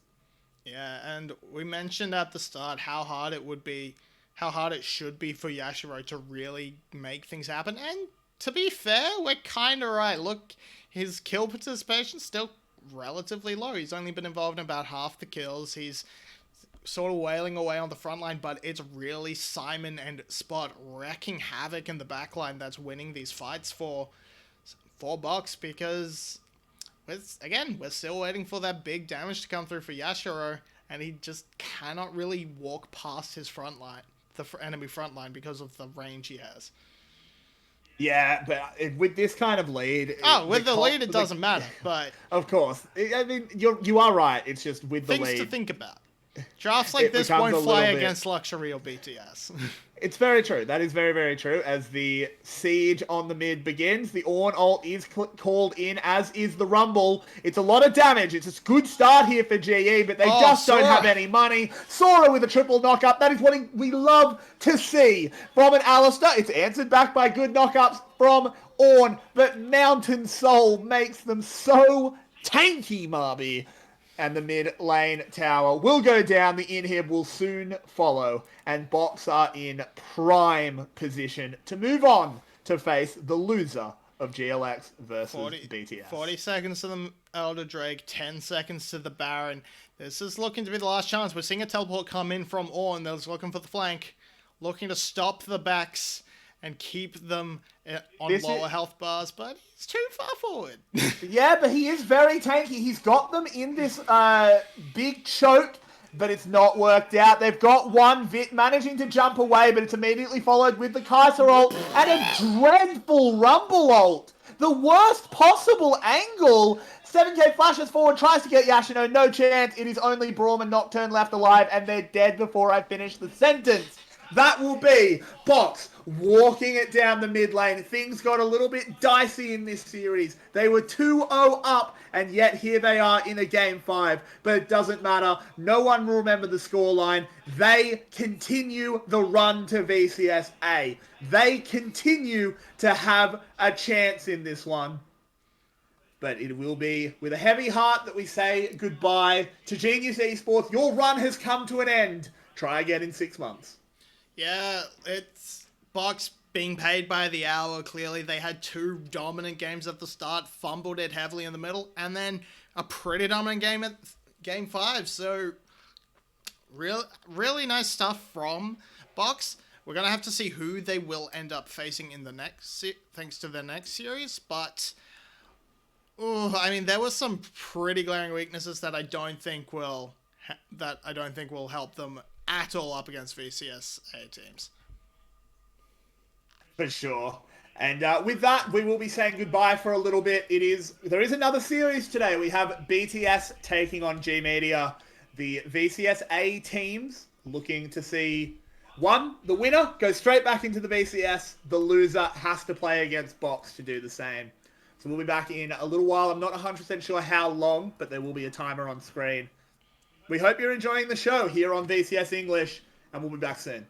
Yeah, and we mentioned at the start how hard it should be for Yashiro to really make things happen. And to be fair, we're kind of right. Look, his kill participation's still relatively low. He's only been involved in about half the kills. He's sort of wailing away on the front line, but it's really Simon and Spot wrecking havoc in the back line that's winning these fights for for Box because, we're still waiting for that big damage to come through for Yashiro, and he just cannot really walk past his front line, enemy front line, because of the range he has. Yeah, but with this kind of lead... With the lead, it doesn't matter, but... Of course. I mean, you are right. It's just with the lead... Things to think about. Drafts like this won't fly against Luxury or BTS. It's very true. That is very, very true. As the siege on the mid begins, the Ornn ult is called in, as is the Rumble. It's a lot of damage. It's a good start here for GE, but they just don't have any money. Sora with a triple knockup. That is what we love to see from an Alistar. It's answered back by good knockups from Ornn, but Mountain Soul makes them so tanky, Marby. And the mid lane tower will go down. The inhib will soon follow. And Box are in prime position to move on to face the loser of GLX versus BTS. 40 seconds to the Elder Drake, 10 seconds to the Baron. This is looking to be the last chance. We're seeing a teleport come in from Ornn. That's looking for the flank. Looking to stop the backs and keep them on lower health bars, but he's too far forward. Yeah, but he is very tanky. He's got them in this big choke, but it's not worked out. They've got one Vit managing to jump away, but it's immediately followed with the Kaiser ult and a dreadful Rumble ult. The worst possible angle. 7k flashes forward, tries to get Yashino, no chance. It is only Braum and Nocturne left alive, and they're dead before I finish the sentence. That will be Box walking it down the mid lane. Things got a little bit dicey in this series. They were 2-0 up, and yet here they are in a game 5. But it doesn't matter. No one will remember the scoreline. They continue the run to VCS A. They continue to have a chance in this one. But it will be with a heavy heart that we say goodbye to Genius Esports. Your run has come to an end. Try again in 6 months. Yeah, it's Box being paid by the hour. Clearly, they had 2 dominant games at the start, fumbled it heavily in the middle, and then a pretty dominant game at game 5. So, really nice stuff from Box. We're going to have to see who they will end up facing in the next, thanks to the next series. But, I mean, there were some pretty glaring weaknesses that I don't think will help them at all up against VCS A teams. For sure. And with that, we will be saying goodbye for a little bit. There is another series today. We have BTS taking on G Media. The VCS A teams looking to see, the winner goes straight back into the VCS. The loser has to play against Box to do the same. So we'll be back in a little while. I'm not 100% sure how long, but there will be a timer on screen. We hope you're enjoying the show here on VCS English, and we'll be back soon.